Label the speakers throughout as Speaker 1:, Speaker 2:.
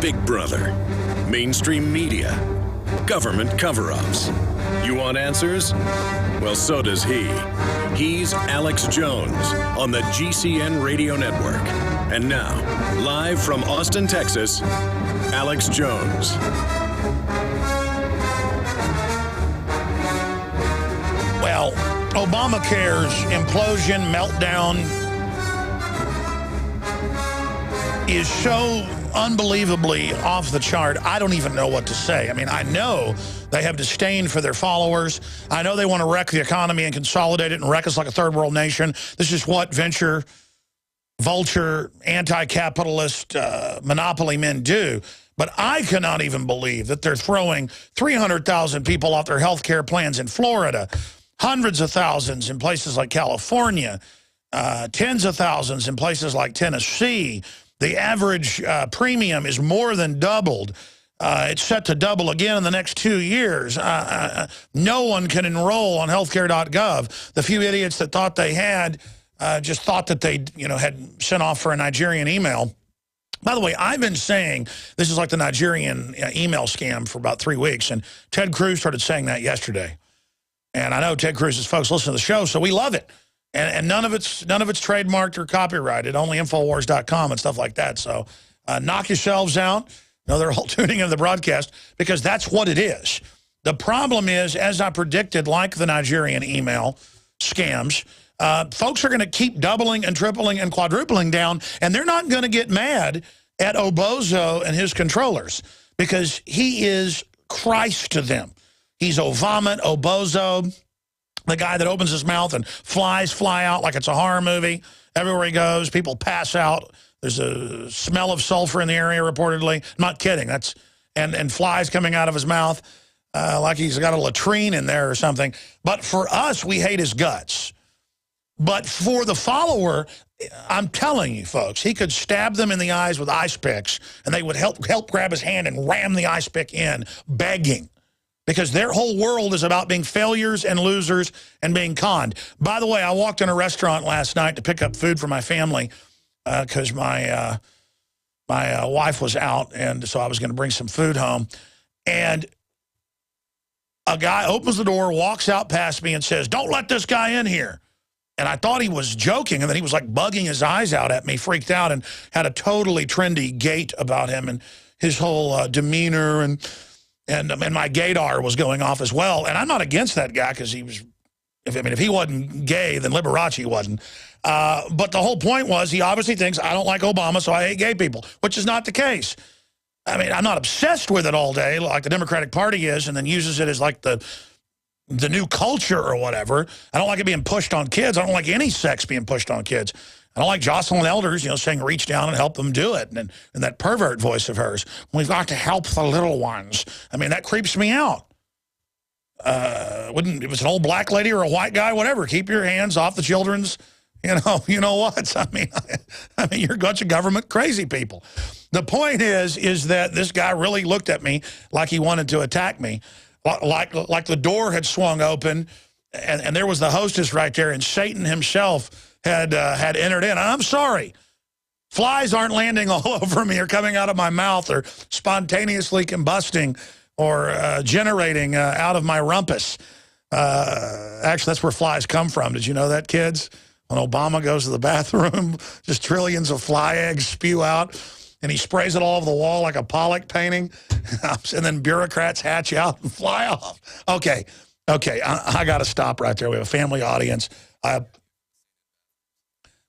Speaker 1: Big Brother, mainstream media, government cover-ups. You want answers? Well, so does he. He's Alex Jones on the GCN Radio Network. And now, live from Austin, Texas, Alex Jones.
Speaker 2: Well, Obamacare's implosion, meltdown is so unbelievably off the chart, I don't even know what to say. I mean, I know they have disdain for their followers. I know they want to wreck the economy and consolidate it and wreck us like a third world nation. This is what venture, vulture, anti-capitalist monopoly men do. But I cannot even believe that they're throwing 300,000 people off their health care plans in Florida, hundreds of thousands in places like California, tens of thousands in places like Tennessee. The average premium is more than doubled. It's set to double again in the next 2 years. No one can enroll on healthcare.gov. The few idiots that thought they had just thought that they, had sent off for a Nigerian email. By the way, I've been saying this is like the Nigerian email scam for about 3 weeks, and Ted Cruz started saying that yesterday. And I know Ted Cruz's folks listen to the show, so we love it. And none of it's trademarked or copyrighted, only Infowars.com and stuff like that. So knock yourselves out. No, they're all tuning into the broadcast because that's what it is. The problem is, as I predicted, like the Nigerian email scams, folks are going to keep doubling and tripling and quadrupling down, and they're not going to get mad at Obozo and his controllers because he is Christ to them. He's Ovomit, Obozo, the guy that opens his mouth and flies fly out like it's a horror movie. Everywhere he goes, people pass out. There's a smell of sulfur in the area, reportedly. I'm not kidding. That's and flies coming out of his mouth like he's got a latrine in there or something. But for us, we hate his guts. But for the follower, I'm telling you, folks, he could stab them in the eyes with ice picks, and they would help grab his hand and ram the ice pick in, begging. Because their whole world is about being failures and losers and being conned. By the way, I walked in a restaurant last night to pick up food for my family because my wife was out, and so I was going to bring some food home. And a guy opens the door, walks out past me, and says, "Don't let this guy in here." And I thought he was joking, and then he was like bugging his eyes out at me, freaked out, and had a totally trendy gait about him and his whole demeanor and my gaydar was going off as well. And I'm not against that guy because he was, if he wasn't gay, then Liberace wasn't. But the whole point was he obviously thinks I don't like Obama, so I hate gay people, which is not the case. I mean, I'm not obsessed with it all day like the Democratic Party is and then uses it as like the new culture or whatever. I don't like it being pushed on kids. I don't like any sex being pushed on kids. I don't like Jocelyn Elders, saying reach down and help them do it. And that pervert voice of hers. We've got to help the little ones. I mean, that creeps me out. If it was an old black lady or a white guy, whatever, keep your hands off the children's, you know what? I mean, you're a bunch of government crazy people. The point is that this guy really looked at me like he wanted to attack me. Like the door had swung open and there was the hostess right there and Satan himself had entered in. I'm sorry. Flies aren't landing all over me or coming out of my mouth or spontaneously combusting or generating out of my rumpus. Actually, that's where flies come from. Did you know that, kids? When Obama goes to the bathroom, just trillions of fly eggs spew out, and he sprays it all over the wall like a Pollock painting, and then bureaucrats hatch out and fly off. Okay, I got to stop right there. We have a family audience.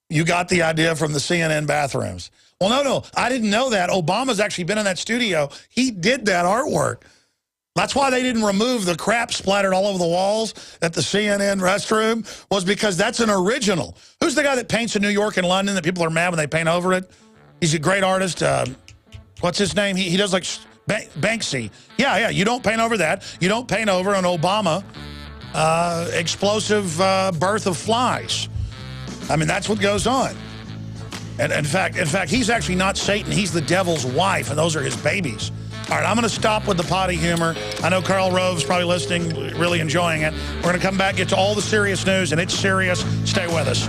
Speaker 2: You got the idea from the CNN bathrooms. Well, no, I didn't know that. Obama's actually been in that studio. He did that artwork. That's why they didn't remove the crap splattered all over the walls at the CNN restroom, was because that's an original. Who's the guy that paints in New York and London that people are mad when they paint over it? He's a great artist. What's his name? He does like Banksy. Yeah, you don't paint over that. You don't paint over an Obama explosive birth of flies. I mean, that's what goes on. And in fact, he's actually not Satan. He's the devil's wife, and those are his babies. All right, I'm going to stop with the potty humor. I know Karl Rove's probably listening, really enjoying it. We're going to come back, get to all the serious news, and it's serious. Stay with us.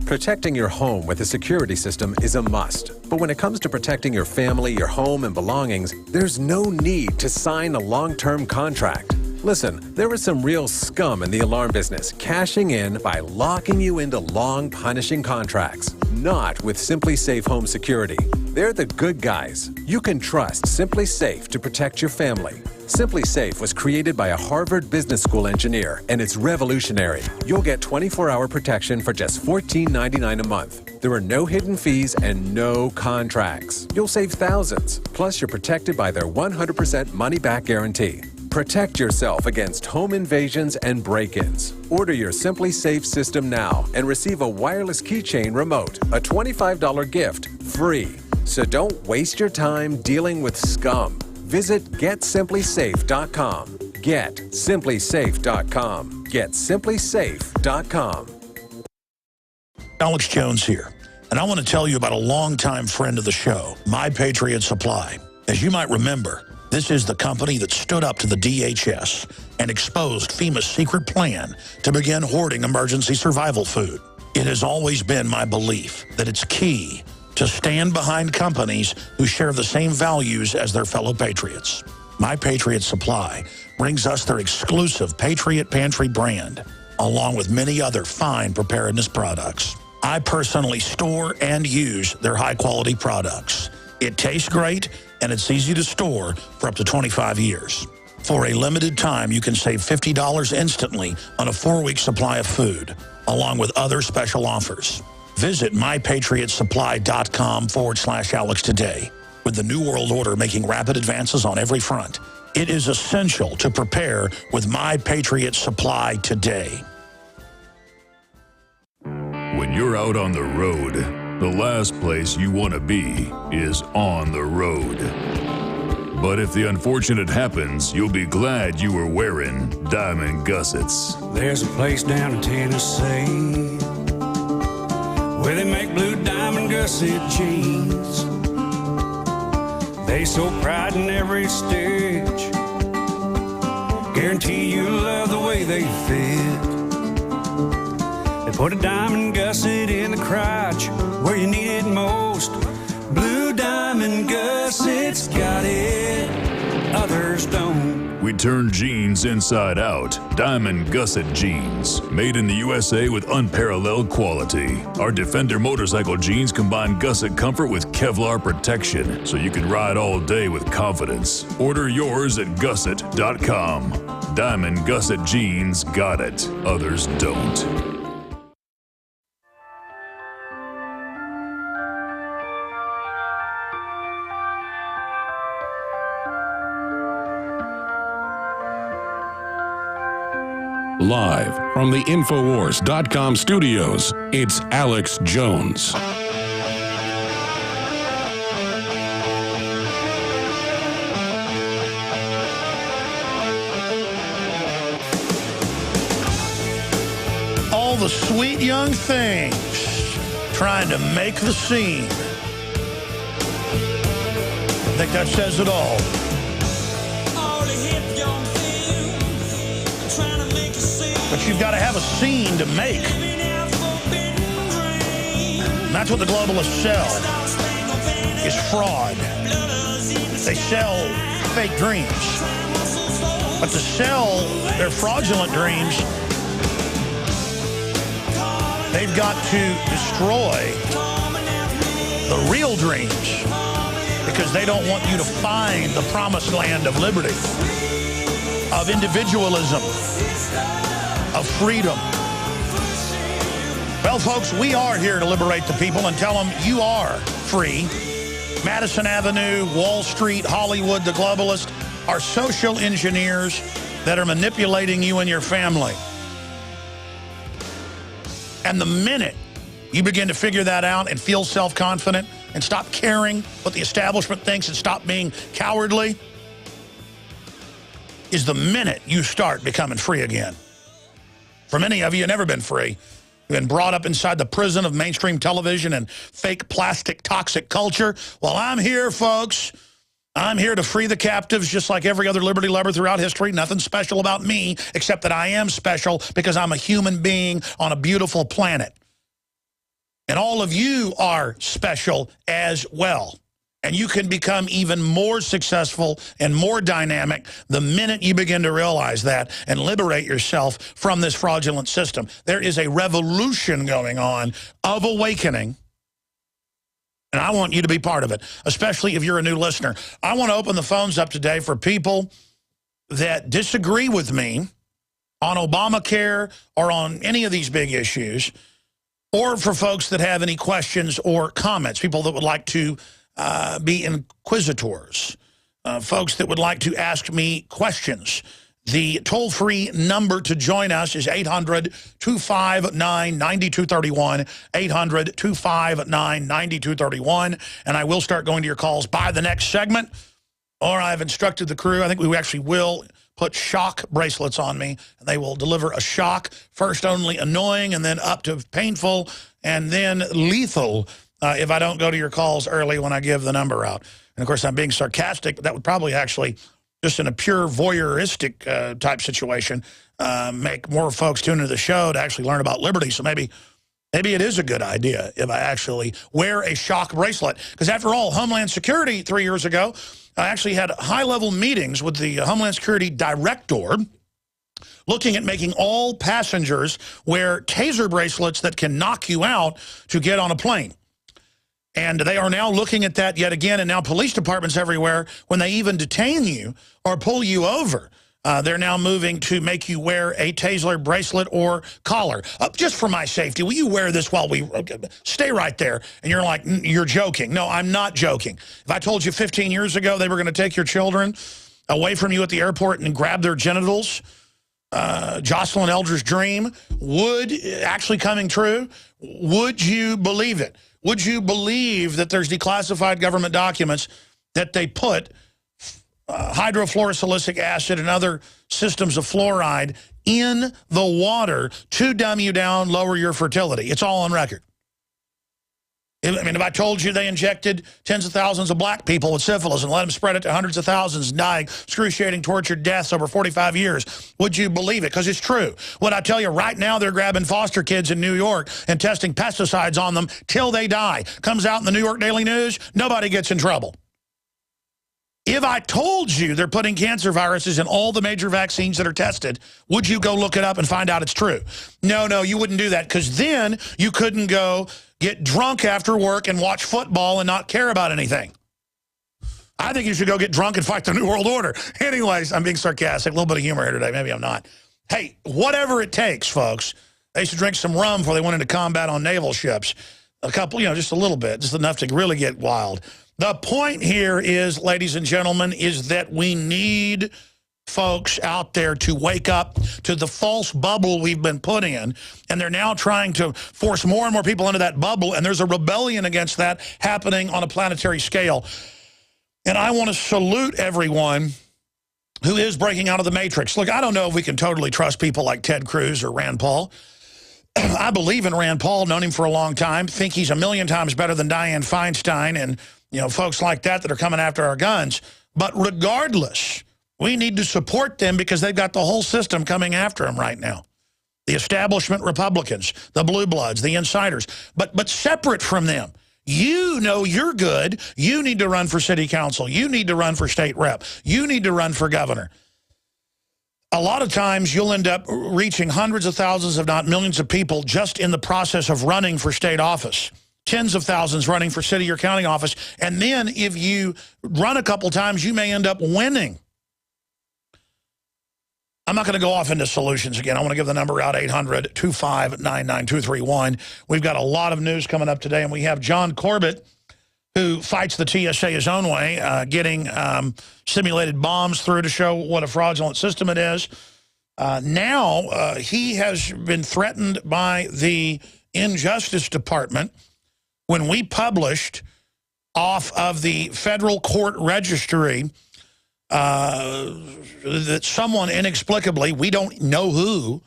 Speaker 3: Protecting your home with a security system is a must. But when it comes to protecting your family, your home, and belongings, there's no need to sign a long-term contract. Listen, there is some real scum in the alarm business, cashing in by locking you into long, punishing contracts. Not with SimpliSafe Home Security. They're the good guys. You can trust SimpliSafe to protect your family. SimpliSafe was created by a Harvard Business School engineer, and it's revolutionary. You'll get 24-hour protection for just $14.99 a month. There are no hidden fees and no contracts. You'll save thousands. Plus, you're protected by their 100% money-back guarantee. Protect yourself against home invasions and break-ins. Order your SimpliSafe system now and receive a wireless keychain remote, a $25 gift, free. So don't waste your time dealing with scum. Visit GetSimpliSafe.com. GetSimpliSafe.com. GetSimpliSafe.com.
Speaker 2: Alex Jones here, and I want to tell you about a longtime friend of the show, My Patriot Supply. As you might remember, this is the company that stood up to the DHS and exposed FEMA's secret plan to begin hoarding emergency survival food. It has always been my belief that it's key to stand behind companies who share the same values as their fellow patriots. My Patriot Supply brings us their exclusive Patriot Pantry brand, along with many other fine preparedness products. I personally store and use their high-quality products. It tastes great, and it's easy to store for up to 25 years. For a limited time, you can save $50 instantly on a 4-week supply of food, along with other special offers. Visit mypatriotsupply.com/Alex today. With the New World Order making rapid advances on every front, it is essential to prepare with My Patriot Supply today.
Speaker 4: When you're out on the road, the last place you want to be is on the road. But if the unfortunate happens, you'll be glad you were wearing diamond gussets.
Speaker 5: There's a place down in Tennessee where they make blue diamond gusset jeans. They so pride in every stitch, guarantee you'll love the way they fit. They put a diamond gusset in the crotch where you need it most. Blue diamond gussets got it, others don't.
Speaker 4: We turn jeans inside out. Diamond Gusset Jeans. Made in the USA with unparalleled quality. Our Defender motorcycle jeans combine gusset comfort with Kevlar protection, so you can ride all day with confidence. Order yours at gusset.com. Diamond Gusset Jeans got it. Others don't.
Speaker 6: Live from the Infowars.com studios, it's Alex Jones.
Speaker 2: All the sweet young things trying to make the scene. I think that says it all. But you've got to have a scene to make. And that's what the globalists sell, is fraud. They sell fake dreams. But to sell their fraudulent dreams, they've got to destroy the real dreams, because they don't want you to find the promised land of liberty, of individualism, of freedom. Well, folks, we are here to liberate the people and tell them you are free. Madison Avenue, Wall Street, Hollywood, the globalists are social engineers that are manipulating you and your family. And the minute you begin to figure that out and feel self-confident and stop caring what the establishment thinks and stop being cowardly, is the minute you start becoming free again. For many of you, you've never been free. You've been brought up inside the prison of mainstream television and fake plastic toxic culture. Well, I'm here, folks. I'm here to free the captives just like every other liberty lover throughout history. Nothing special about me, except that I am special because I'm a human being on a beautiful planet. And all of you are special as well. And you can become even more successful and more dynamic the minute you begin to realize that and liberate yourself from this fraudulent system. There is a revolution going on of awakening, and I want you to be part of it, especially if you're a new listener. I want to open the phones up today for people that disagree with me on Obamacare or on any of these big issues, or for folks that have any questions or comments, people that would like to be inquisitors, folks that would like to ask me questions. The toll-free number to join us is 800-259-9231, 800-259-9231, and I will start going to your calls by the next segment, or I've instructed the crew, I think we actually will put shock bracelets on me, and they will deliver a shock, first only annoying, and then up to painful, and then lethal, if I don't go to your calls early when I give the number out. And, of course, I'm being sarcastic, but that would probably actually, just in a pure voyeuristic type situation, make more folks tune into the show to actually learn about liberty. So maybe it is a good idea if I actually wear a shock bracelet. Because, after all, Homeland Security 3 years ago, I actually had high-level meetings with the Homeland Security director looking at making all passengers wear taser bracelets that can knock you out to get on a plane. And they are now looking at that yet again, and now police departments everywhere, when they even detain you or pull you over, they're now moving to make you wear a taser bracelet or collar. Just for my safety, will you wear this while we stay right there? And you're like, you're joking. No, I'm not joking. If I told you 15 years ago they were going to take your children away from you at the airport and grab their genitals, Jocelyn Elder's dream would actually coming true, would you believe it? Would you believe that there's declassified government documents that they put hydrofluorosilicic acid and other systems of fluoride in the water to dumb you down, lower your fertility? It's all on record. I mean, if I told you they injected tens of thousands of black people with syphilis and let them spread it to hundreds of thousands dying, excruciating, tortured deaths over 45 years, would you believe it? Because it's true. Would I tell you right now they're grabbing foster kids in New York and testing pesticides on them till they die? Comes out in the New York Daily News, nobody gets in trouble. If I told you they're putting cancer viruses in all the major vaccines that are tested, would you go look it up and find out it's true? No, you wouldn't do that, because then you couldn't go get drunk after work and watch football and not care about anything. I think you should go get drunk and fight the New World Order. Anyways, I'm being sarcastic. A little bit of humor here today. Maybe I'm not. Hey, whatever it takes, folks. They used to drink some rum before they went into combat on naval ships. A couple, just a little bit, just enough to really get wild. The point here is, ladies and gentlemen, is that we need folks out there to wake up to the false bubble we've been put in, and they're now trying to force more and more people into that bubble, and there's a rebellion against that happening on a planetary scale. And I want to salute everyone who is breaking out of the matrix. Look, I don't know if we can totally trust people like Ted Cruz or Rand Paul. I believe in Rand Paul, known him for a long time, think he's a million times better than Dianne Feinstein and folks like that are coming after our guns. But regardless, we need to support them because they've got the whole system coming after them right now. The establishment Republicans, the blue bloods, the insiders. But separate from them, you know you're good. You need to run for city council. You need to run for state rep. You need to run for governor. A lot of times you'll end up reaching hundreds of thousands, if not millions of people just in the process of running for state office. Tens of thousands running for city or county office. And then if you run a couple times, you may end up winning. I'm not going to go off into solutions again. I want to give the number out, 800-259-9231. We've got a lot of news coming up today, and we have John Corbett, who fights the TSA his own way, getting simulated bombs through to show what a fraudulent system it is. Now he has been threatened by the Injustice Department when we published off of the federal court registry that someone inexplicably, we don't know who,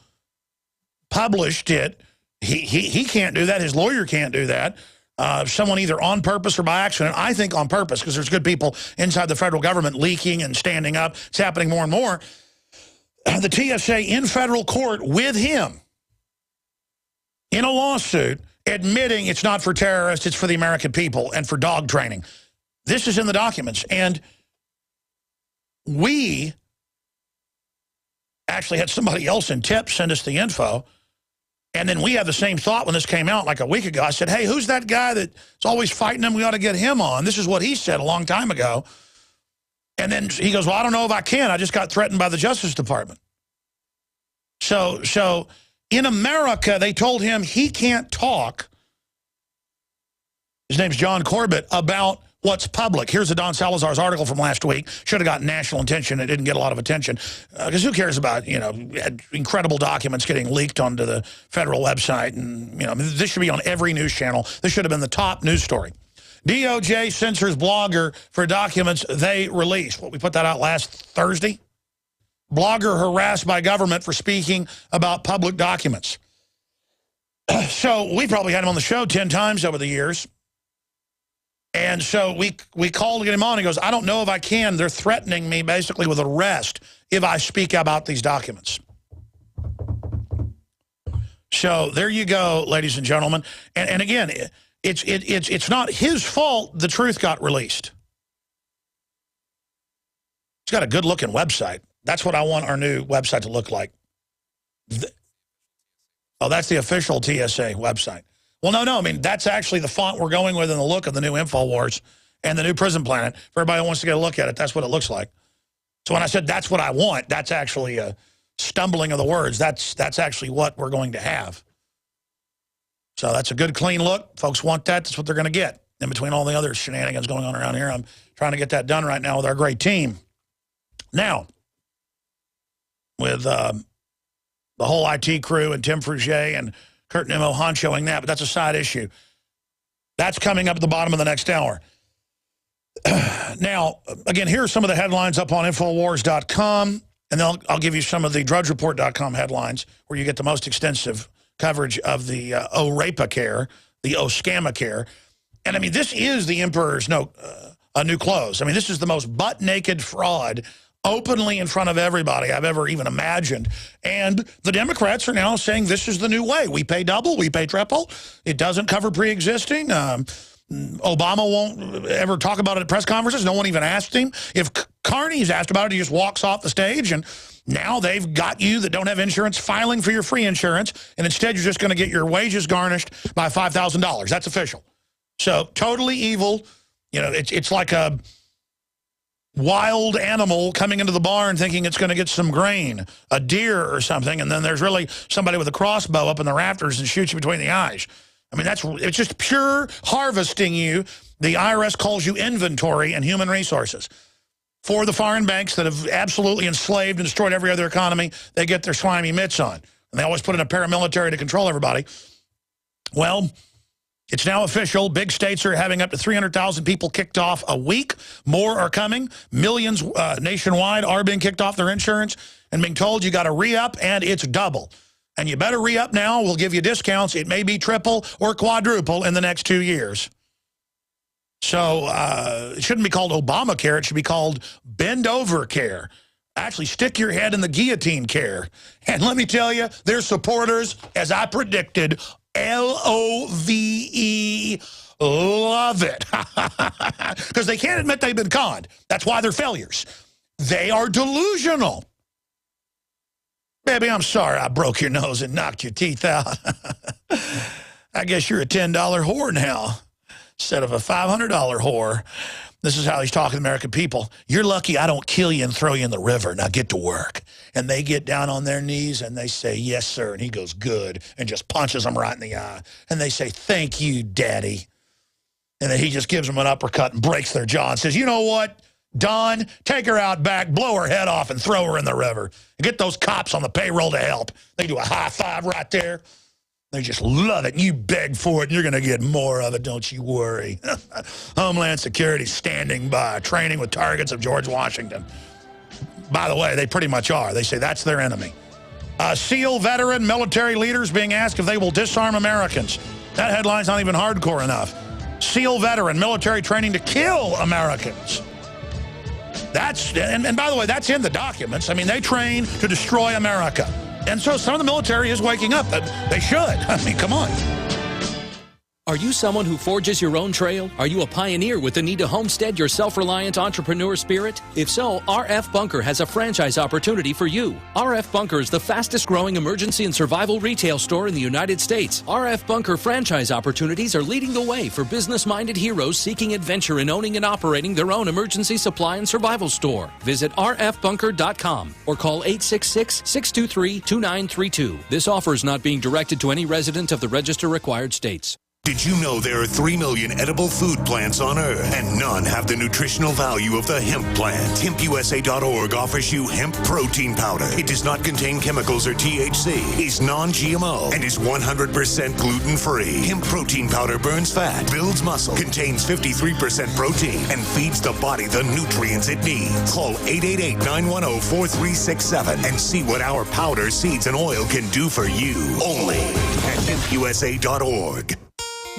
Speaker 2: published it. He can't do that. His lawyer can't do that. Someone either on purpose or by accident. I think on purpose, because there's good people inside the federal government leaking and standing up. It's happening more and more. The TSA in federal court with him in a lawsuit admitting it's not for terrorists, it's for the American people and for dog training. This is in the documents. And we actually had somebody else in tips send us the info. And then we had the same thought when this came out like a week ago. I said, hey, who's that guy that's always fighting them? We ought to get him on. This is what he said a long time ago. And then he goes, well, I don't know if I can. I just got threatened by the Justice Department. So in America, they told him he can't talk. His name's John Corbett, about what's public. Here's a Don Salazar's article from last week. Should have gotten national attention. It didn't get a lot of attention. Because who cares about, incredible documents getting leaked onto the federal website. And, this should be on every news channel. This should have been the top news story. DOJ censors blogger for documents they released. We put that out last Thursday. Blogger harassed by government for speaking about public documents. So we probably had him on the show 10 times over the years. And so we called to get him on. He goes, I don't know if I can. They're threatening me basically with arrest if I speak about these documents. So there you go, ladies and gentlemen. And again, it's not his fault the truth got released. It's got a good-looking website. That's what I want our new website to look like. Oh, that's the official TSA website. Well, no. I mean, that's actually the font we're going with and the look of the new InfoWars and the new Prison Planet. For everybody who wants to get a look at it, that's what it looks like. So when I said that's what I want, that's actually a stumbling of the words. That's actually what we're going to have. So that's a good, clean look. Folks want that. That's what they're going to get. In between all the other shenanigans going on around here, I'm trying to get that done right now with our great team. Now, with the whole IT crew and Tim Frugier and Kurt Nimmo honchoing that, but that's a side issue. That's coming up at the bottom of the next hour. Now, again, here are some of the headlines up on Infowars.com, and then I'll give you some of the DrudgeReport.com headlines where you get the most extensive coverage of the O-Rape-A-Care, the O-Scam-A-Care. And, I mean, this is the emperor's new clothes. I mean, this is the most butt-naked fraud openly in front of everybody I've ever even imagined. And the Democrats are now saying this is the new way. We pay double, we pay triple. It doesn't cover pre-existing. Obama won't ever talk about it at press conferences. No one even asked him. If Carney's asked about it, he just walks off the stage. And now they've got you that don't have insurance filing for your free insurance. And instead, you're just going to get your wages garnished by $5,000. That's official. So totally evil. It's like a wild animal coming into the barn thinking it's going to get some grain, a deer or something, and then there's really somebody with a crossbow up in the rafters and shoots you between the eyes. I mean, it's just pure harvesting you. The IRS calls you inventory and human resources. For the foreign banks that have absolutely enslaved and destroyed every other economy, they get their slimy mitts on. And they always put in a paramilitary to control everybody. Well, it's now official. Big states are having up to 300,000 people kicked off a week. More are coming. Millions nationwide are being kicked off their insurance and being told you got to re-up, and it's double. And you better re-up now. We'll give you discounts. It may be triple or quadruple in the next 2 years. So it shouldn't be called Obamacare. It should be called Bend Over Care. Actually, stick your head in the guillotine care. And let me tell you, their supporters, as I predicted, L-O-V-E, love it. Because they can't admit they've been conned. That's why they're failures. They are delusional. Baby, I'm sorry I broke your nose and knocked your teeth out. I guess you're a $10 whore now instead of a $500 whore. This is how he's talking to the American people. You're lucky I don't kill you and throw you in the river. Now get to work. And they get down on their knees and they say, yes, sir. And he goes, good, and just punches them right in the eye. And they say, thank you, daddy. And then he just gives them an uppercut and breaks their jaw and says, you know what, Don, take her out back, blow her head off, and throw her in the river. And get those cops on the payroll to help. They do a high five right there. They just love it. And you beg for it, and you're going to get more of it, don't you worry. Homeland Security standing by, training with targets of George Washington. By the way, they pretty much are. They say that's their enemy. SEAL veteran military leaders being asked if they will disarm Americans. That headline's not even hardcore enough. SEAL veteran military training to kill Americans. And by the way, that's in the documents. I mean, they train to destroy America. And so some of the military is waking up. They should. I mean, come on.
Speaker 7: Are you someone who forges your own trail? Are you a pioneer with the need to homestead your self-reliant entrepreneur spirit? If so, RF Bunker has a franchise opportunity for you. RF Bunker is the fastest growing emergency and survival retail store in the United States. RF Bunker franchise opportunities are leading the way for business-minded heroes seeking adventure in owning and operating their own emergency supply and survival store. Visit rfbunker.com or call 866-623-2932. This offer is not being directed to any resident of the register required states.
Speaker 8: Did you know there are 3 million edible food plants on Earth, and none have the nutritional value of the hemp plant? HempUSA.org offers you hemp protein powder. It does not contain chemicals or THC, is non-GMO, and is 100% gluten-free. Hemp protein powder burns fat, builds muscle, contains 53% protein, and feeds the body the nutrients it needs. Call 888-910-4367 and see what our powder, seeds, and oil can do for you. Only at HempUSA.org.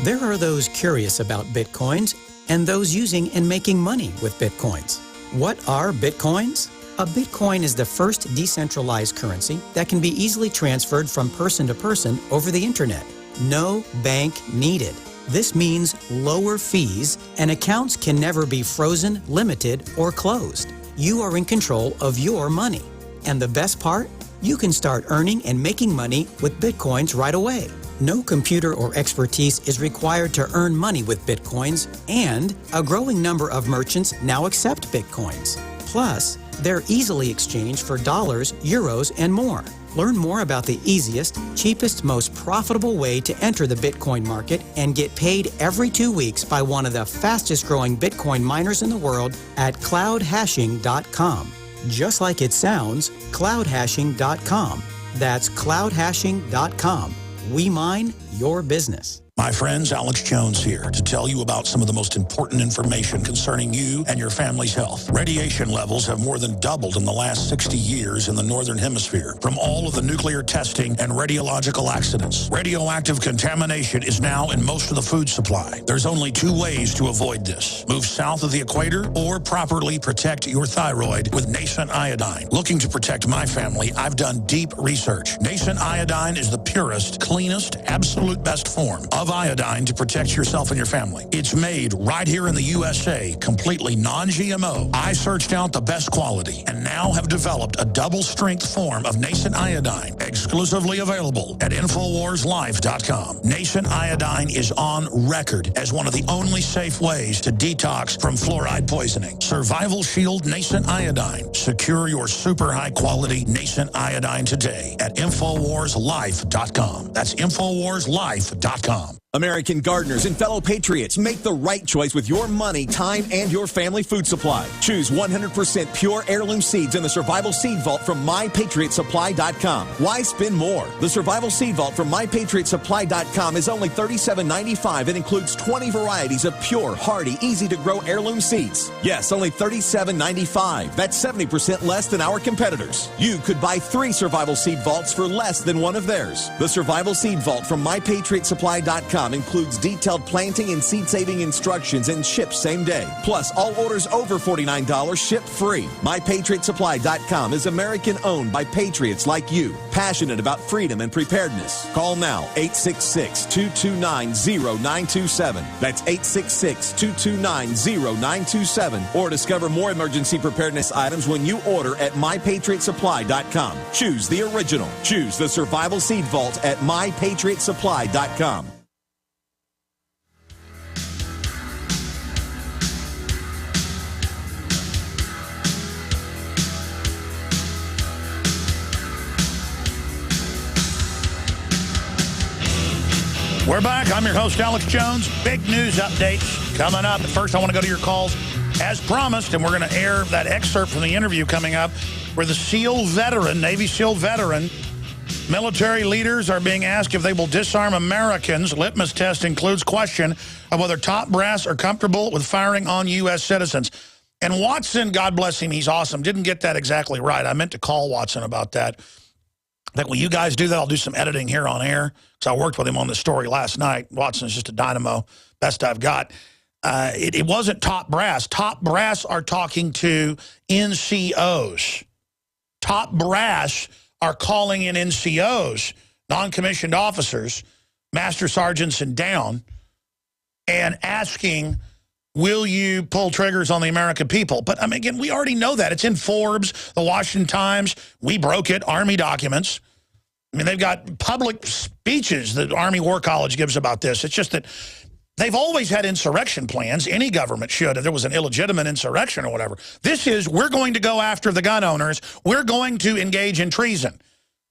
Speaker 9: There are those curious about Bitcoins and those using and making money with Bitcoins. What are Bitcoins? A Bitcoin is the first decentralized currency that can be easily transferred from person to person over the internet. No bank needed. This means lower fees, and accounts can never be frozen, limited, or closed. You are in control of your money. And the best part? You can start earning and making money with Bitcoins right away. No computer or expertise is required to earn money with Bitcoins, and a growing number of merchants now accept Bitcoins. Plus, they're easily exchanged for dollars, euros, and more. Learn more about the easiest, cheapest, most profitable way to enter the Bitcoin market and get paid every 2 weeks by one of the fastest growing Bitcoin miners in the world at cloudhashing.com. Just like it sounds, cloudhashing.com. That's cloudhashing.com. We mine your business.
Speaker 2: My friends, Alex Jones here to tell you about some of the most important information concerning you and your family's health. Radiation levels have more than doubled in the last 60 years in the Northern Hemisphere from all of the nuclear testing and radiological accidents. Radioactive contamination is now in most of the food supply. There's only 2 ways to avoid this. Move south of the equator or properly protect your thyroid with nascent iodine. Looking to protect my family, I've done deep research. Nascent iodine is the purest, cleanest, absolute best form of iodine to protect yourself and your family. It's made right here in the USA, completely non-GMO. I searched out the best quality and now have developed a double-strength form of nascent iodine, exclusively available at InfoWarsLife.com. Nascent iodine is on record as one of the only safe ways to detox from fluoride poisoning. Survival Shield Nascent Iodine. Secure your super high-quality nascent iodine today at InfoWarsLife.com. That's InfoWarsLife.com.
Speaker 10: American gardeners and fellow patriots, make the right choice with your money, time, and your family food supply. Choose 100% pure heirloom seeds in the Survival Seed Vault from MyPatriotSupply.com. Why spend more? The Survival Seed Vault from MyPatriotSupply.com is only $37.95 and includes 20 varieties of pure, hardy, easy-to-grow heirloom seeds. Yes, only $37.95. That's 70% less than our competitors. You could buy 3 Survival Seed Vaults for less than one of theirs. The Survival Seed Vault from MyPatriotSupply.com includes detailed planting and seed-saving instructions and ships same day. Plus, all orders over $49 ship free. MyPatriotSupply.com is American-owned by patriots like you, passionate about freedom and preparedness. Call now, 866-229-0927. That's 866-229-0927. Or discover more emergency preparedness items when you order at MyPatriotSupply.com. Choose the original. Choose the Survival Seed Vault at MyPatriotSupply.com.
Speaker 2: We're back. I'm your host, Alex Jones. Big news updates coming up. But first, I want to go to your calls as promised, and we're going to air that excerpt from the interview coming up where the SEAL veteran, Navy SEAL veteran, military leaders are being asked if they will disarm Americans. Litmus test includes question of whether top brass are comfortable with firing on U.S. citizens. And Watson, God bless him, he's awesome, didn't get that exactly right. I meant to call Watson about that. I think when you guys do that, I'll do some editing here on air, because I worked with him on this story last night. Watson's just a dynamo, best I've got. It wasn't top brass. Top brass are talking to NCOs. Top brass are calling in NCOs, non-commissioned officers, master sergeants and down, and asking, will you pull triggers on the American people? But, I mean, again, we already know that. It's in Forbes, the Washington Times. We broke it, Army documents. I mean, they've got public speeches that Army War College gives about this. It's just that they've always had insurrection plans. Any government should, if there was an illegitimate insurrection or whatever. This is, we're going to go after the gun owners. We're going to engage in treason.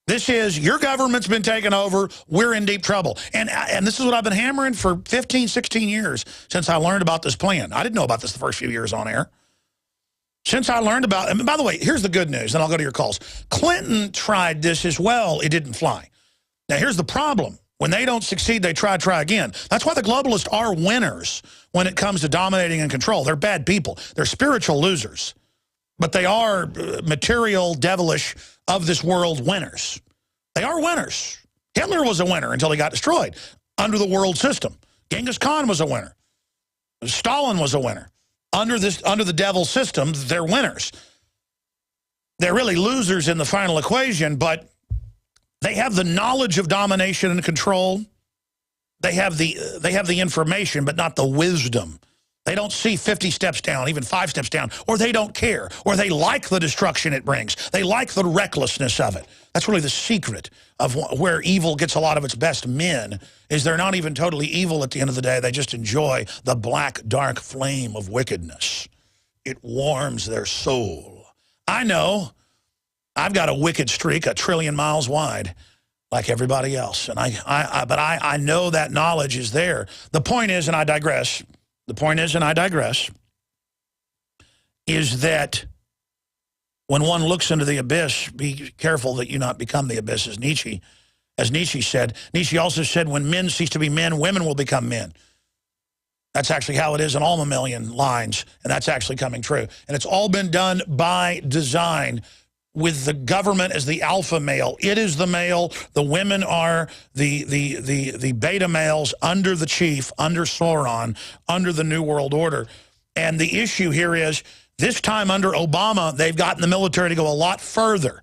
Speaker 2: This is, your government's been taken over. We're in deep trouble. And this is what I've been hammering for 15, 16 years since I learned about this plan. I didn't know about this the first few years on air. Since I learned about, and by the way, here's the good news, and I'll go to your calls. Clinton tried this as well. It didn't fly. Now, here's the problem. When they don't succeed, they try again. That's why the globalists are winners when it comes to dominating and control. They're bad people. They're spiritual losers. But they are material, devilish, of this world winners. They are winners. Hitler was a winner until he got destroyed under the world system. Genghis Khan was a winner. Stalin was a winner. Under the devil system, they're winners. They're really losers in the final equation, but they have the knowledge of domination and control. They have the information, but not the wisdom. They don't see 50 steps down, even 5 steps down, or they don't care, or they like the destruction it brings. They like the recklessness of it. That's really the secret of where evil gets a lot of its best men, is they're not even totally evil at the end of the day. They just enjoy the black, dark flame of wickedness. It warms their soul. I know I've got a wicked streak 1 trillion miles wide, like everybody else. And but I know that knowledge is there. The point is, and I digress, is that when one looks into the abyss, be careful that you not become the abyss, as Nietzsche said. Nietzsche also said, when men cease to be men, women will become men. That's actually how it is in all mammalian lines, and that's actually coming true. And it's all been done by design, with the government as the alpha male. It is the male. The women are the beta males under the chief, under Sauron, under the New World Order. And the issue here is, this time under Obama, they've gotten the military to go a lot further.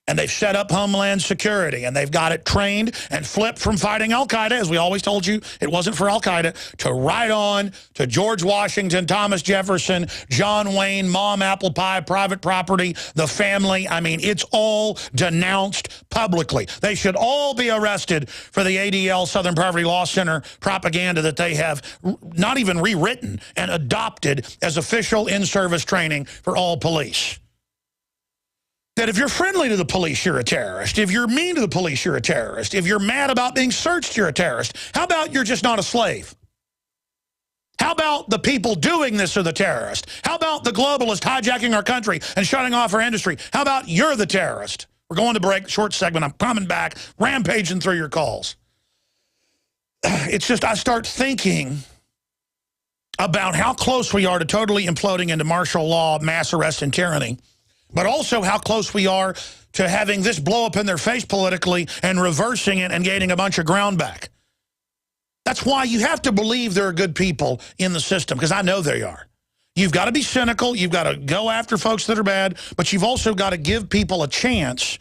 Speaker 2: And they've set up Homeland Security, and they've got it trained and flipped from fighting al-Qaeda, as we always told you it wasn't for al-Qaeda, to right on to George Washington, Thomas Jefferson, John Wayne, Mom Apple Pie, private property, the family. I mean, it's all denounced publicly. They should all be arrested for the ADL, Southern Poverty Law Center, propaganda that they have not even rewritten and adopted as official in-service training for all police. That if you're friendly to the police, you're a terrorist. If you're mean to the police, you're a terrorist. If you're mad about being searched, you're a terrorist. How about you're just not a slave? How about the people doing this are the terrorist? How about the globalists hijacking our country and shutting off our industry? How about you're the terrorist? We're going to break, short segment. I'm coming back, rampaging through your calls. It's just, I start thinking about how close we are to totally imploding into martial law, mass arrest, and tyranny. But also how close we are to having this blow up in their face politically and reversing it and gaining a bunch of ground back. That's why you have to believe there are good people in the system, because I know they are. You've got to be cynical. You've got to go after folks that are bad, but you've also got to give people a chance,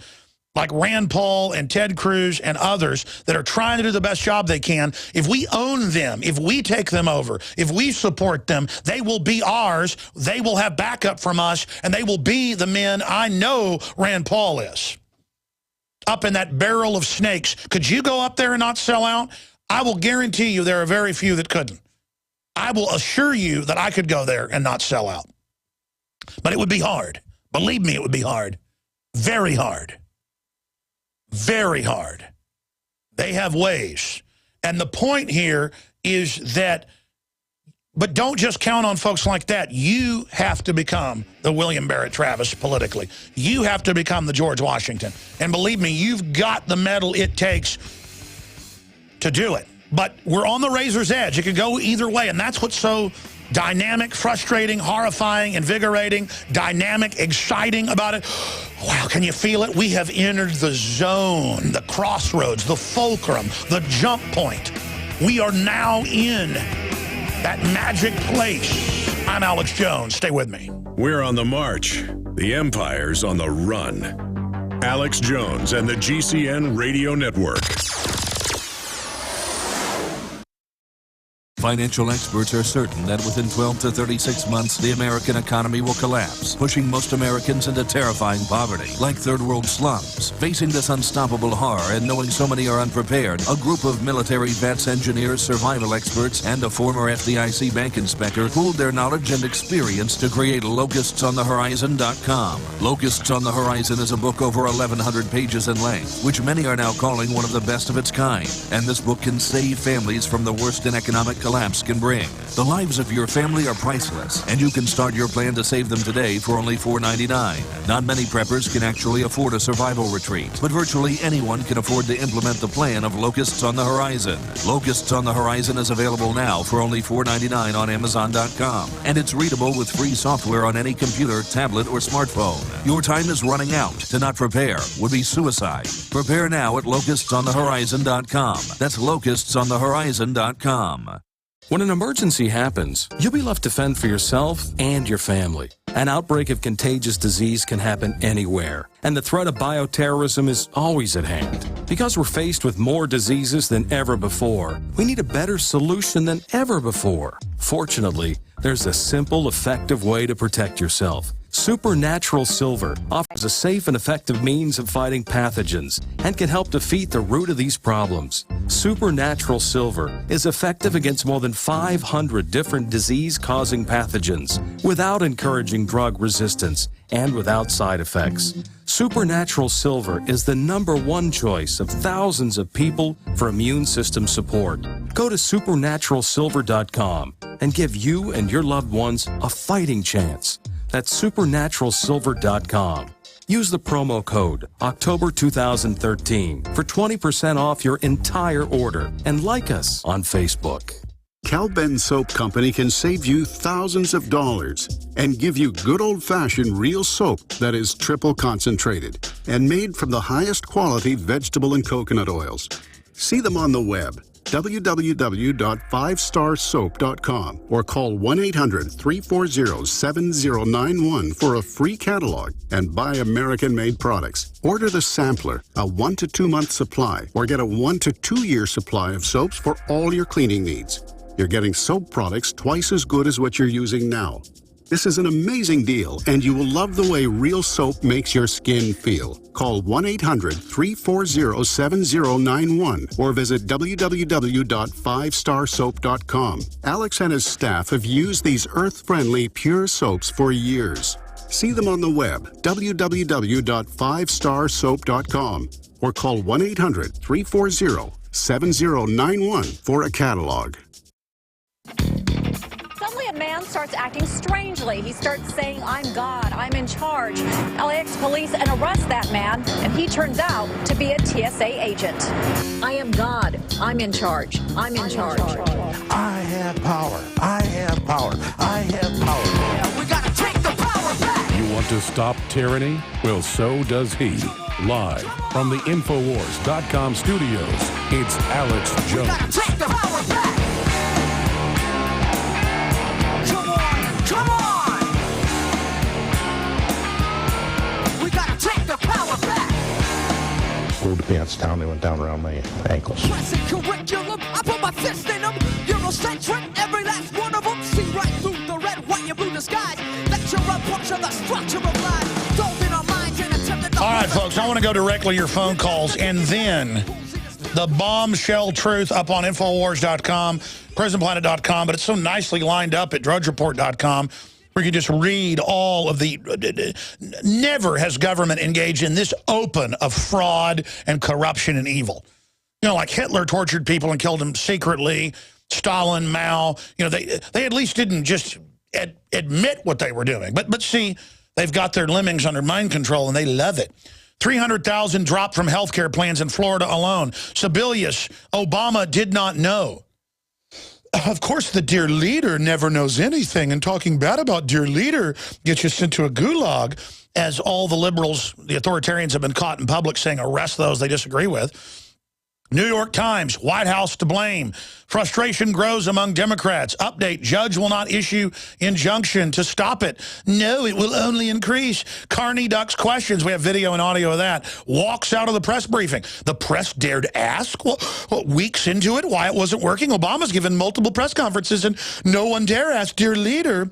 Speaker 2: like Rand Paul and Ted Cruz and others that are trying to do the best job they can. If we own them, if we take them over, if we support them, they will be ours. They will have backup from us, and they will be the men I know Rand Paul is. Up in that barrel of snakes. Could you go up there and not sell out? I will guarantee you there are very few that couldn't. I will assure you that I could go there and not sell out. But it would be hard. Believe me, it would be hard. Very hard. Very hard. They have ways. And the point here is that, but don't just count on folks like that. You have to become the William Barrett Travis politically. You have to become the George Washington. And believe me, you've got the mettle it takes to do it. But we're on the razor's edge. It could go either way, and that's what's so dynamic, frustrating, horrifying, invigorating, dynamic, exciting about it. Wow, can you feel it? We have entered the zone, the crossroads, the fulcrum, the jump point. We are now in that magic place. I'm Alex Jones. Stay with me.
Speaker 1: We're on the march. The empire's on the run. Alex Jones and the GCN Radio Network.
Speaker 11: Financial experts are certain that within 12 to 36 months, the American economy will collapse, pushing most Americans into terrifying poverty, like third world slums. Facing this unstoppable horror and knowing so many are unprepared, a group of military vets, engineers, survival experts, and a former FDIC bank inspector pooled their knowledge and experience to create LocustsOnTheHorizon.com. Locusts on the Horizon is a book over 1,100 pages in length, which many are now calling one of the best of its kind. And this book can save families from the worst an economic collapse can bring. The lives of your family are priceless, and you can start your plan to save them today for only $4.99. Not many preppers can actually afford a survival retreat, but virtually anyone can afford to implement the plan of Locusts on the Horizon. Locusts on the Horizon is available now for only $4.99 on Amazon.com, and it's readable with free software on any computer, tablet, or smartphone. Your time is running out. To not prepare would be suicide. Prepare now at LocustsOnTheHorizon.com. That's LocustsOnTheHorizon.com.
Speaker 6: When an emergency happens, you'll be left to fend for yourself and your family. An outbreak of contagious disease can happen anywhere, and the threat of bioterrorism is always at hand. Because we're faced with more diseases than ever before, we need a better solution than ever before. Fortunately, there's a simple, effective way to protect yourself. Supernatural Silver offers a safe and effective means of fighting pathogens and can help defeat the root of these problems. Supernatural Silver is effective against more than 500 different disease-causing pathogens without encouraging drug resistance and without side effects. Supernatural Silver is the #1 choice of thousands of people for immune system support. Go to supernaturalsilver.com and give you and your loved ones a fighting chance. That's supernaturalsilver.com. Use the promo code October 2013 for 20% off your entire order and like us on Facebook.
Speaker 12: Cal-Ben Soap Company can save you thousands of dollars and give you good old-fashioned real soap that is triple concentrated and made from the highest quality vegetable and coconut oils. See them on the web, www.5starsoap.com, or call 1-800-340-7091 for a free catalog and buy American-made products. Order the sampler, a 1 to 2 month supply, or get a 1 to 2 year supply of soaps for all your cleaning needs. You're getting soap products twice as good as what you're using now. This is an amazing deal, and you will love the way real soap makes your skin feel. Call 1-800-340-7091 or visit www.5starsoap.com. Alex and his staff have used these earth-friendly, pure soaps for years. See them on the web, www.5starsoap.com, or call 1-800-340-7091 for a catalog.
Speaker 13: Suddenly a man starts acting strangely. He starts saying, "I'm God, I'm in charge." LAX police arrest that man, and he turns out to be a TSA agent. "I am God, I'm in charge, I'm in charge.
Speaker 14: I have power, I have power, I have power."
Speaker 13: Yeah, we gotta take the power back!
Speaker 6: You want to stop tyranny? Well, so does he. Live from the Infowars.com studios, it's Alex Jones.
Speaker 13: We gotta take the power back! Come on! We gotta take the power back!
Speaker 14: Pulled the pants down, they went down around my ankles.
Speaker 15: Classic curriculum, I put my fist in them. Eurocentric, every last one of them. See right through the red, white, and blue disguise. Lecture a puncture the structure of life. Dove in our minds and attempted to...
Speaker 2: All right, folks, I want to go directly to your phone calls, and then the bombshell truth up on Infowars.com, PrisonPlanet.com, but it's so nicely lined up at DrudgeReport.com where you can just read all of the... Never has government engaged in this open of fraud and corruption and evil. You know, like Hitler tortured people and killed them secretly, Stalin, Mao, you know, they at least didn't just admit what they were doing. But see, they've got their lemmings under mind control, and they love it. 300,000 dropped from health care plans in Florida alone. Sebelius, Obama did not know. Of course, the dear leader never knows anything, and talking bad about dear leader gets you sent to a gulag, as all the liberals, the authoritarians, have been caught in public saying arrest those they disagree with. New York Times, White House to blame. Frustration grows among Democrats. Update, judge will not issue injunction to stop it. No, it will only increase. Carney ducks questions. We have video and audio of that. Walks out of the press briefing. The press dared ask, weeks into it, why it wasn't working. Obama's given multiple press conferences and no one dare ask, dear leader.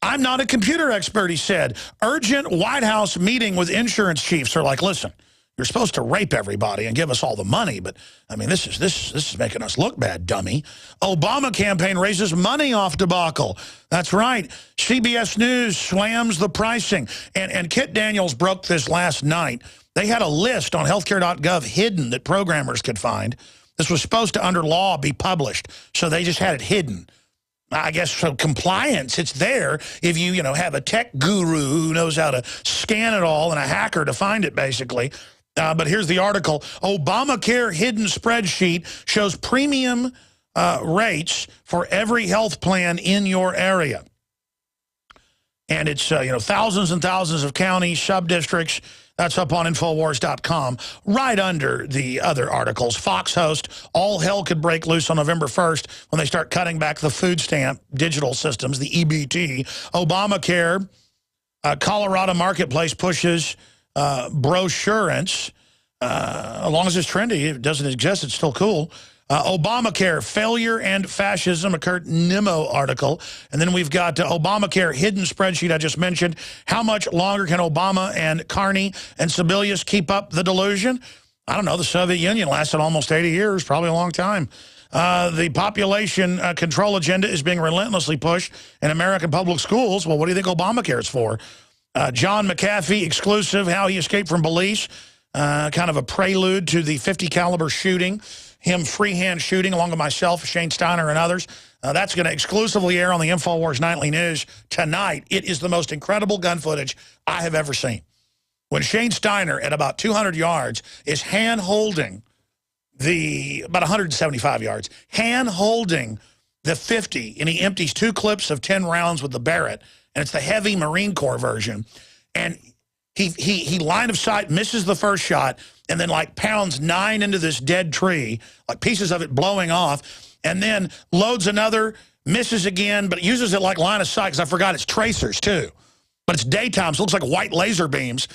Speaker 2: I'm not a computer expert, he said. Urgent White House meeting with insurance chiefs. They're like, listen, you're supposed to rape everybody and give us all the money, but I mean, this is making us look bad, dummy. Obama campaign raises money off debacle. That's right. CBS News slams the pricing. And Kit Daniels broke this last night. They had a list on healthcare.gov hidden that programmers could find. This was supposed to, under law, be published, so they just had it hidden. I guess so compliance, it's there if you have a tech guru who knows how to scan it all and a hacker to find it, basically. But here's the article. Obamacare hidden spreadsheet shows premium rates for every health plan in your area. And it's, thousands and thousands of counties, sub-districts. That's up on Infowars.com, right under the other articles. Fox host, all hell could break loose on November 1st when they start cutting back the food stamp digital systems, the EBT. Obamacare, Colorado Marketplace pushes brosurance. As long as it's trendy, it doesn't exist, it's still cool. Obamacare, failure and fascism, a Kurt Nimmo article. And then we've got Obamacare hidden spreadsheet I just mentioned. How much longer can Obama and Carney and Sebelius keep up the delusion? I don't know. The Soviet Union lasted almost 80 years, probably a long time. The population control agenda is being relentlessly pushed in American public schools. Well, what do you think Obamacare is for? John McAfee, exclusive, how he escaped from Belize. Kind of a prelude to the 50 caliber shooting. Him freehand shooting along with myself, Shane Steiner, and others. That's going to exclusively air on the InfoWars Nightly News tonight. It is the most incredible gun footage I have ever seen. When Shane Steiner, at about 200 yards, is hand-holding about 175 yards, hand-holding the 50, and he empties 2 clips of 10 rounds with the Barrett, and it's the heavy Marine Corps version, and he line of sight misses the first shot and then like pounds 9 into this dead tree, like pieces of it blowing off, and then loads another, misses again, but uses it like line of sight because I forgot it's tracers too. But it's daytime, so it looks like white laser beams.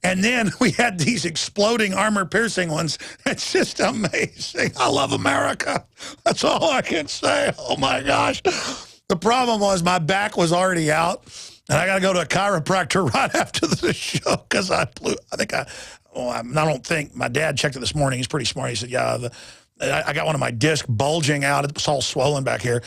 Speaker 2: And then we had these exploding armor-piercing ones. It's just amazing. I love America. That's all I can say. Oh, my gosh. The problem was my back was already out. And I got to go to a chiropractor right after the show because I don't think, my dad checked it this morning. He's pretty smart. He said, yeah, I got one of my discs bulging out. It's all swollen back here.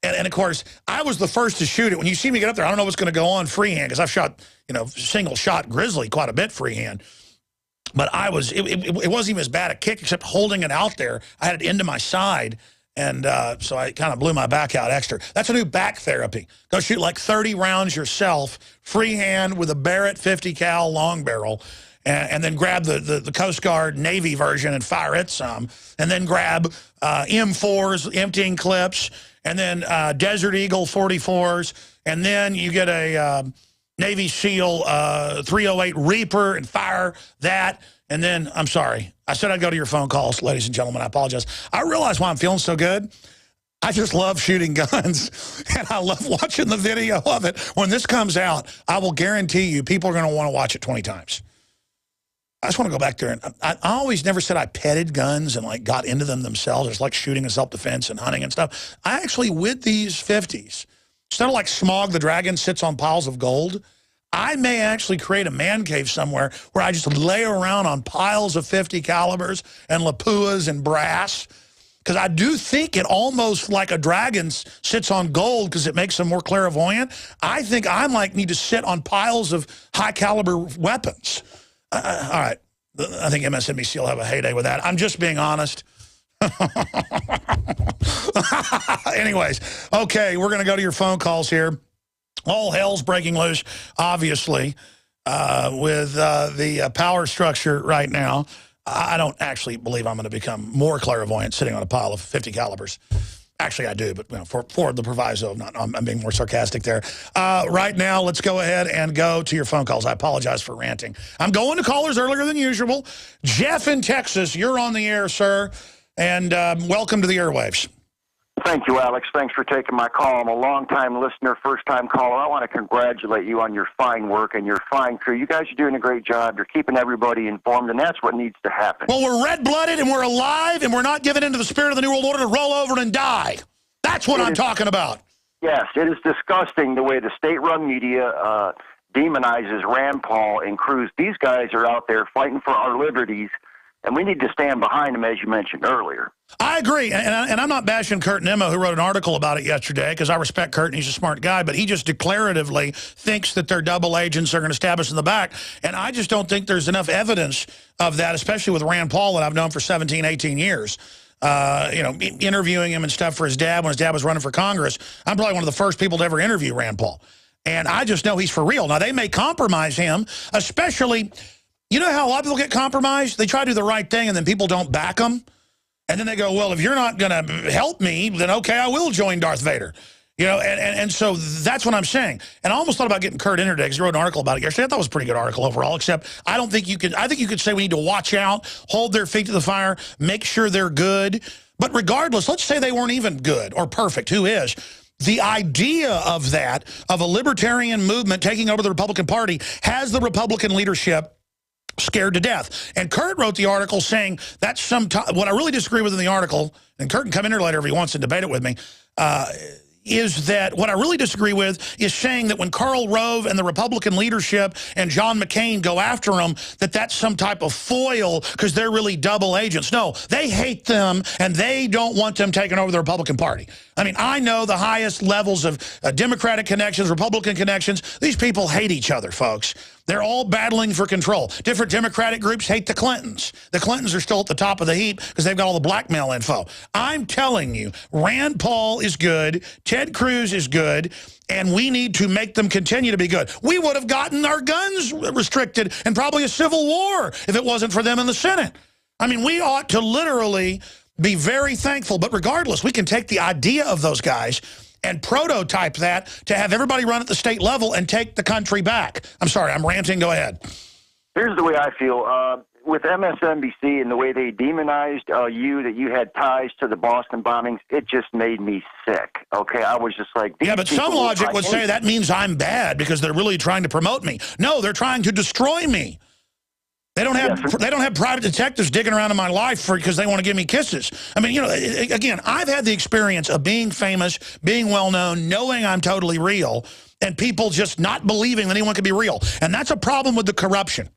Speaker 2: And of course, I was the first to shoot it. When you see me get up there, I don't know what's going to go on freehand because I've shot, single shot grizzly quite a bit freehand. But it wasn't even as bad a kick except holding it out there. I had it into my side. And so I kind of blew my back out extra. That's a new back therapy. Go shoot like 30 rounds yourself, freehand with a Barrett 50 cal long barrel, and then grab the Coast Guard Navy version and fire it some, and then grab M4s, emptying clips, and then Desert Eagle 44s, and then you get a Navy SEAL 308 Reaper and fire that. And then, I'm sorry, I said I'd go to your phone calls, ladies and gentlemen. I apologize. I realize why I'm feeling so good. I just love shooting guns, and I love watching the video of it. When this comes out, I will guarantee you people are going to want to watch it 20 times. I just want to go back there. And I always never said I petted guns and, like, got into them themselves. It's like shooting in self-defense and hunting and stuff. I actually, with these 50s, instead of like Smog the Dragon sits on piles of gold, I may actually create a man cave somewhere where I just lay around on piles of 50 calibers and Lapuas and brass. Because I do think it almost like a dragon sits on gold because it makes them more clairvoyant. I think I might need to sit on piles of high caliber weapons. All right. I think MSNBC will have a heyday with that. I'm just being honest. Anyways, okay, we're going to go to your phone calls here. All hell's breaking loose, obviously, with the power structure right now. I don't actually believe I'm going to become more clairvoyant sitting on a pile of 50 calibers. Actually, I do, but for the proviso, I'm being more sarcastic there. Right now, let's go ahead and go to your phone calls. I apologize for ranting. I'm going to callers earlier than usual. Jeff in Texas, you're on the air, sir, and welcome to the airwaves.
Speaker 16: Thank you, Alex. Thanks for taking my call. I'm a long-time listener, first-time caller. I want to congratulate you on your fine work and your fine crew. You guys are doing a great job. You're keeping everybody informed, and that's what needs to happen.
Speaker 2: Well, we're red-blooded, and we're alive, and we're not giving into the spirit of the New World Order to roll over and die. That's what I'm talking about.
Speaker 16: Yes, it is disgusting the way the state-run media demonizes Rand Paul and Cruz. These guys are out there fighting for our liberties, and we need to stand behind them, as you mentioned earlier.
Speaker 2: I agree, and I'm not bashing Kurt Nimmo, who wrote an article about it yesterday, because I respect Kurt and he's a smart guy, but he just declaratively thinks that their double agents are going to stab us in the back, and I just don't think there's enough evidence of that, especially with Rand Paul, that I've known for 17, 18 years. Interviewing him and stuff for his dad when his dad was running for Congress. I'm probably one of the first people to ever interview Rand Paul, and I just know he's for real. Now, they may compromise him, especially... You know how a lot of people get compromised? They try to do the right thing, and then people don't back them. And then they go, well, if you're not going to help me, then okay, I will join Darth Vader. You know, and so that's what I'm saying. And I almost thought about getting Kurt in today because he wrote an article about it yesterday. I thought it was a pretty good article overall, except I don't think you could. I think you could say we need to watch out, hold their feet to the fire, make sure they're good. But regardless, let's say they weren't even good or perfect. Who is? The idea of that, of a libertarian movement taking over the Republican Party, has the Republican leadership scared to death. And Kurt wrote the article saying that's what I really disagree with in the article, and Kurt can come in here later if he wants to debate it with me, is that what I really disagree with is saying that when Karl Rove and the Republican leadership and John McCain go after them, that's some type of foil because they're really double agents. No, they hate them, and they don't want them taking over the Republican Party. I mean, I know the highest levels of Democratic connections, Republican connections. These people hate each other, folks. They're all battling for control. Different Democratic groups hate the Clintons. The Clintons are still at the top of the heap because they've got all the blackmail info. I'm telling you, Rand Paul is good, Ted Cruz is good, and we need to make them continue to be good. We would have gotten our guns restricted and probably a civil war if it wasn't for them in the Senate. I mean, we ought to literally be very thankful. But regardless, we can take the idea of those guys and prototype that to have everybody run at the state level and take the country back. I'm sorry, I'm ranting. Go ahead.
Speaker 16: Here's the way I feel. With MSNBC and the way they demonized you, that you had ties to the Boston bombings, it just made me sick. Okay, I was just like...
Speaker 2: Yeah, but some logic would say that means I'm bad because they're really trying to promote me. No, they're trying to destroy me. They don't have private detectives digging around in my life because they want to give me kisses. I mean, you know, again, I've had the experience of being famous, being well-known, knowing I'm totally real, and people just not believing that anyone could be real. And that's a problem with the corruption.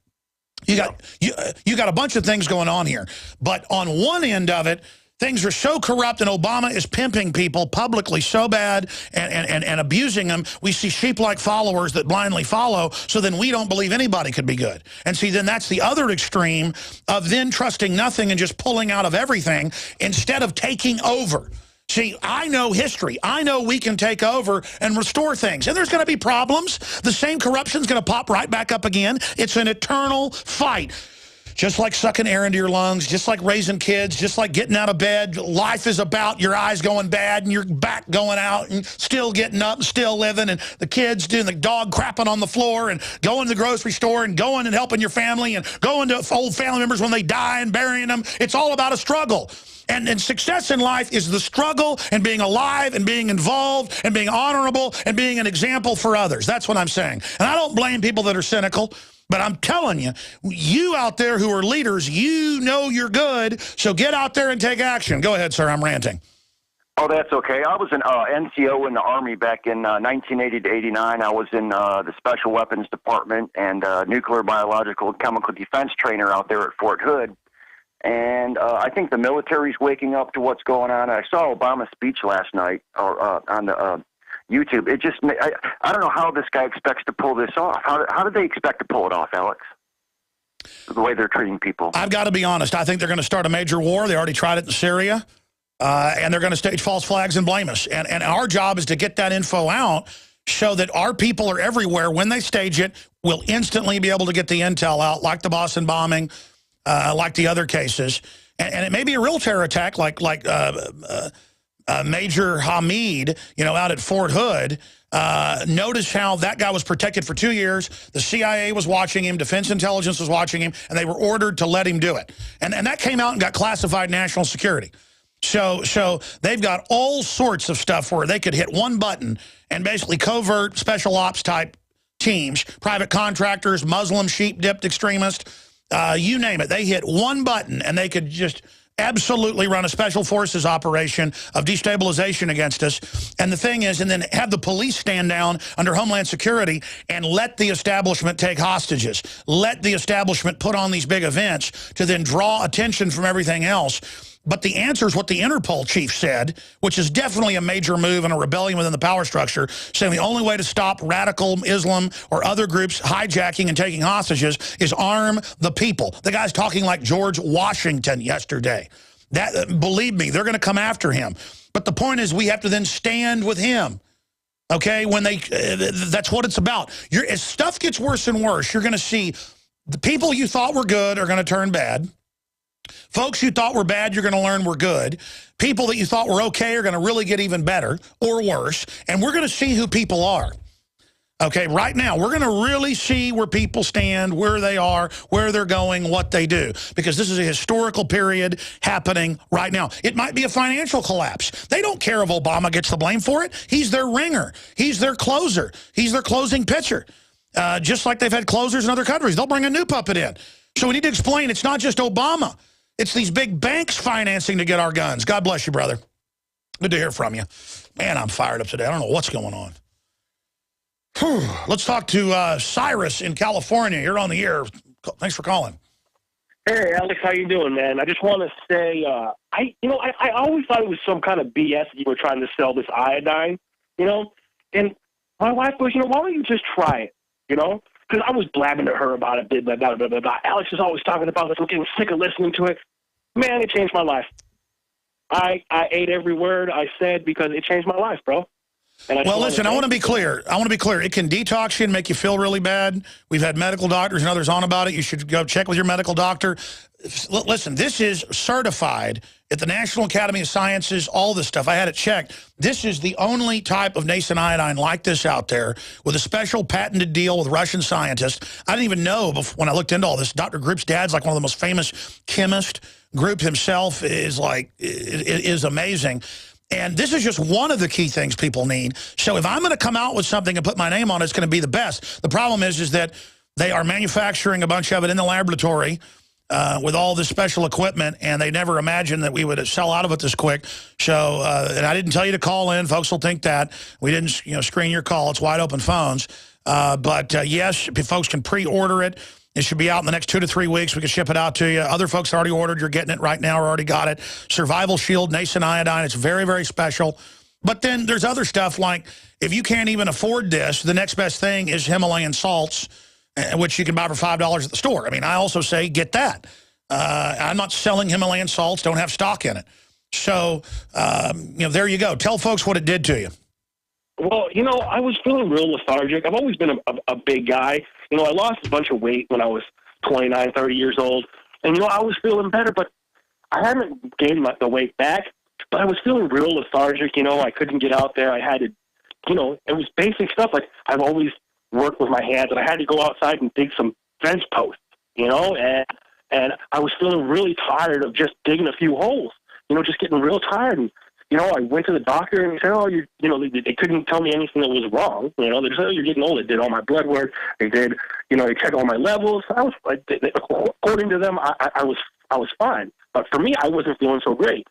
Speaker 2: You got a bunch of things going on here. But on one end of it, things are so corrupt, and Obama is pimping people publicly so bad and abusing them. We see sheep-like followers that blindly follow, so then we don't believe anybody could be good. And see, then that's the other extreme of then trusting nothing and just pulling out of everything instead of taking over. See, I know history. I know we can take over and restore things. And there's going to be problems. The same corruption's going to pop right back up again. It's an eternal fight. Just like sucking air into your lungs, just like raising kids, just like getting out of bed. Life is about your eyes going bad and your back going out and still getting up and still living, and the kids doing the dog crapping on the floor and going to the grocery store and going and helping your family and going to old family members when they die and burying them. It's all about a struggle. And success in life is the struggle and being alive and being involved and being honorable and being an example for others. That's what I'm saying. And I don't blame people that are cynical. But I'm telling you, you out there who are leaders, you know you're good, so get out there and take action. Go ahead, sir. I'm ranting.
Speaker 16: Oh, that's okay. I was an NCO in the Army back in 1980 to 89. I was in the Special Weapons Department and nuclear, biological, and chemical defense trainer out there at Fort Hood. And I think the military's waking up to what's going on. I saw Obama's speech last night on the YouTube. It just, I don't know how this guy expects to pull this off. How do they expect to pull it off, Alex? The way they're treating people.
Speaker 2: I've got to be honest. I think they're going to start a major war. They already tried it in Syria. And they're going to stage false flags and blame us. And our job is to get that info out so that our people are everywhere. When they stage it, we'll instantly be able to get the intel out, like the Boston bombing, like the other cases. And it may be a real terror attack like Major Hamid, out at Fort Hood. Notice how that guy was protected for 2 years. The CIA was watching him. Defense Intelligence was watching him. And they were ordered to let him do it. And that came out and got classified national security. So they've got all sorts of stuff where they could hit one button and basically covert special ops type teams, private contractors, Muslim sheep-dipped extremists, you name it. They hit one button and they could just absolutely run a special forces operation of destabilization against us. And the thing is, and then have the police stand down under Homeland Security and let the establishment take hostages. Let the establishment put on these big events to then draw attention from everything else. But the answer is what the Interpol chief said, which is definitely a major move and a rebellion within the power structure, saying the only way to stop radical Islam or other groups hijacking and taking hostages is arm the people. The guy's talking like George Washington yesterday. Believe me, they're going to come after him. But the point is we have to then stand with him. Okay, that's what it's about. As stuff gets worse and worse, you're going to see the people you thought were good are going to turn bad. Folks you thought were bad, you're going to learn were good. People that you thought were okay are going to really get even better or worse. And we're going to see who people are. Okay, right now, we're going to really see where people stand, where they are, where they're going, what they do. Because this is a historical period happening right now. It might be a financial collapse. They don't care if Obama gets the blame for it. He's their ringer. He's their closer. He's their closing pitcher. Just like they've had closers in other countries. They'll bring a new puppet in. So we need to explain it's not just Obama. It's these big banks financing to get our guns. God bless you, brother. Good to hear from you. Man, I'm fired up today. I don't know what's going on. Let's talk to Cyrus in California. You're on the air. Thanks for calling.
Speaker 17: Hey, Alex, how you doing, man? I just want to say, I always thought it was some kind of BS that you were trying to sell this iodine, And my wife goes, why don't you just try it, Because I was blabbing to her about it, blah, blah, blah, blah, blah. Alex is always talking about this. I'm getting sick of listening to it. Man, it changed my life. I ate every word I said because it changed my life, bro.
Speaker 2: Well, listen, I want to be clear. It can detox you and make you feel really bad. We've had medical doctors and others on about it. You should go check with your medical doctor. Listen, this is certified at the National Academy of Sciences, all this stuff. I had it checked. This is the only type of nascent iodine like this out there with a special patented deal with Russian scientists. I didn't even know when I looked into all this. Dr. Group's dad's like one of the most famous chemists. Group himself is amazing. And this is just one of the key things people need. So if I'm going to come out with something and put my name on it, it's going to be the best. The problem is that they are manufacturing a bunch of it in the laboratory with all this special equipment, and they never imagined that we would sell out of it this quick. So, and I didn't tell you to call in. Folks will think that. We didn't screen your call. It's wide open phones. But yes, if folks can pre-order it. It should be out in the next 2 to 3 weeks. We can ship it out to you. Other folks already ordered. You're getting it right now or already got it. Survival Shield, nascent iodine. It's very, very special. But then there's other stuff like if you can't even afford this, the next best thing is Himalayan salts, which you can buy for $5 at the store. I mean, I also say get that. I'm not selling Himalayan salts. Don't have stock in it. So, there you go. Tell folks what it did to you.
Speaker 17: Well, I was feeling real lethargic. I've always been a big guy. I lost a bunch of weight when I was 29, 30 years old. And, I was feeling better, but I haven't gained the weight back. But I was feeling real lethargic. I couldn't get out there. I had to, it was basic stuff. Like I've always worked with my hands, and I had to go outside and dig some fence posts, and I was feeling really tired of just digging a few holes, just getting real tired. And, I went to the doctor and he said, they couldn't tell me anything that was wrong. They just said, you're getting old. They did all my blood work. They did, they checked all my levels. According to them, I was fine. But for me, I wasn't feeling so great.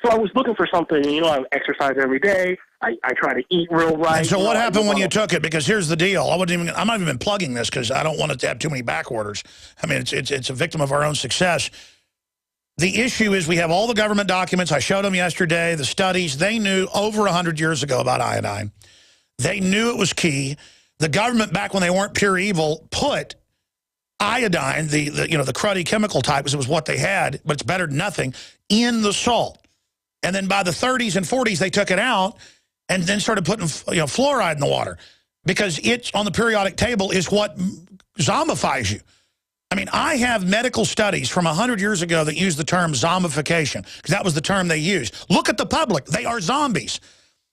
Speaker 17: So I was looking for something, I exercise every day. I try to eat real right.
Speaker 2: And so what happened when you took it? Because here's the deal. I'm not even plugging this because I don't want it to have too many back orders. I mean, it's a victim of our own success. The issue is we have all the government documents. I showed them yesterday, the studies. They knew over 100 years ago about iodine. They knew it was key. The government, back when they weren't pure evil, put iodine, the cruddy chemical type, because it was what they had, but it's better than nothing, in the salt. And then by the 30s and 40s, they took it out and then started putting fluoride in the water because it's on the periodic table is what zombifies you. I mean, I have medical studies from 100 years ago that use the term zombification, because that was the term they used. Look at the public. They are zombies.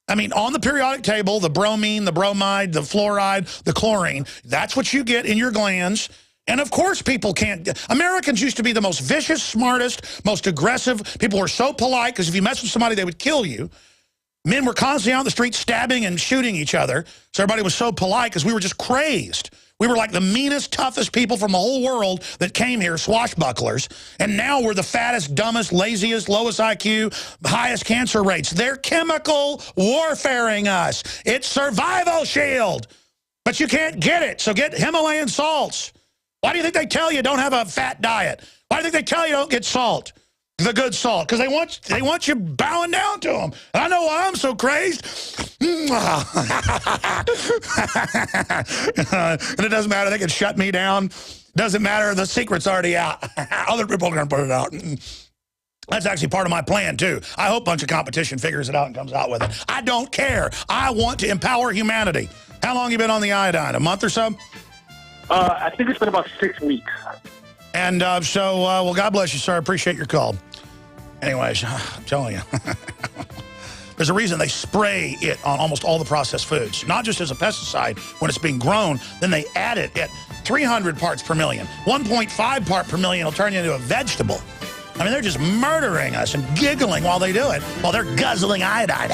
Speaker 2: I mean, on the periodic table, the bromine, the bromide, the fluoride, the chlorine, that's what you get in your glands. And of course people can't. Americans used to be the most vicious, smartest, most aggressive. People were so polite because if you mess with somebody, they would kill you. Men were constantly out in the street stabbing and shooting each other. So everybody was so polite because we were just crazed. We were like the meanest, toughest people from the whole world that came here, swashbucklers. And now we're the fattest, dumbest, laziest, lowest IQ, highest cancer rates. They're chemical warfaring us. It's survival shield. But you can't get it, so get Himalayan salts. Why do you think they tell you don't have a fat diet? Why do you think they tell you don't get salt? The good salt, because they want you bowing down to them. I know why I'm so crazed. And it doesn't matter. They can shut me down. Doesn't matter. The secret's already out. Other people are going to put it out. That's actually part of my plan, too. I hope a bunch of competition figures it out and comes out with it. I don't care. I want to empower humanity. How long have you been on the iodine? A month or so?
Speaker 17: I think it's been about 6 weeks.
Speaker 2: And well, God bless you, sir. I appreciate your call. Anyways, I'm telling you. There's a reason they spray it on almost all the processed foods, not just as a pesticide when it's being grown. Then they add it at 300 parts per million. 1.5 part per million will turn you into a vegetable. I mean, they're just murdering us and giggling while they do it, while they're guzzling iodine.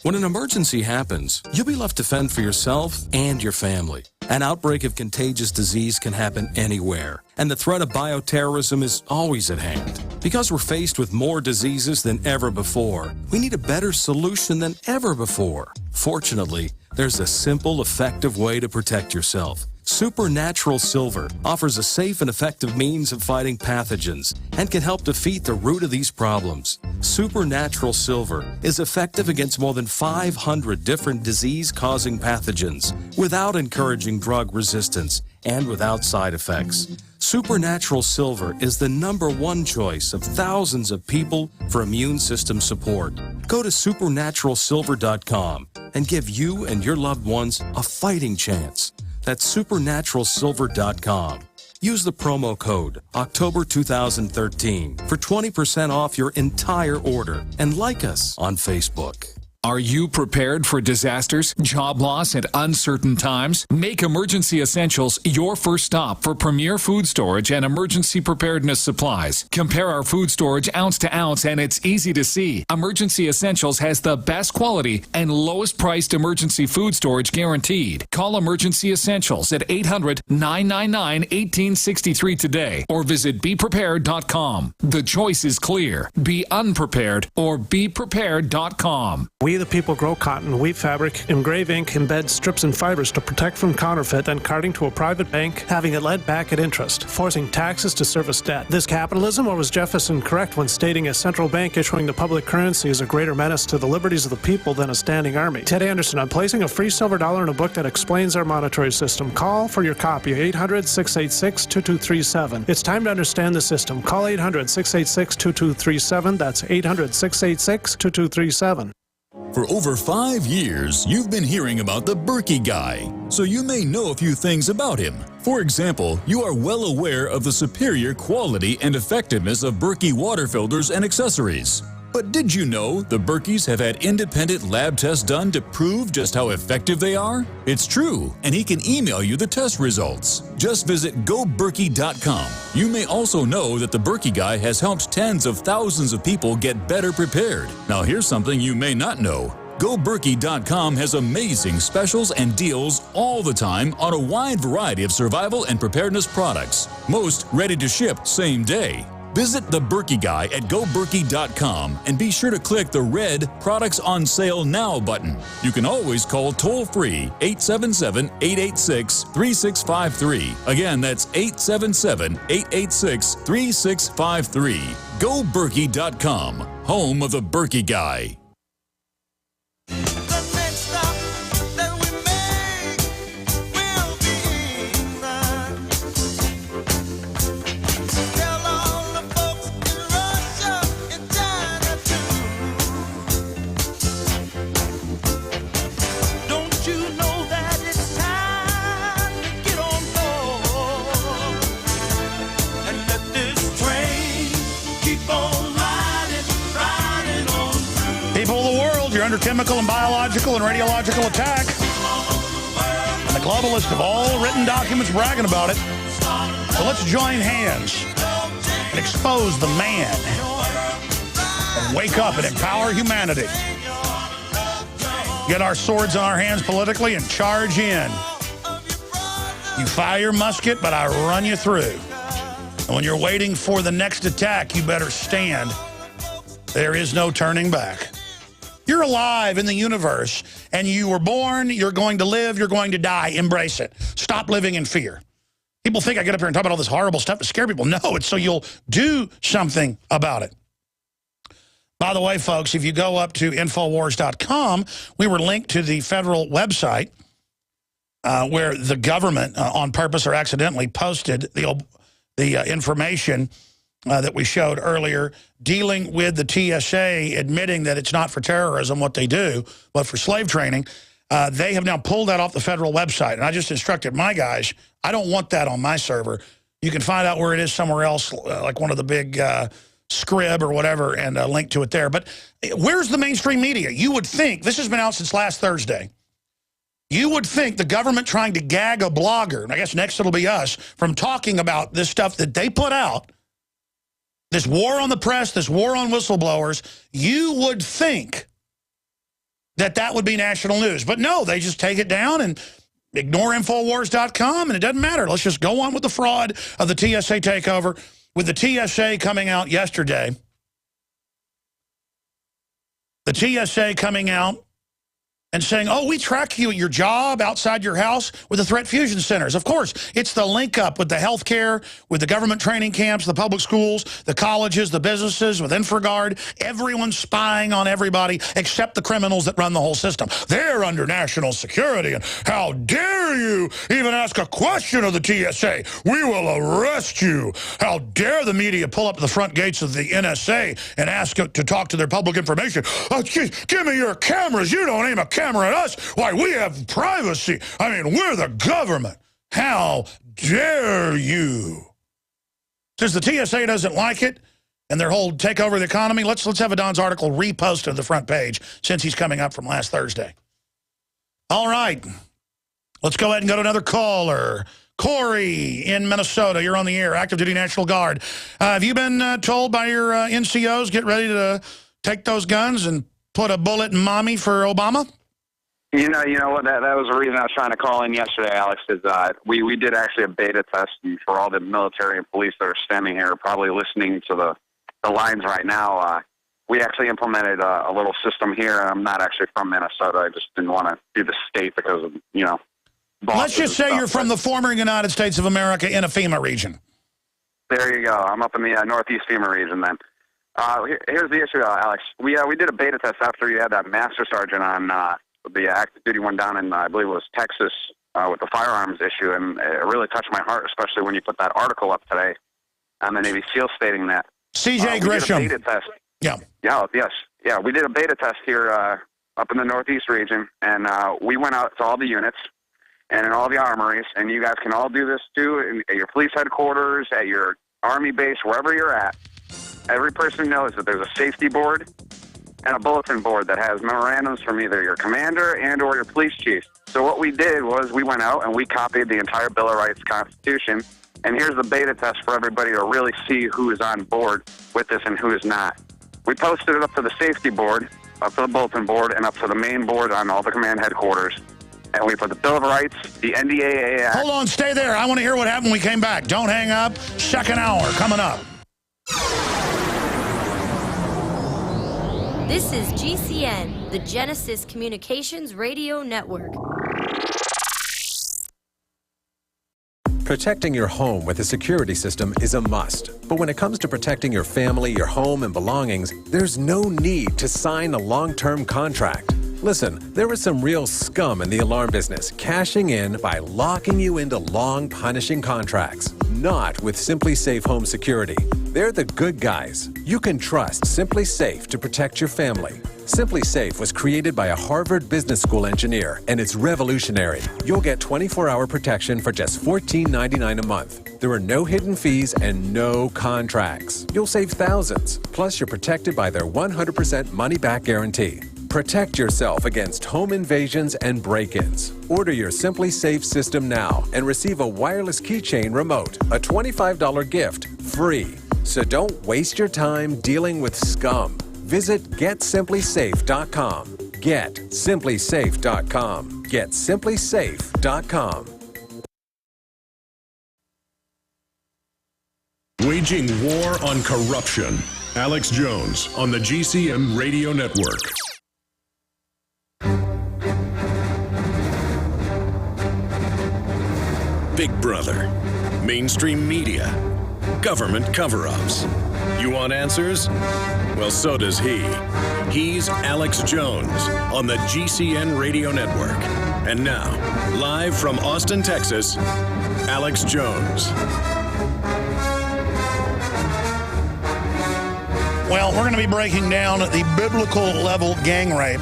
Speaker 6: When an emergency happens, you'll be left to fend for yourself and your family. An outbreak of contagious disease can happen anywhere, and the threat of bioterrorism is always at hand. Because we're faced with more diseases than ever before, we need a better solution than ever before. Fortunately, there's a simple, effective way to protect yourself. Supernatural Silver offers a safe and effective means of fighting pathogens and can help defeat the root of these problems. Supernatural Silver is effective against more than 500 different disease-causing pathogens without encouraging drug resistance and without side effects. Supernatural Silver is the #1 choice of thousands of people for immune system support. Go to supernaturalsilver.com and give you and your loved ones a fighting chance. That's supernaturalsilver.com. Use the promo code October 2013 for 20% off your entire order and like us on Facebook.
Speaker 18: Are you prepared for disasters, job loss, and uncertain times? Make Emergency Essentials your first stop for premier food storage and emergency preparedness supplies. Compare our food storage ounce to ounce, and it's easy to see. Emergency Essentials has the best quality and lowest priced emergency food storage guaranteed. Call Emergency Essentials at 800-999-1863 today or visit beprepared.com. The choice is clear. Be unprepared or beprepared.com.
Speaker 19: We the people grow cotton, weave fabric, engrave ink, embed strips and fibers to protect from counterfeit, then carting to a private bank, having it lent back at interest, forcing taxes to service debt. This capitalism, or was Jefferson correct when stating a central bank issuing the public currency is a greater menace to the liberties of the people than a standing army? Ted Anderson, I'm placing a free silver dollar in a book that explains our monetary system. Call for your copy, 800-686-2237. It's time to understand the system. Call 800-686-2237. That's 800-686-2237.
Speaker 4: For over 5 years, you've been hearing about the Berkey Guy, so you may know a few things about him. For example, you are well aware of the superior quality and effectiveness of Berkey water filters and accessories. But did you know the Berkeys have had independent lab tests done to prove just how effective they are? It's true, and he can email you the test results. Just visit GoBerkey.com. You may also know that the Berkey Guy has helped tens of thousands of people get better prepared. Now here's something you may not know. GoBerkey.com has amazing specials and deals all the time on a wide variety of survival and preparedness products, most ready to ship same day. Visit the Berkey Guy at GoBerkey.com and be sure to click the red Products on Sale Now button. You can always call toll-free 877-886-3653. Again, that's 877-886-3653. GoBerkey.com, home of the Berkey Guy.
Speaker 2: you're under chemical and biological and radiological attack. And the globalists have all written documents bragging about it. So let's join hands and expose the man and wake up and empower humanity. Get our swords in our hands politically and charge in. You fire your musket, but I run you through. And when you're waiting for the next attack, you better stand. There is no turning back. You're alive in the universe, and you were born, you're going to live, you're going to die. Embrace it. Stop living in fear. People think I get up here and talk about all this horrible stuff to scare people. No, it's so you'll do something about it. By the way, folks, if you go up to Infowars.com, we were linked to the federal website where the government, on purpose or accidentally, posted the information that we showed earlier, dealing with the TSA admitting that it's not for terrorism what they do, but for slave training. They have now pulled that off the federal website. And I just instructed my guys, I don't want that on my server. You can find out where it is somewhere else, like one of the big Scrib or whatever, and link to it there. But where's the mainstream media? You would think, this has been out since last Thursday, you would think the government trying to gag a blogger, and I guess next it'll be us, from talking about this stuff that they put out, this war on the press, this war on whistleblowers, you would think that that would be national news. But no, they just take it down and ignore Infowars.com, and it doesn't matter. Let's just go on with the fraud of the TSA takeover. With the TSA coming out yesterday, the TSA coming out and saying, oh, we track you at your job, outside your house, with the threat fusion centers. Of course, it's the link up with the healthcare, with the government training camps, the public schools, the colleges, the businesses, with InfraGard. Everyone's spying on everybody except the criminals that run the whole system. They're under national security, and how dare you even ask a question of the TSA? We will arrest you. How dare the media pull up to the front gates of the NSA and ask to talk to their public information? Oh, give me your cameras. You don't aim a camera at us. Why, we have privacy. I mean, we're the government. How dare you? Since the TSA doesn't like it and their whole takeover of the economy, let's have a Don's article reposted to the front page since he's coming up from last Thursday. All right. Let's go ahead and go to another caller. Corey in Minnesota, you're on the air, active duty National Guard. Have you been told by your NCOs, get ready to take those guns and put a bullet in mommy for Obama?
Speaker 20: You know what? That was the reason I was trying to call in yesterday, Alex. Is we did actually a beta test for all the military and police that are standing here, probably listening to the lines right now. We actually implemented a little system here. I'm not actually from Minnesota. I just didn't want to do the state because of
Speaker 2: Let's just say you're from the former United States of America in a FEMA region.
Speaker 20: There you go. I'm up in the Northeast FEMA region then. Here's the issue, Alex. We did a beta test after you had that master sergeant on the active duty one down in, I believe it was Texas, with the firearms issue, and it really touched my heart, especially when you put that article up today on the Navy SEAL stating that.
Speaker 2: C.J. Grisham.
Speaker 20: We did a beta test.
Speaker 2: Yeah.
Speaker 20: Yeah, yes. Yeah, we did a beta test here up in the Northeast region, and we went out to all the units and in all the armories, and you guys can all do this too, at your police headquarters, at your Army base, wherever you're at. Every person knows that there's a safety board and a bulletin board that has memorandums from either your commander and or your police chief. So what we did was we went out and we copied the entire Bill of Rights Constitution, and here's the beta test for everybody to really see who is on board with this and who is not. We posted it up to the safety board, up to the bulletin board, and up to the main board on all the command headquarters. And we put the Bill of Rights, the NDAA Act.
Speaker 2: Hold on, stay there. I want to hear what happened when we came back. Don't hang up. Second hour coming up.
Speaker 21: This is GCN, the Genesis Communications Radio Network.
Speaker 3: Protecting your home with a security system is a must. But when it comes to protecting your family, your home, and belongings, there's no need to sign a long-term contract. Listen, there is some real scum in the alarm business, cashing in by locking you into long, punishing contracts. Not with Simply Safe Home Security. They're the good guys. You can trust Simply Safe to protect your family. Simply Safe was created by a Harvard Business School engineer, and it's revolutionary. You'll get 24-hour protection for just $14.99 a month. There are no hidden fees and no contracts. You'll save thousands. Plus, you're protected by their 100% money-back guarantee. Protect yourself against home invasions and break-ins. Order your Simply Safe system now and receive a wireless keychain remote, a $25 gift, free. So don't waste your time dealing with scum. Visit GetSimplySafe.com. GetSimplySafe.com. GetSimplySafe.com.
Speaker 1: Waging war on corruption. Alex Jones on the GCN Radio Network. Big Brother, mainstream media, government cover-ups. You want answers? Well, so does he. He's Alex Jones on the GCN Radio Network. And now, live from Austin, Texas, Alex Jones.
Speaker 2: Well, we're going to be breaking down the biblical level gang rape.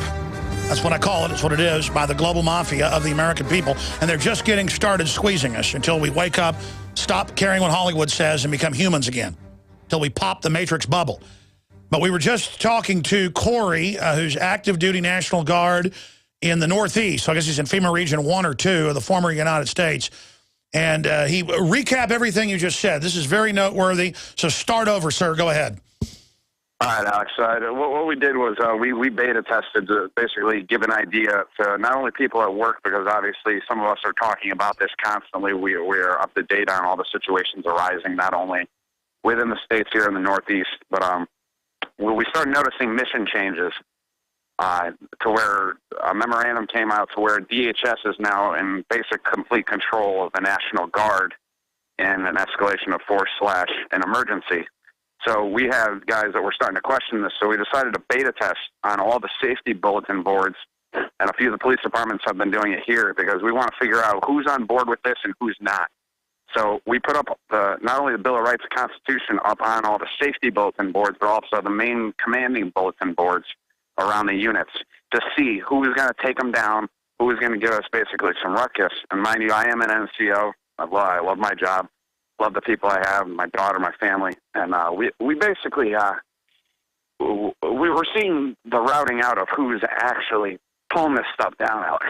Speaker 2: That's what I call it. It's what it is, by the global mafia of the American people. And they're just getting started squeezing us until we wake up, stop caring what Hollywood says, and become humans again. Until we pop the Matrix bubble. But we were just talking to Corey, who's active duty National Guard in the Northeast. So I guess he's in FEMA Region 1 or 2 of the former United States. And he recap everything you just said. This is very noteworthy. So start over, sir. Go ahead.
Speaker 20: All right, Alex. What we did was we beta tested to basically give an idea to not only people at work, because obviously some of us are talking about this constantly. We're up to date on all the situations arising, not only within the states here in the Northeast, but we started noticing mission changes to where a memorandum came out to where DHS is now in basic complete control of the National Guard in an escalation of force / an emergency. So we have guys that were starting to question this, so we decided to beta test on all the safety bulletin boards, and a few of the police departments have been doing it here because we want to figure out who's on board with this and who's not. So we put up not only the Bill of Rights and Constitution up on all the safety bulletin boards, but also the main commanding bulletin boards around the units to see who is going to take them down, who is going to give us basically some ruckus. And mind you, I am an NCO. I love my job. Love the people I have, my daughter, my family, and we basically we were seeing the routing out of who's actually pulling this stuff down, Alex.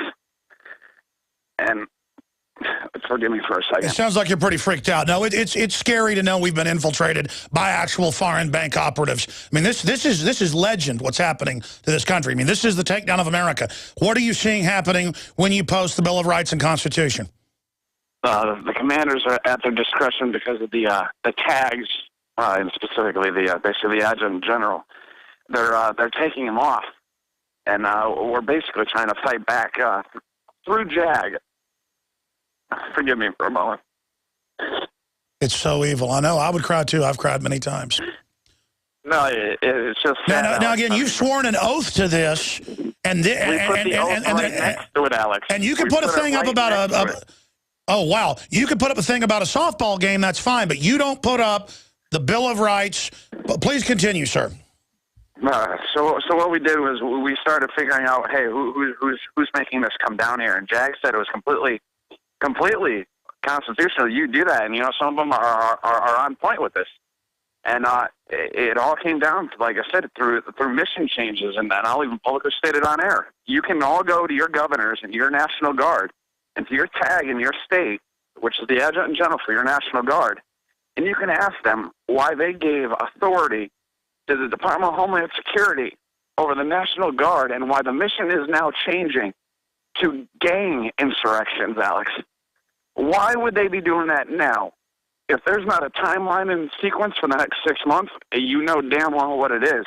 Speaker 20: And forgive me for a second.
Speaker 2: It sounds like you're pretty freaked out. No, it's scary to know we've been infiltrated by actual foreign bank operatives. I mean, this is legend. What's happening to this country? I mean, this is the takedown of America. What are you seeing happening when you post the Bill of Rights and Constitution?
Speaker 20: The commanders are at their discretion because of the tags, and specifically basically the adjutant general. They're taking them off, and we're basically trying to fight back through JAG. Forgive me for a moment.
Speaker 2: It's so evil. I know. I would cry too. I've cried many times.
Speaker 20: No, it's just sad.
Speaker 2: Now again, you've sworn an oath to this, and
Speaker 20: next to it, Alex.
Speaker 2: And you can put a thing up about oh, wow. You can put up a thing about a softball game, that's fine, but you don't put up the Bill of Rights. But please continue, sir.
Speaker 20: So what we did was we started figuring out, hey, who's making this come down here? And Jag said it was completely constitutional. You do that, and some of them are on point with this. And it all came down to, like I said, through mission changes, and I'll even publicly state it on air. You can all go to your governors and your National Guard and to your tag in your state, which is the adjutant general for your National Guard, and you can ask them why they gave authority to the Department of Homeland Security over the National Guard and why the mission is now changing to gang insurrections, Alex. Why would they be doing that now? If there's not a timeline and sequence for the next 6 months, you know damn well what it is.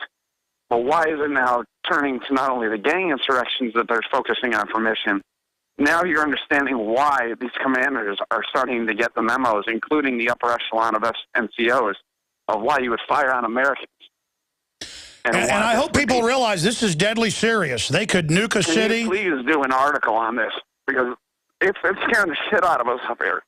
Speaker 20: But why is it now turning to not only the gang insurrections that they're focusing on for mission? Now you're understanding why these commanders are starting to get the memos, including the upper echelon of NCOs, of why you would fire on Americans.
Speaker 2: And I hope people realize this is deadly serious. They could nuke a city.
Speaker 20: Can you please do an article on this? Because it's scaring the shit out of us up here.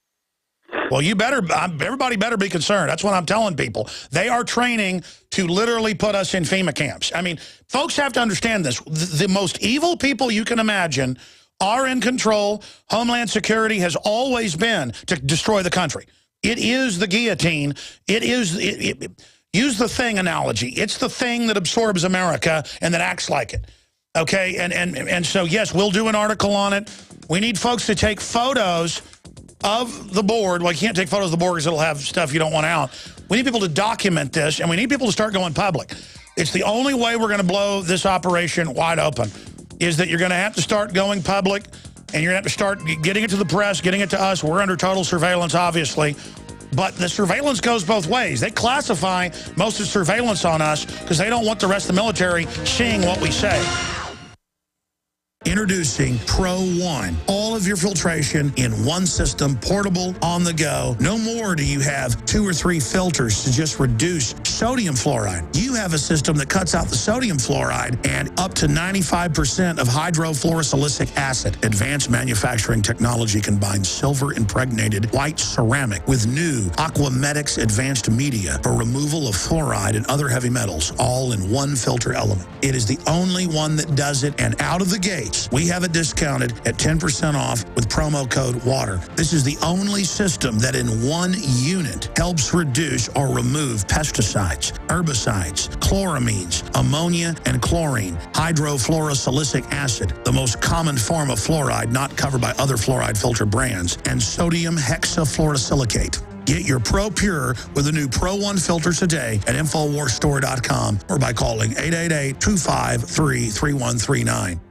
Speaker 2: Well, you better, everybody better be concerned. That's what I'm telling people. They are training to literally put us in FEMA camps. I mean, folks have to understand this. The most evil people you can imagine are in control. Homeland Security has always been to destroy the country. It is the guillotine. Use the thing analogy. It's the thing that absorbs America and that acts like it. Okay, and so, yes, we'll do an article on it. We need folks to take photos of the board. Well, you can't take photos of the board because it'll have stuff you don't want out. We need people to document this, and we need people to start going public. It's the only way we're going to blow this operation wide open, is that you're going to have to start going public, and you're going to have to start getting it to the press, getting it to us. We're under total surveillance, obviously. But the surveillance goes both ways. They classify most of the surveillance on us because they don't want the rest of the military seeing what we say. Introducing Pro One. All of your filtration in one system, portable, on the go. No more do you have 2 or 3 filters to just reduce sodium fluoride. You have a system that cuts out the sodium fluoride and up to 95% of hydrofluorosilicic acid. Advanced manufacturing technology combines silver-impregnated white ceramic with new Aquamedics advanced media for removal of fluoride and other heavy metals, all in one filter element. It is the only one that does it, and out of the gate, we have it discounted at 10% off with promo code WATER. This is the only system that in one unit helps reduce or remove pesticides, herbicides, chloramines, ammonia, and chlorine, hydrofluorosilicic acid, the most common form of fluoride not covered by other fluoride filter brands, and sodium hexafluorosilicate. Get your Pro Pure with the new Pro One filter today at InfoWarsStore.com or by calling 888-253-3139.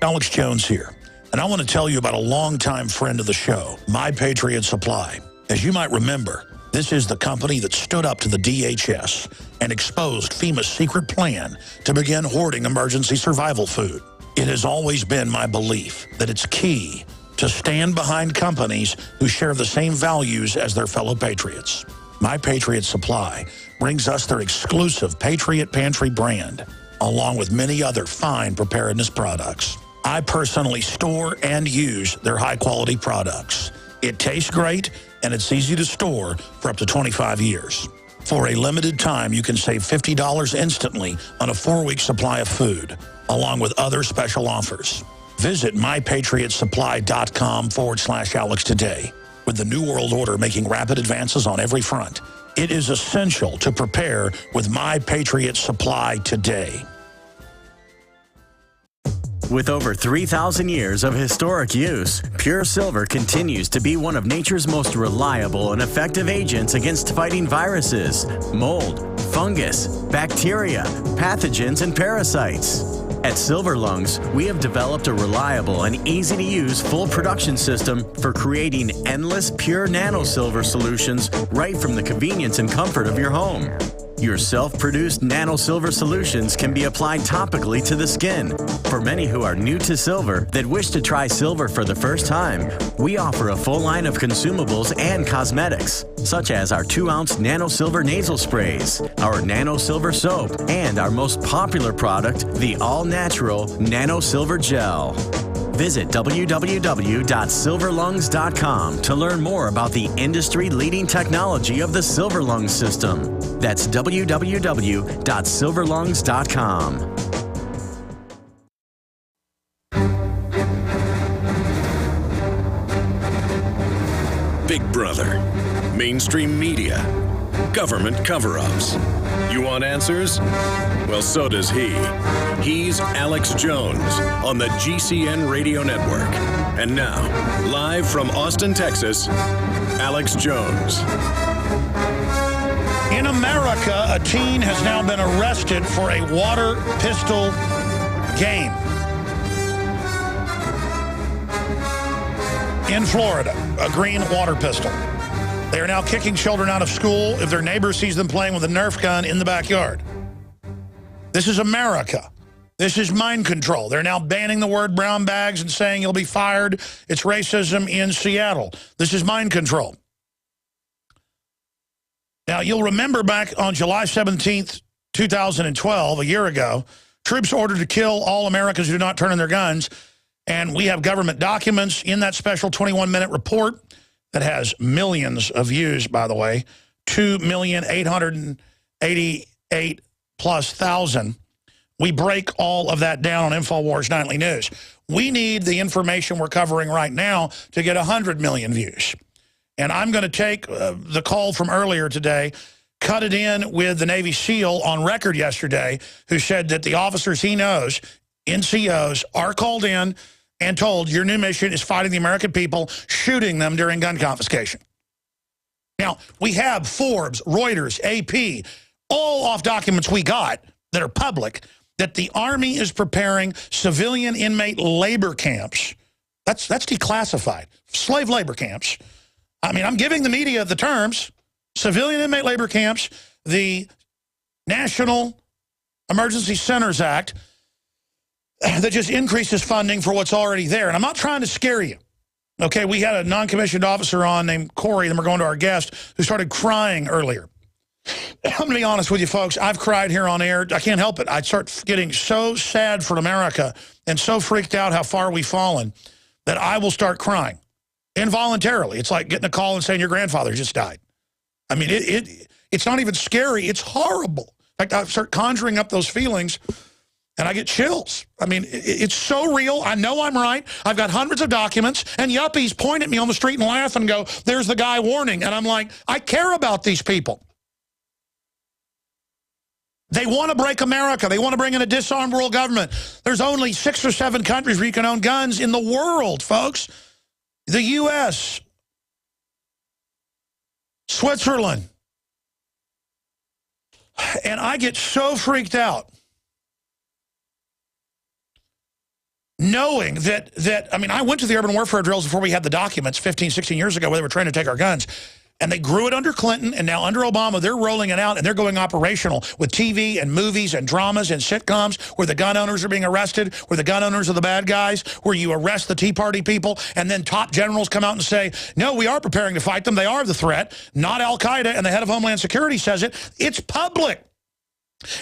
Speaker 2: Alex Jones here, and I want to tell you about a longtime friend of the show, My Patriot Supply. As you might remember, this is the company that stood up to the DHS and exposed FEMA's secret plan to begin hoarding emergency survival food. It has always been my belief that it's key to stand behind companies who share the same values as their fellow patriots. My Patriot Supply brings us their exclusive Patriot Pantry brand, along with many other fine preparedness products. I personally store and use their high-quality products. It tastes great, and it's easy to store for up to 25 years. For a limited time, you can save $50 instantly on a 4-week supply of food, along with other special offers. Visit mypatriotsupply.com/Alex today. With the New World Order making rapid advances on every front, it is essential to prepare with My Patriot Supply today.
Speaker 5: With over 3,000 years of historic use, Pure Silver continues to be one of nature's most reliable and effective agents against fighting viruses, mold, fungus, bacteria, pathogens, and parasites. At Silver Lungs, we have developed a reliable and easy-to-use full production system for creating endless pure nano-silver solutions right from the convenience and comfort of your home. Your self-produced nano-silver solutions can be applied topically to the skin. For many who are new to silver that wish to try silver for the first time, we offer a full line of consumables and cosmetics, such as our 2-ounce nano-silver nasal sprays, our nano-silver soap, and our most popular product, the all-natural nano-silver gel. Visit www.silverlungs.com to learn more about the industry-leading technology of the Silver Lungs system. That's www.silverlungs.com.
Speaker 1: Big Brother, mainstream media, government cover-ups. You want answers? Well, so does he. He's Alex Jones on the GCN Radio Network. And now, live from Austin, Texas, Alex Jones.
Speaker 2: In America, a teen has now been arrested for a water pistol game. In Florida, a green water pistol. They are now kicking children out of school if their neighbor sees them playing with a Nerf gun in the backyard. This is America. This is mind control. They're now banning the word brown bags and saying you'll be fired. It's racism in Seattle. This is mind control. Now, you'll remember back on July 17th, 2012, a year ago, troops ordered to kill all Americans who do not turn in their guns. And we have government documents in that special 21-minute report that has millions of views, by the way, 2,888,000+. We break all of that down on InfoWars Nightly News. We need the information we're covering right now to get 100 million views. And I'm going to take the call from earlier today, cut it in with the Navy SEAL on record yesterday, who said that the officers he knows NCOs are called in and told your new mission is fighting the American people, shooting them during gun confiscation. Now, we have Forbes, Reuters, AP, all off documents we got that are public, that the Army is preparing civilian inmate labor camps. That's declassified. Slave labor camps. I mean, I'm giving the media the terms. Civilian inmate labor camps, the National Emergency Centers Act, that just increases funding for what's already there. And I'm not trying to scare you. Okay, we had a non-commissioned officer on named Corey, and we're going to our guest, who started crying earlier. I'm going to be honest with you, folks. I've cried here on air. I can't help it. I start getting so sad for America and so freaked out how far we've fallen that I will start crying involuntarily. It's like getting a call and saying your grandfather just died. I mean, it's not even scary. It's horrible. In fact, I start conjuring up those feelings, and I get chills. I mean, it's so real. I know I'm right. I've got hundreds of documents, and yuppies point at me on the street and laugh and go, there's the guy warning. And I'm like, I care about these people. They want to break America. They want to bring in a disarmed world government. There's only 6 or 7 countries where you can own guns in the world, folks. The U.S., Switzerland. And I get so freaked out knowing that, I mean, I went to the urban warfare drills before we had the documents 15, 16 years ago where they were trying to take our guns. And they grew it under Clinton, and now under Obama, they're rolling it out, and they're going operational with TV and movies and dramas and sitcoms where the gun owners are being arrested, where the gun owners are the bad guys, where you arrest the Tea Party people, and then top generals come out and say, no, we are preparing to fight them. They are the threat, not al-Qaeda, and the head of Homeland Security says it. It's public.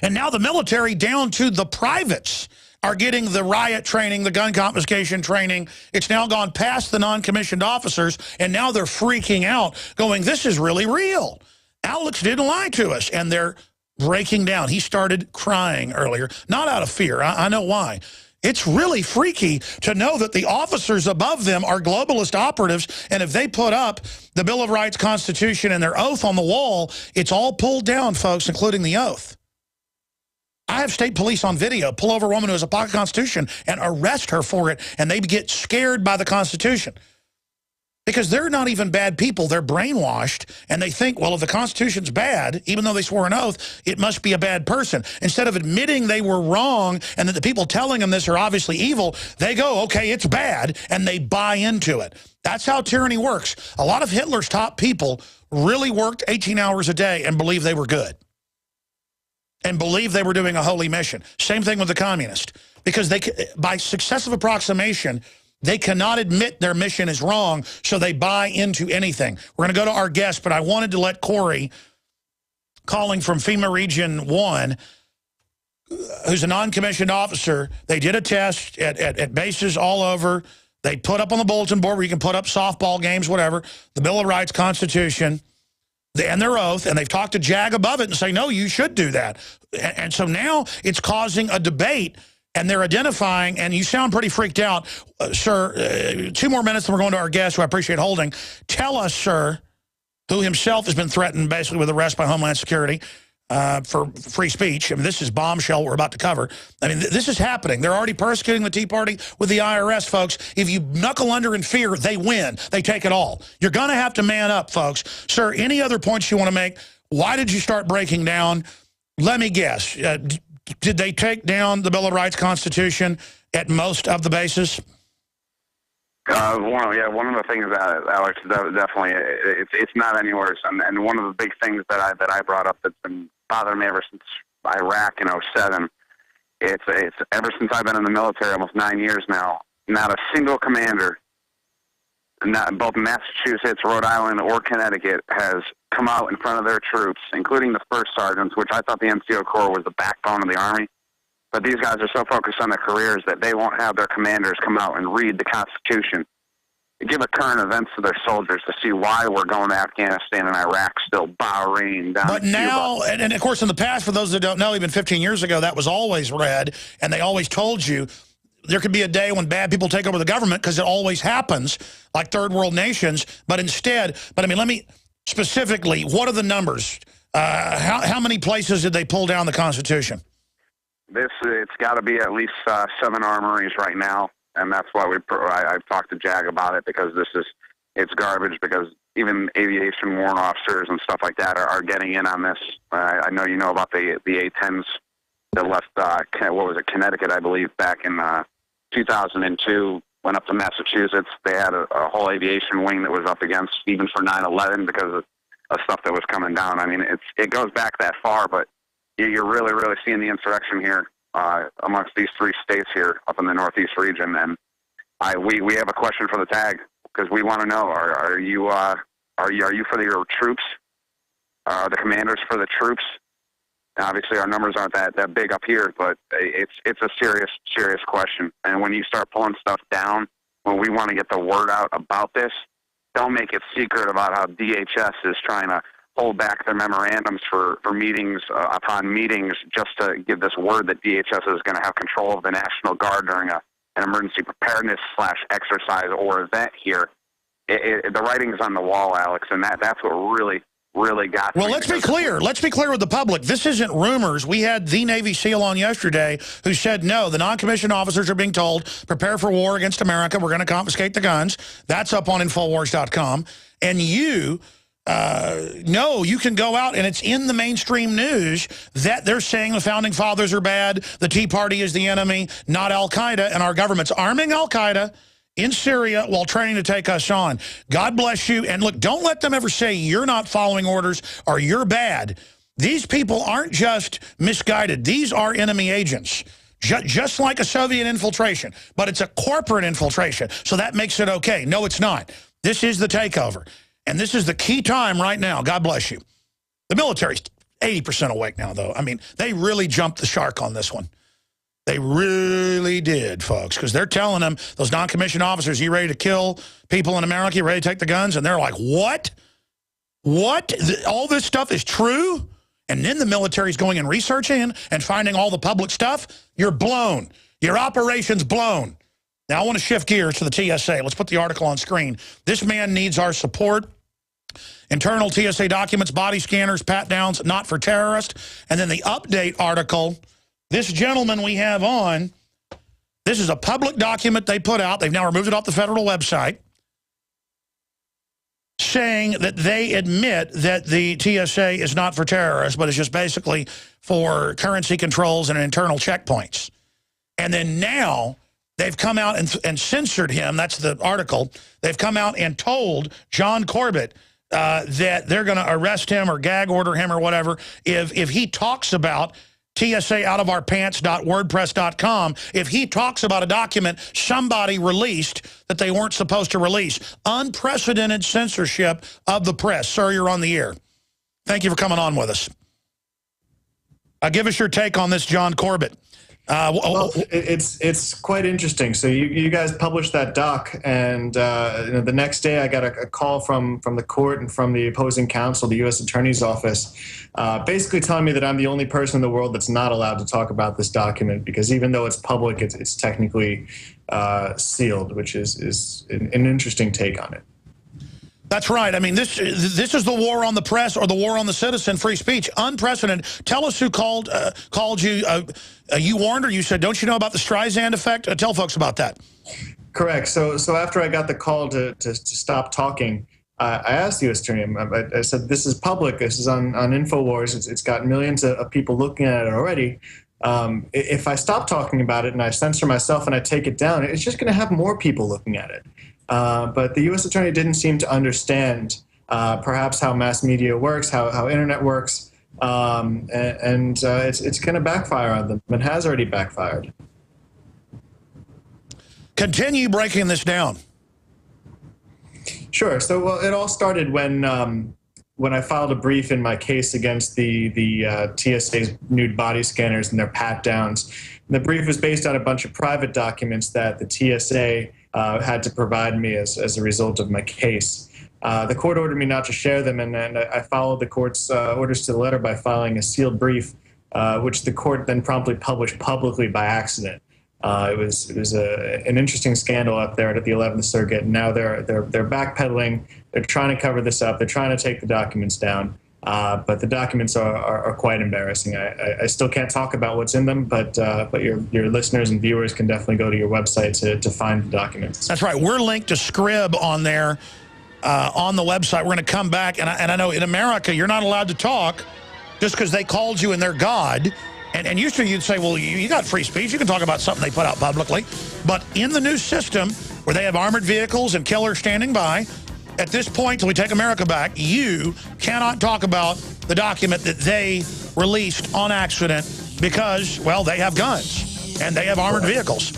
Speaker 2: And now the military, down to the privates, are getting the riot training, the gun confiscation training. It's now gone past the non-commissioned officers, and now they're freaking out, going, this is really real. Alex didn't lie to us, and they're breaking down. He started crying earlier, not out of fear. I know why. It's really freaky to know that the officers above them are globalist operatives, and if they put up the Bill of Rights, Constitution, and their oath on the wall, it's all pulled down, folks, including the oath. I have state police on video pull over a woman who has a pocket Constitution and arrest her for it, and they get scared by the Constitution. Because they're not even bad people. They're brainwashed, and they think, well, if the Constitution's bad, even though they swore an oath, it must be a bad person. Instead of admitting they were wrong and that the people telling them this are obviously evil, they go, okay, it's bad, and they buy into it. That's how tyranny works. A lot of Hitler's top people really worked 18 hours a day and believed they were good, and believe they were doing a holy mission. Same thing with the communists. Because they, by successive approximation, they cannot admit their mission is wrong, so they buy into anything. We're going to go to our guest, but I wanted to let Corey, calling from FEMA Region 1, who's a non-commissioned officer, they did a test at bases all over. They put up on the bulletin board where you can put up softball games, whatever, the Bill of Rights, Constitution, and their oath, and they've talked to JAG above it and say, no, you should do that. And so now it's causing a debate, and they're identifying, and you sound pretty freaked out. Sir, 2 more minutes, and we're going to our guest, who I appreciate holding. Tell us, sir, who himself has been threatened basically with arrest by Homeland Security for free speech. I mean, this is bombshell we're about to cover. I mean, this is happening. They're already persecuting the Tea Party with the IRS, folks. If you knuckle under in fear, they win. They take it all. You're going to have to man up, folks. Sir, any other points you want to make? Why did you start breaking down? Let me guess. Did they take down the Bill of Rights, Constitution at most of the bases?
Speaker 20: One of the things that, Alex, definitely, it's not anywhere. And one of the big things that I brought up that's been bothering me ever since Iraq in 2007, it's ever since I've been in the military, almost 9 years now, not a single commander, both Massachusetts, Rhode Island, or Connecticut, has come out in front of their troops, including the first sergeants, which I thought the NCO Corps was the backbone of the Army. But these guys are so focused on their careers that they won't have their commanders come out and read the Constitution, give a current events to their soldiers to see why we're going to Afghanistan and Iraq still, Bahrain, down
Speaker 2: But now, and of course in the past, for those that don't know, even 15 years ago, that was always read, and they always told you there could be a day when bad people take over the government, because it always happens, like third world nations. But instead, I mean, let me specifically, what are the numbers? How many places did they pull down the Constitution?
Speaker 20: It's got to be at least 7 armories right now, and that's why I've talked to JAG about it, because it's garbage, because even aviation warrant officers and stuff like that are getting in on this. I know you know about the A-10s that left, Connecticut, I believe, back in 2002, went up to Massachusetts. They had a whole aviation wing that was up against, even for 9/11, because of stuff that was coming down. I mean, it goes back that far, but you're really, really seeing the insurrection here amongst these 3 states here up in the Northeast region. And we have a question for the tag, because we want to know: are you for your troops? Are the commanders for the troops? Obviously, our numbers aren't that big up here, but it's a serious question. And when you start pulling stuff down, when we want to get the word out about this, don't make it secret about how DHS is trying to hold back their memorandums for meetings upon meetings, just to give this word that DHS is going to have control of the National Guard during an emergency preparedness / exercise or event here. The writing's on the wall, Alex, and that's what really got
Speaker 2: Well,
Speaker 20: me.
Speaker 2: let's be clear. Let's be clear with the public. This isn't rumors. We had the Navy SEAL on yesterday who said, no, the non-commissioned officers are being told, prepare for war against America. We're going to confiscate the guns. That's up on Infowars.com. And you can go out, and it's in the mainstream news that they're saying the Founding Fathers are bad, the Tea Party is the enemy, not Al-Qaeda, and our government's arming Al-Qaeda in Syria while training to take us on. God bless you. And look, don't let them ever say you're not following orders or you're bad. These people aren't just misguided. These are enemy agents, just like a Soviet infiltration. But it's a corporate infiltration, so that makes it okay. No, it's not. This is the takeover. And this is the key time right now. God bless you. The military's 80% awake now, though. I mean, they really jumped the shark on this one. They really did, folks, because they're telling them, those non-commissioned officers, you ready to kill people in America? You ready to take the guns? And they're like, what? What? All this stuff is true? And then the military's going and researching and finding all the public stuff? You're blown. Your operation's blown. Now, I want to shift gears to the TSA. Let's put the article on screen. This man needs our support. Internal TSA documents, body scanners, pat-downs, not for terrorists. And then the update article. This gentleman we have on, this is a public document they put out. They've now removed it off the federal website, saying that they admit that the TSA is not for terrorists, but it's just basically for currency controls and internal checkpoints. And then now they've come out and censored him. That's the article. They've come out and told John Corbett that they're going to arrest him or gag order him or whatever if he talks about TSA outofourpants.wordpress.com, if he talks about a document somebody released that they weren't supposed to release. Unprecedented censorship of the press. Sir, you're on the air. Thank you for coming on with us. Give us your take on this, John Corbett.
Speaker 7: Well, it's quite interesting. So you guys published that doc, and the next day I got a call from the court and from the opposing counsel, the U.S. Attorney's Office, basically telling me that I'm the only person in the world that's not allowed to talk about this document, because even though it's public, it's technically sealed, which is an interesting take on it.
Speaker 2: That's right. I mean, this is the war on the press or the war on the citizen, free speech. Unprecedented. Tell us who called you. You warned her. You said, don't you know about the Streisand effect? Tell folks about that.
Speaker 7: Correct. So after I got the call to stop talking, I asked the U.S. Attorney, I said, this is public. This is on InfoWars. It's got millions of people looking at it already. If I stop talking about it and I censor myself and I take it down, it's just going to have more people looking at it. But the U.S. Attorney didn't seem to understand perhaps how mass media works, how internet works, and it's going to backfire on them. It has already backfired.
Speaker 2: Continue breaking this down.
Speaker 7: Sure. So it all started when I filed a brief in my case against the TSA's nude body scanners and their pat-downs. And the brief was based on a bunch of private documents that the TSA had to provide me as a result of my case. The court ordered me not to share them, and I followed the court's orders to the letter by filing a sealed brief, which the court then promptly published publicly by accident. It was an interesting scandal up there at the 11th Circuit, and now they're backpedaling. They're trying to cover this up. They're trying to take the documents down. But the documents are quite embarrassing. I still can't talk about what's in them, but your listeners and viewers can definitely go to your website to find the documents.
Speaker 2: That's right. We're linked to Scrib on there on the website. We're going to come back, and I know in America you're not allowed to talk just because they called you and they're God. And usually you'd say, well, you got free speech. You can talk about something they put out publicly. But in the new system where they have armored vehicles and killers standing by, at this point, till we take America back, you cannot talk about the document that they released on accident because, well, they have guns and they have armored vehicles.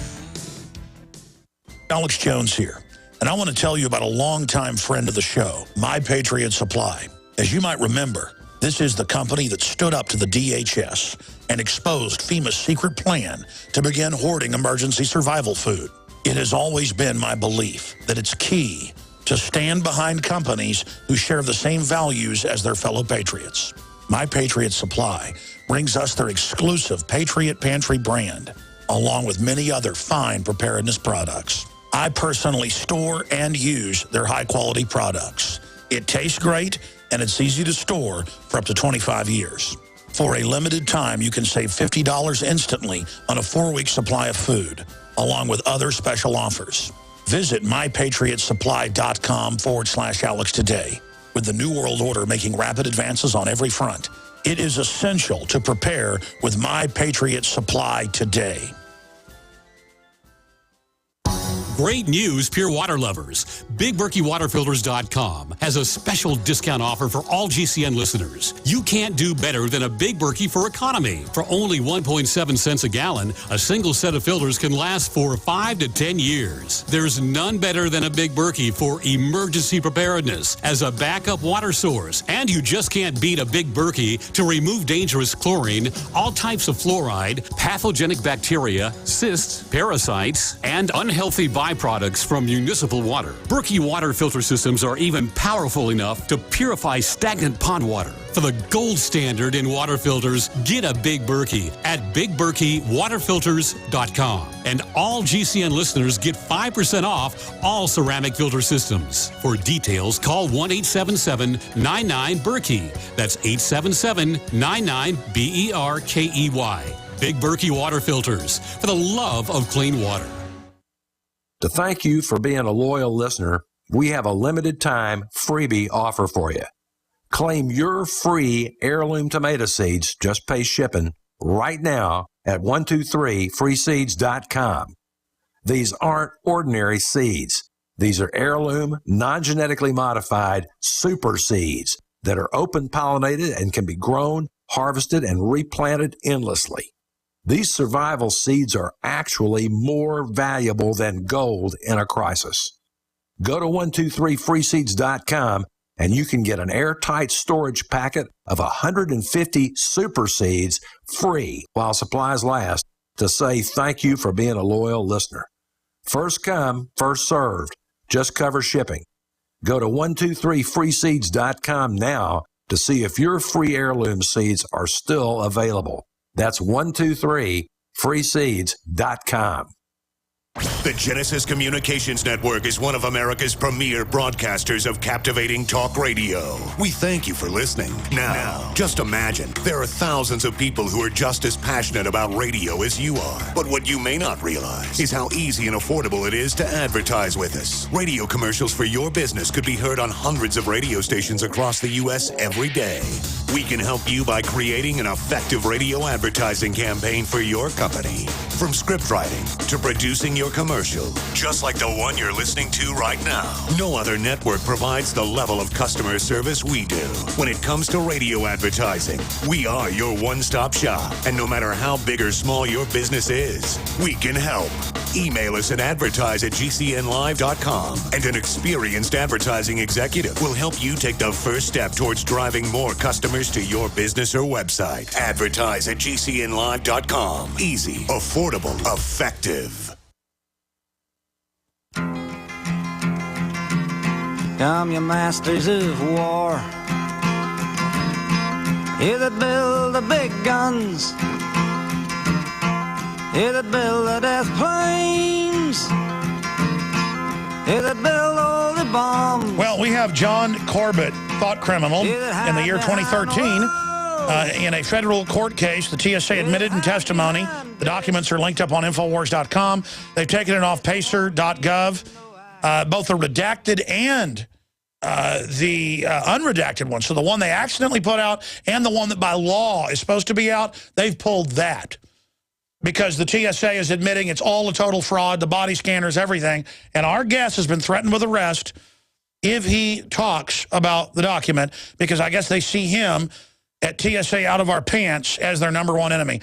Speaker 2: Alex Jones here, and I want to tell you about a longtime friend of the show, My Patriot Supply. As you might remember, this is the company that stood up to the DHS and exposed FEMA's secret plan to begin hoarding emergency survival food. It has always been my belief that it's key to stand behind companies who share the same values as their fellow patriots. My Patriot Supply brings us their exclusive Patriot Pantry brand, along with many other fine preparedness products. I personally store and use their high-quality products. It tastes great, and it's easy to store for up to 25 years. For a limited time, you can save $50 instantly on a 4-week supply of food, along with other special offers. Visit mypatriotsupply.com/Alex today. With the New World Order making rapid advances on every front, it is essential to prepare with My Patriot Supply today.
Speaker 8: Great news, Pure Water lovers. BigBerkeyWaterFilters.com has a special discount offer for all GCN listeners. You can't do better than a Big Berkey for economy. For only 1.7 cents a gallon, a single set of filters can last for 5 to 10 years. There's none better than a Big Berkey for emergency preparedness as a backup water source. And you just can't beat a Big Berkey to remove dangerous chlorine, all types of fluoride, pathogenic bacteria, cysts, parasites, and unhealthy byproducts from municipal water. Berkey water filter systems are even powerful enough to purify stagnant pond water. For the gold standard in water filters, get a Big Berkey at BigBerkeyWaterFilters.com. And all GCN listeners get 5% off all ceramic filter systems. For details, call 1-877-99-BERKEY. That's 877-99-BERKEY. Big Berkey Water Filters, for the love of clean water.
Speaker 22: To thank you for being a loyal listener, we have a limited time freebie offer for you. Claim your free heirloom tomato seeds, just pay shipping, right now at 123freeseeds.com. These aren't ordinary seeds. These are heirloom, non-genetically modified super seeds that are open pollinated and can be grown, harvested, and replanted endlessly. These survival seeds are actually more valuable than gold in a crisis. Go to 123freeseeds.com and you can get an airtight storage packet of 150 super seeds free while supplies last to say thank you for being a loyal listener. First come, first served. Just cover shipping. Go to 123freeseeds.com now to see if your free heirloom seeds are still available. That's 123freeseeds.com.
Speaker 23: The Genesis Communications Network is one of America's premier broadcasters of captivating talk radio. We thank you for listening. Now, just imagine there are thousands of people who are just as passionate about radio as you are. But what you may not realize is how easy and affordable it is to advertise with us. Radio commercials for your business could be heard on hundreds of radio stations across the U.S. every day. We can help you by creating an effective radio advertising campaign for your company. From script writing to producing your commercial, just like the one you're listening to right now. No other network provides the level of customer service we do. When it comes to radio advertising, we are your one-stop shop. And no matter how big or small your business is, we can help. Email us at advertise@gcnlive.com, and an experienced advertising executive will help you take the first step towards driving more customers to your business or website. Advertise@gcnlive.com. Easy, affordable, effective.
Speaker 24: Come, you masters of war, you that build the big guns, you that build the death planes, you that build all the bomb.
Speaker 2: Well, we have John Corbett, thought criminal, in the year 2013. In a federal court case, the TSA admitted in testimony. The documents are linked up on Infowars.com. They've taken it off Pacer.gov, both the redacted and the unredacted one. So the one they accidentally put out and the one that by law is supposed to be out, they've pulled that. Because the TSA is admitting it's all a total fraud, the body scanners, everything. And our guest has been threatened with arrest if he talks about the document, because I guess they see him at TSA out of our pants as their #1 enemy.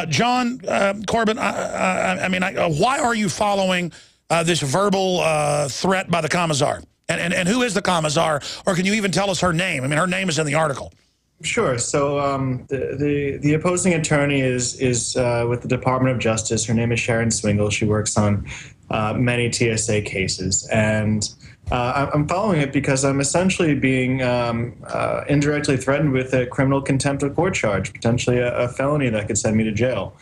Speaker 2: John Corbett, why are you following this verbal threat by the Commissar? And who is the Commissar? Or can you even tell us her name? I mean, her name is in the article.
Speaker 7: Sure. So the opposing attorney is with the Department of Justice. Her name is Sharon Swingle. She works on many TSA cases. And I'm following it because I'm essentially being indirectly threatened with a criminal contempt of court charge, potentially a felony that could send me to jail.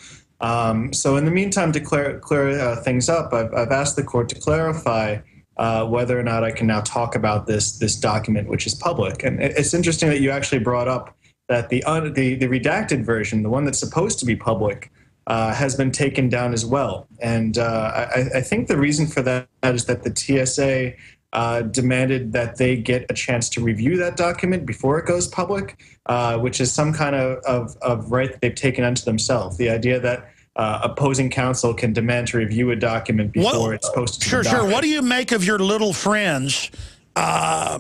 Speaker 7: So in the meantime, to clear things up, I've asked the court to clarify whether or not I can now talk about this document, which is public. And it's interesting that you actually brought up that the redacted version, the one that's supposed to be public, has been taken down as well. And I think the reason for that is that the TSA demanded that they get a chance to review that document before it goes public, which is some kind of right that they've taken unto themselves. The idea that opposing counsel can demand to review a document before it's posted to the docket.
Speaker 2: Sure. What do you make of your little friends now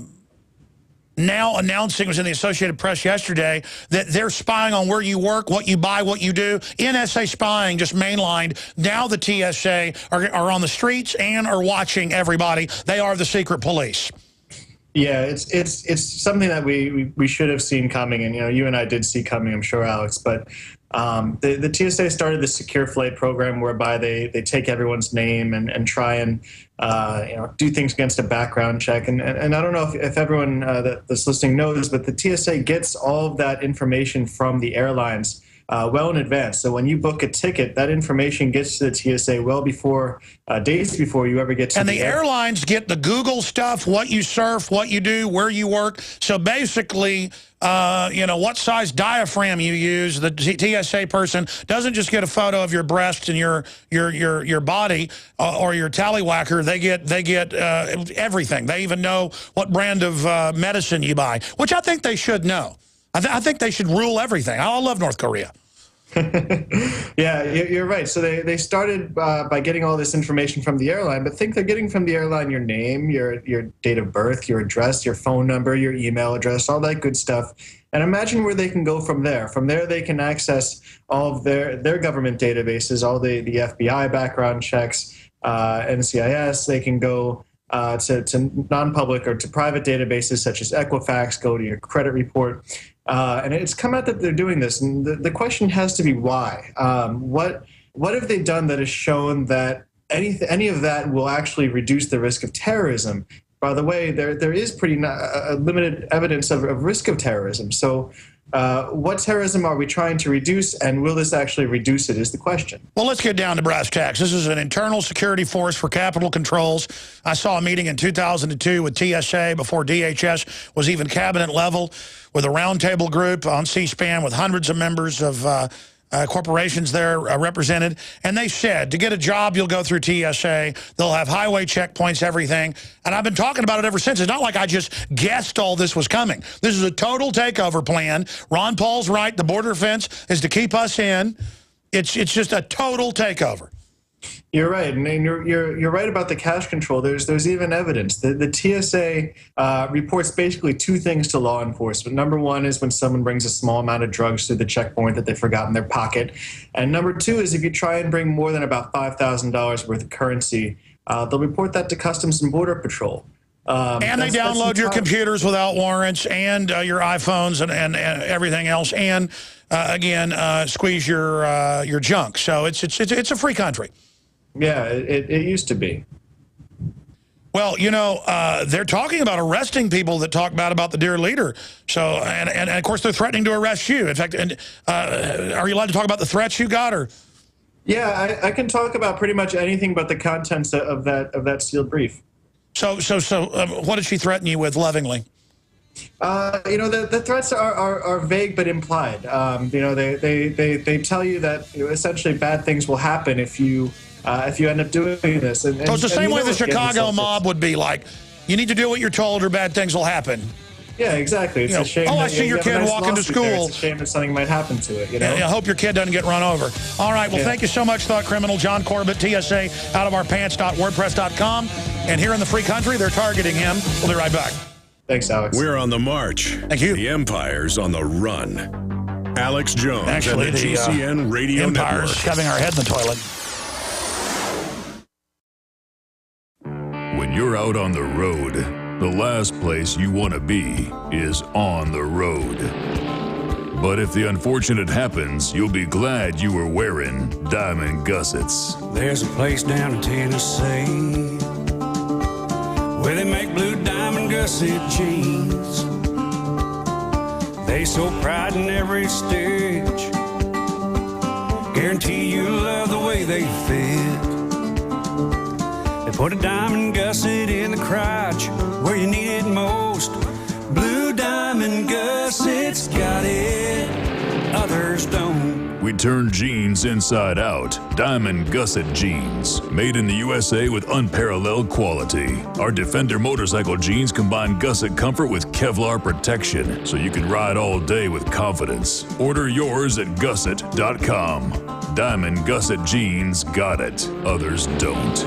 Speaker 2: announcing, it was in the Associated Press yesterday, that they're spying on where you work, what you buy, what you do? NSA spying just mainlined. Now the TSA are on the streets and are watching everybody. They are the secret police.
Speaker 7: Yeah, it's something that we should have seen coming, and you and I did see coming, I'm sure, Alex. But the TSA started the Secure Flight program, whereby they take everyone's name and try and do things against a background check. And I don't know if everyone that's listening knows, but the TSA gets all of that information from the airlines well in advance. So when you book a ticket, that information gets to the TSA well before, days before you ever get to
Speaker 2: the airlines get the Google stuff, what you surf, what you do, where you work. So basically, what size diaphragm you use. The TSA person doesn't just get a photo of your breast and your body or your tallywhacker. They get everything. They even know what brand of medicine you buy, which I think they should know. I think they should rule everything. I love North Korea.
Speaker 7: Yeah, you're right. So they started by getting all this information from the airline, but think they're getting from the airline your name, your date of birth, your address, your phone number, your email address, all that good stuff. And imagine where they can go from there. From there, they can access all of their government databases, all the FBI background checks, NCIS. They can go to non-public or to private databases such as Equifax, go to your credit report. And it's come out that they're doing this. And the question has to be why. What have they done that has shown that any of that will actually reduce the risk of terrorism? By the way, there is pretty limited evidence of risk of terrorism. So what terrorism are we trying to reduce, and will this actually reduce it is the question.
Speaker 2: Well, let's get down to brass tacks. This is an internal security force for Capitol controls. I saw a meeting in 2002 with TSA before DHS was even cabinet level, with a roundtable group on C-SPAN with hundreds of members of corporations there represented. And they said, to get a job, you'll go through TSA. They'll have highway checkpoints, everything. And I've been talking about it ever since. It's not like I just guessed all this was coming. This is a total takeover plan. Ron Paul's right. The border fence is to keep us in. It's just a total takeover.
Speaker 7: You're right, and you're right about the cash control. There's even evidence. The TSA reports basically two things to law enforcement. Number one is when someone brings a small amount of drugs through the checkpoint that they forgot in their pocket, and number two is if you try and bring more than about $5,000 worth of currency, they'll report that to Customs and Border Patrol.
Speaker 2: And they download your computers without warrants, and your iPhones and everything else, and again squeeze your junk. So it's a free country.
Speaker 7: Yeah, it used to be.
Speaker 2: Well, they're talking about arresting people that talk bad about the dear leader. So, and of course, they're threatening to arrest you. In fact, are you allowed to talk about the threats you got, or?
Speaker 7: Yeah, I can talk about pretty much anything but the contents of that sealed brief.
Speaker 2: So, what did she threaten you with lovingly?
Speaker 7: The threats are vague but implied. They tell you that essentially bad things will happen if you end up doing this. And
Speaker 2: so it's the same way the Chicago mob
Speaker 7: is.
Speaker 2: would be like, you need to do what you're told or bad things will happen.
Speaker 7: Yeah, exactly. It's a shame.
Speaker 2: I see your kid walking to school.
Speaker 7: It's a shame that something might happen to it.
Speaker 2: I hope your kid doesn't get run over. All right. Well, thank you so much, Thought Criminal. John Corbett, TSA, outofourpants.wordpress.com. And here in the free country, they're targeting him. We'll be right back.
Speaker 7: Thanks, Alex.
Speaker 1: We're on the march.
Speaker 2: Thank you.
Speaker 1: The Empire's on the run. Alex Jones
Speaker 2: Actually,
Speaker 1: and the GCN Radio
Speaker 2: Empire's
Speaker 1: Network.
Speaker 2: shoving our head in the toilet.
Speaker 4: When you're out on the road, the last place you want to be is on the road. But if the unfortunate happens, you'll be glad you were wearing diamond gussets.
Speaker 24: There's a place down in Tennessee where they make blue diamond gusset jeans. They so pride in every stitch, guarantee you love the way they fit. They put a diamond gusset in the crotch where you need it most. Blue diamond gussets got it, others don't.
Speaker 4: We turn jeans inside out. Diamond Gusset Jeans. Made in the USA with unparalleled quality. Our Defender motorcycle jeans combine gusset comfort with Kevlar protection, so you can ride all day with confidence. Order yours at gusset.com. Diamond Gusset Jeans got it. Others don't.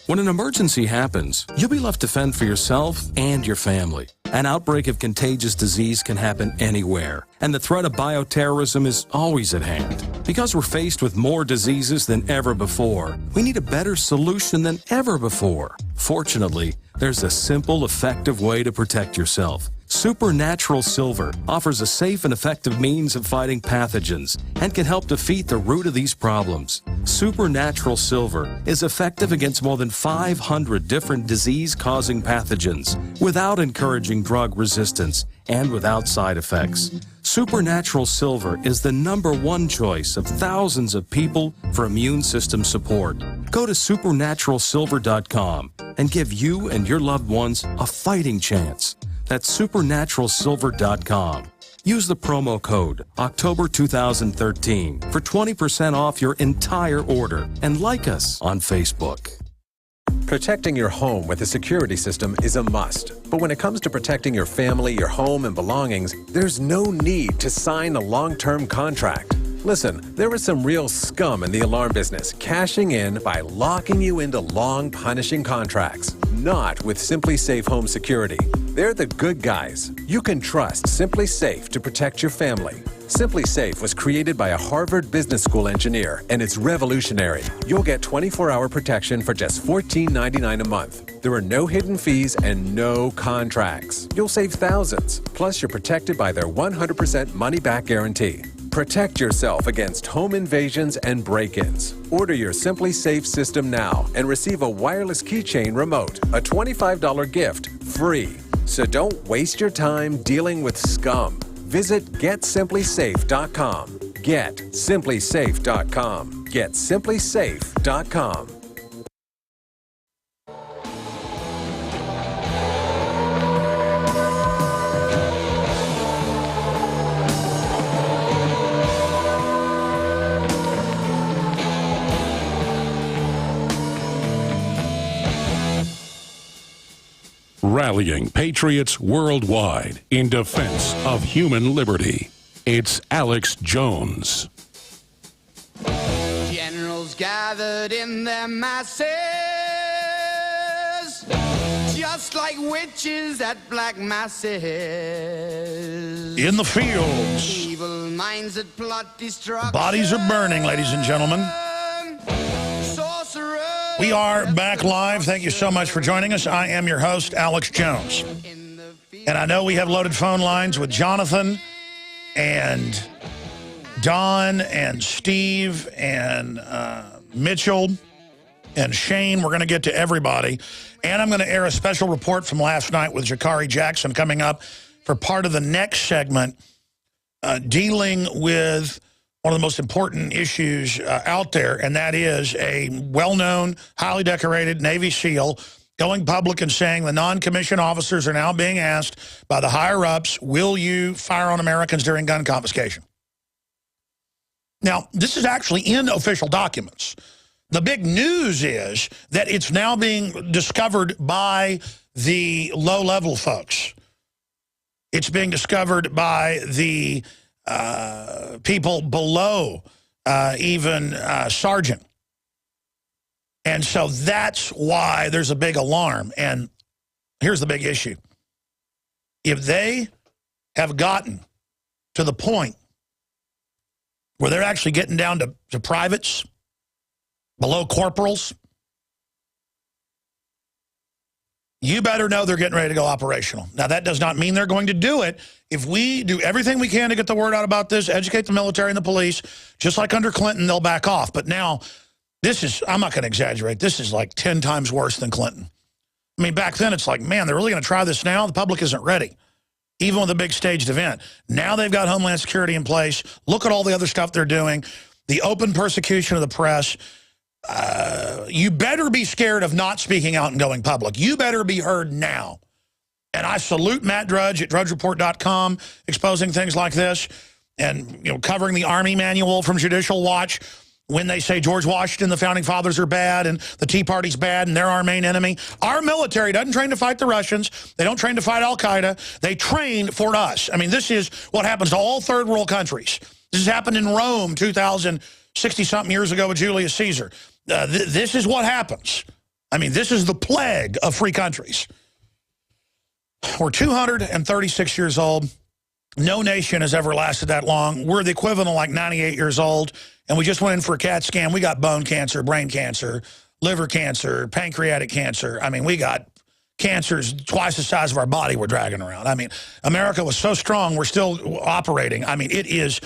Speaker 6: When an emergency happens, you'll be left to fend for yourself and your family. An outbreak of contagious disease can happen anywhere, and the threat of bioterrorism is always at hand. Because we're faced with more diseases than ever before, we need a better solution than ever before. Fortunately, there's a simple, effective way to protect yourself. Supernatural Silver offers a safe and effective means of fighting pathogens and can help defeat the root of these problems. Supernatural Silver is effective against more than 500 different disease-causing pathogens without encouraging drug resistance and without side effects. Supernatural Silver is the #1 choice of thousands of people for immune system support. Go to supernaturalsilver.com and give you and your loved ones a fighting chance. That's supernaturalsilver.com. Use the promo code October 2013 for 20% off your entire order and like us on Facebook.
Speaker 3: Protecting your home with a security system is a must. But when it comes to protecting your family, your home, and belongings, there's no need to sign a long-term contract. Listen, there is some real scum in the alarm business, cashing in by locking you into long, punishing contracts. Not with Simply Safe Home Security. They're the good guys. You can trust Simply Safe to protect your family. Simply Safe was created by a Harvard Business School engineer, and it's revolutionary. You'll get 24-hour protection for just $14.99 a month. There are no hidden fees and no contracts. You'll save thousands. Plus, you're protected by their 100% money-back guarantee. Protect yourself against home invasions and break-ins. Order your Simply Safe system now and receive a wireless keychain remote, a $25 gift, free. So don't waste your time dealing with scum. Visit GetSimplySafe.com. GetSimplySafe.com. GetSimplySafe.com.
Speaker 9: Rallying patriots worldwide in defense of human liberty. It's Alex Jones.
Speaker 24: Generals gathered in their masses, just like witches at black masses.
Speaker 2: In the fields.
Speaker 24: Evil minds that plot destruction.
Speaker 2: Bodies are burning, ladies and gentlemen. We are back live. Thank you so much for joining us. I am your host, Alex Jones. And I know we have loaded phone lines with Jonathan and Don and Steve and Mitchell and Shane. We're going to get to everybody. And I'm going to air a special report from last night with Jakari Jackson coming up for part of the next segment, dealing with one of the most important issues out there, and that is a well-known, highly decorated Navy SEAL going public and saying the non-commissioned officers are now being asked by the higher-ups, will you fire on Americans during gun confiscation? Now, this is actually in official documents. The big news is that it's now being discovered by the low-level folks. It's being discovered by the people below even sergeant. And so that's why there's a big alarm. And here's the big issue. If they have gotten to the point where they're actually getting down to privates, below corporals, you better know they're getting ready to go operational. Now, that does not mean they're going to do it. If we do everything we can to get the word out about this, educate the military and the police, just like under Clinton, they'll back off. But now, this is, I'm not going to exaggerate, this is like 10 times worse than Clinton. I mean, back then, it's like, man, they're really going to try this now? The public isn't ready, even with a big staged event. Now they've got Homeland Security in place. Look at all the other stuff they're doing. The open persecution of the press. You better be scared of not speaking out and going public. You better be heard now. And I salute Matt Drudge at drudgereport.com exposing things like this and covering the Army manual from Judicial Watch when they say George Washington, the Founding Fathers are bad and the Tea Party's bad and they're our main enemy. Our military doesn't train to fight the Russians. They don't train to fight Al-Qaeda. They train for us. I mean, this is what happens to all third world countries. This has happened in Rome 2,060-something years ago with Julius Caesar. This is what happens. I mean, this is the plague of free countries. We're 236 years old. No nation has ever lasted that long. We're the equivalent of like 98 years old, and we just went in for a CAT scan. We got bone cancer, brain cancer, liver cancer, pancreatic cancer. I mean, we got cancers twice the size of our body we're dragging around. I mean, America was so strong, we're still operating. I mean, it is...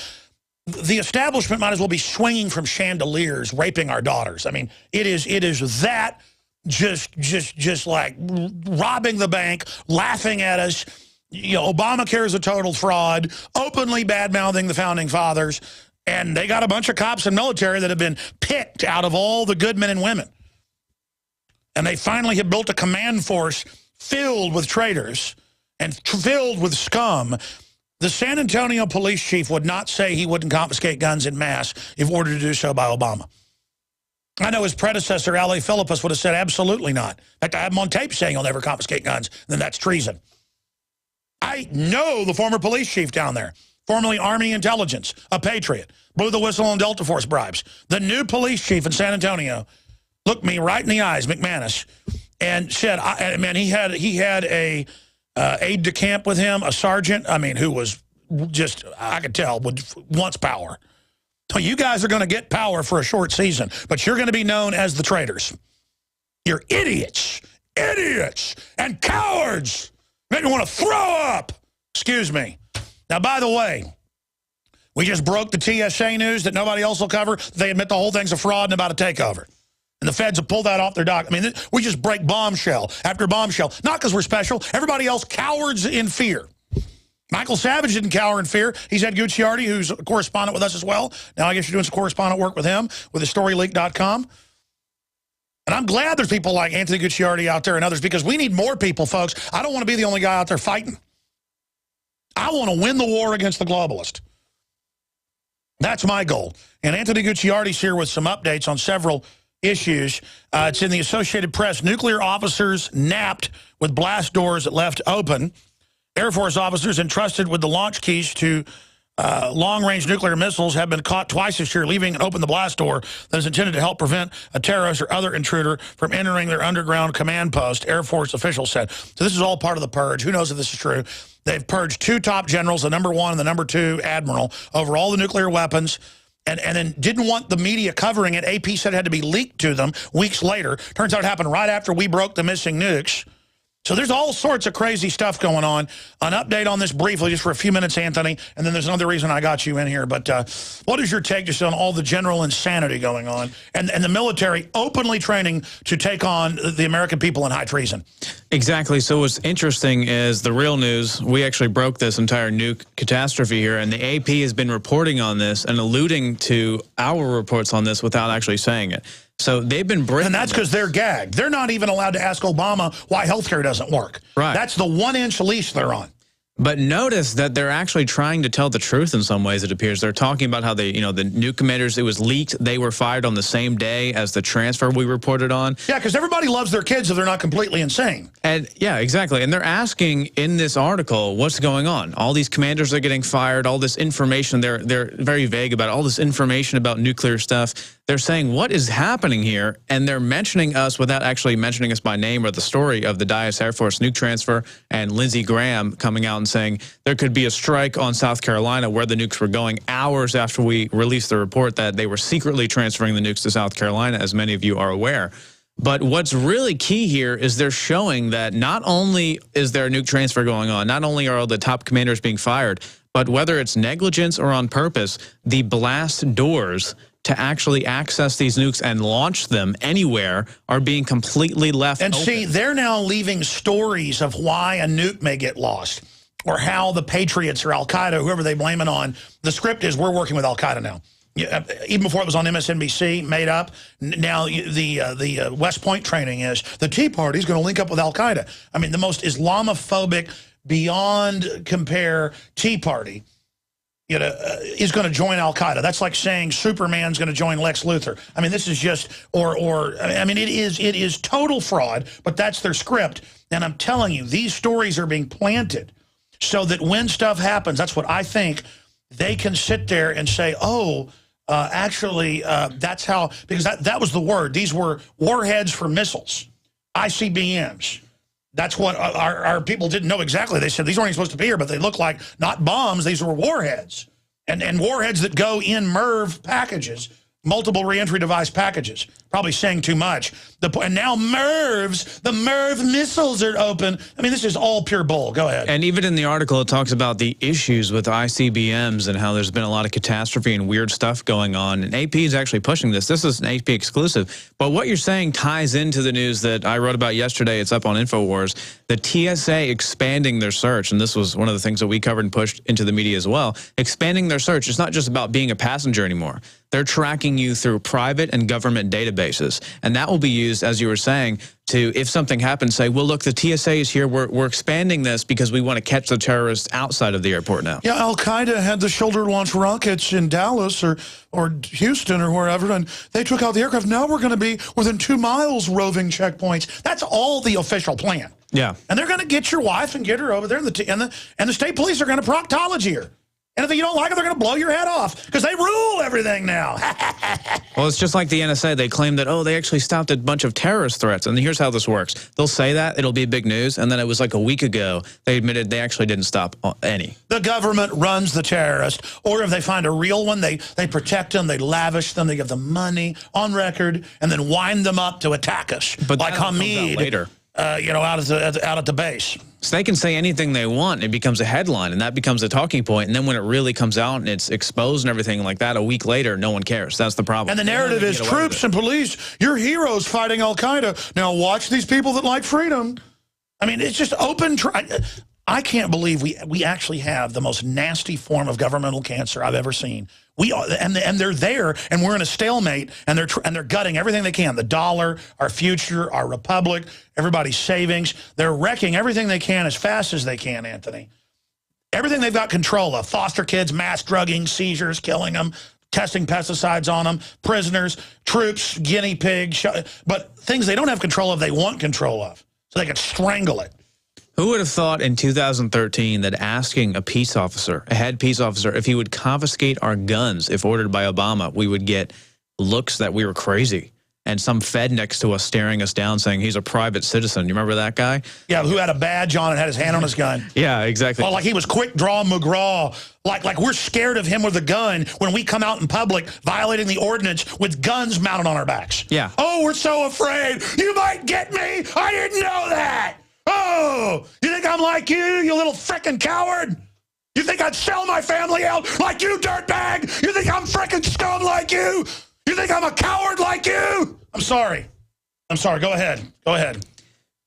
Speaker 2: The establishment might as well be swinging from chandeliers, raping our daughters. I mean, it is that just like robbing the bank, laughing at us. Obamacare is a total fraud, openly bad-mouthing the Founding Fathers, and they got a bunch of cops and military that have been picked out of all the good men and women. And they finally have built a command force filled with traitors and filled with scum. The San Antonio police chief would not say he wouldn't confiscate guns en masse if ordered to do so by Obama. I know his predecessor, L.A. Philippus, would have said absolutely not. In fact, I have him on tape saying he'll never confiscate guns, then that's treason. I know the former police chief down there, formerly Army Intelligence, a patriot, blew the whistle on Delta Force bribes. The new police chief in San Antonio looked me right in the eyes, McManus, and said, man, he had a... aide-de-camp with him, a sergeant, I mean, who was just, I could tell, wants power. So you guys are going to get power for a short season, but you're going to be known as the traitors. You're idiots, and cowards. Make me want to throw up. Excuse me. Now, by the way, we just broke the TSA news that nobody else will cover. They admit the whole thing's a fraud and about a takeover. And the feds have pulled that off their dock. I mean, we just break bombshell after bombshell. Not because we're special. Everybody else cowers in fear. Michael Savage didn't cower in fear. He's Ed Gucciardi, who's a correspondent with us as well. Now I guess you're doing some correspondent work with him, with HistoryLeak.com. And I'm glad there's people like Anthony Gucciardi out there and others, because we need more people, folks. I don't want to be the only guy out there fighting. I want to win the war against the globalist. That's my goal. And Anthony Gucciardi's here with some updates on several issues. It's in the Associated Press. Nuclear officers napped with blast doors left open. Air Force officers entrusted with the launch keys to long-range nuclear missiles have been caught twice this year, leaving open the blast door that is intended to help prevent a terrorist or other intruder from entering their underground command post, Air Force officials said. So this is all part of the purge. Who knows if this is true? They've purged 2 top generals, the number 1 and the number 2 admiral, over all the nuclear weapons. And then didn't want the media covering it. AP said it had to be leaked to them weeks later. Turns out it happened right after we broke the missing nukes. So there's all sorts of crazy stuff going on. An update on this briefly, just for a few minutes, Anthony, and then there's another reason I got you in here. But what is your take just on all the general insanity going on and the military openly training to take on the American people in high treason?
Speaker 10: Exactly. So what's interesting is the real news. We actually broke this entire nuke catastrophe here, and the AP has been reporting on this and alluding to our reports on this without actually saying it. So they've been bringing.
Speaker 2: And that's because they're gagged. They're not even allowed to ask Obama why healthcare doesn't work.
Speaker 10: Right.
Speaker 2: That's the 1-inch leash they're on.
Speaker 10: But notice that they're actually trying to tell the truth in some ways, it appears. They're talking about how they, the nuke commanders, it was leaked. They were fired on the same day as the transfer we reported on.
Speaker 2: Yeah, because everybody loves their kids if they're not completely insane.
Speaker 10: And yeah, exactly. And they're asking in this article, what's going on? All these commanders are getting fired, all this information. They're very vague about it, all this information about nuclear stuff. They're saying, what is happening here? And they're mentioning us without actually mentioning us by name or the story of the Dyess Air Force nuke transfer and Lindsey Graham coming out and saying there could be a strike on South Carolina where the nukes were going hours after we released the report that they were secretly transferring the nukes to South Carolina, as many of you are aware. But what's really key here is they're showing that not only is there a nuke transfer going on, not only are all the top commanders being fired, but whether it's negligence or on purpose, the blast doors to actually access these nukes and launch them anywhere are being completely left open.
Speaker 2: See, they're now leaving stories of why a nuke may get lost or how the Patriots or Al-Qaeda, whoever they blame it on. The script is we're working with Al-Qaeda now. Even before it was on MSNBC, made up. Now the West Point training is the Tea Party is going to link up with Al-Qaeda. I mean, the most Islamophobic, beyond compare Tea Party is going to join Al-Qaeda. That's like saying Superman's going to join Lex Luthor. I mean, this is just, I mean, it is total fraud, but that's their script. And I'm telling you, these stories are being planted so that when stuff happens, that's what I think, they can sit there and say, oh, actually, that's how, because that was the word. These were warheads for missiles, ICBMs. That's what our people didn't know exactly. They said these weren't supposed to be here, but they look like not bombs. These were warheads. And warheads that go in MIRV packages, multiple reentry device packages. Probably saying too much. And now MIRVs, the MIRV missiles are open. I mean, this is all pure bull. Go ahead.
Speaker 10: And even in the article, it talks about the issues with ICBMs and how there's been a lot of catastrophe and weird stuff going on. And AP is actually pushing this. This is an AP exclusive. But what you're saying ties into the news that I wrote about yesterday. It's up on InfoWars. The TSA expanding their search, and this was one of the things that we covered and pushed into the media as well, expanding their search. It's not just about being a passenger anymore. They're tracking you through private and government databases. And that will be used, as you were saying, to, if something happens, say, well, look, the TSA is here. We're expanding this because we want to catch the terrorists outside of the airport now.
Speaker 2: Yeah, Al-Qaeda had the shoulder-launched rockets in Dallas or Houston or wherever, and they took out the aircraft. Now we're going to be within 2 miles roving checkpoints. That's all the official plan.
Speaker 10: Yeah.
Speaker 2: And they're going to get your wife and get her over there, and the state police are going to proctology her. And if you don't like it, they're going to blow your head off because they rule everything now.
Speaker 10: Well, it's just like the NSA. They claim that, they actually stopped a bunch of terrorist threats. And here's how this works. They'll say that. It'll be big news. And then it was like a week ago, they admitted they actually didn't stop any.
Speaker 2: The government runs the terrorist. Or if they find a real one, they protect them, they lavish them, they give them money on record, and then wind them up to attack us.
Speaker 10: But
Speaker 2: like Hamid,
Speaker 10: later.
Speaker 2: Out at the base.
Speaker 10: So they can say anything they want. It becomes a headline, and that becomes a talking point. And then when it really comes out and it's exposed and everything like that, a week later, no one cares. That's the problem.
Speaker 2: And the narrative is troops and police, you're heroes fighting Al-Qaeda. Now watch these people that like freedom. I mean, it's just open. I can't believe we actually have the most nasty form of governmental cancer I've ever seen. We are, and they're there, and we're in a stalemate, and they're gutting everything they can. The dollar, our future, our republic, everybody's savings. They're wrecking everything they can as fast as they can, Anthony. Everything they've got control of. Foster kids, mass drugging, seizures, killing them, testing pesticides on them, prisoners, troops, guinea pigs. But things they don't have control of, they want control of. So they can strangle it.
Speaker 10: Who would have thought in 2013 that asking a head peace officer, if he would confiscate our guns if ordered by Obama, we would get looks that we were crazy and some Fed next to us staring us down saying he's a private citizen. You remember that guy?
Speaker 2: Yeah, who had a badge on and had his hand on his gun.
Speaker 10: Yeah, exactly.
Speaker 2: Well, like he was Quick Draw McGraw. Like we're scared of him with a gun when we come out in public violating the ordinance with guns mounted on our backs.
Speaker 10: Yeah.
Speaker 2: Oh, we're so afraid. You might get me. I didn't know that. Oh, you think I'm like you little frickin' coward? You think I'd sell my family out like you, dirtbag? You think I'm frickin' scum like you? You think I'm a coward like you? I'm sorry. Go ahead.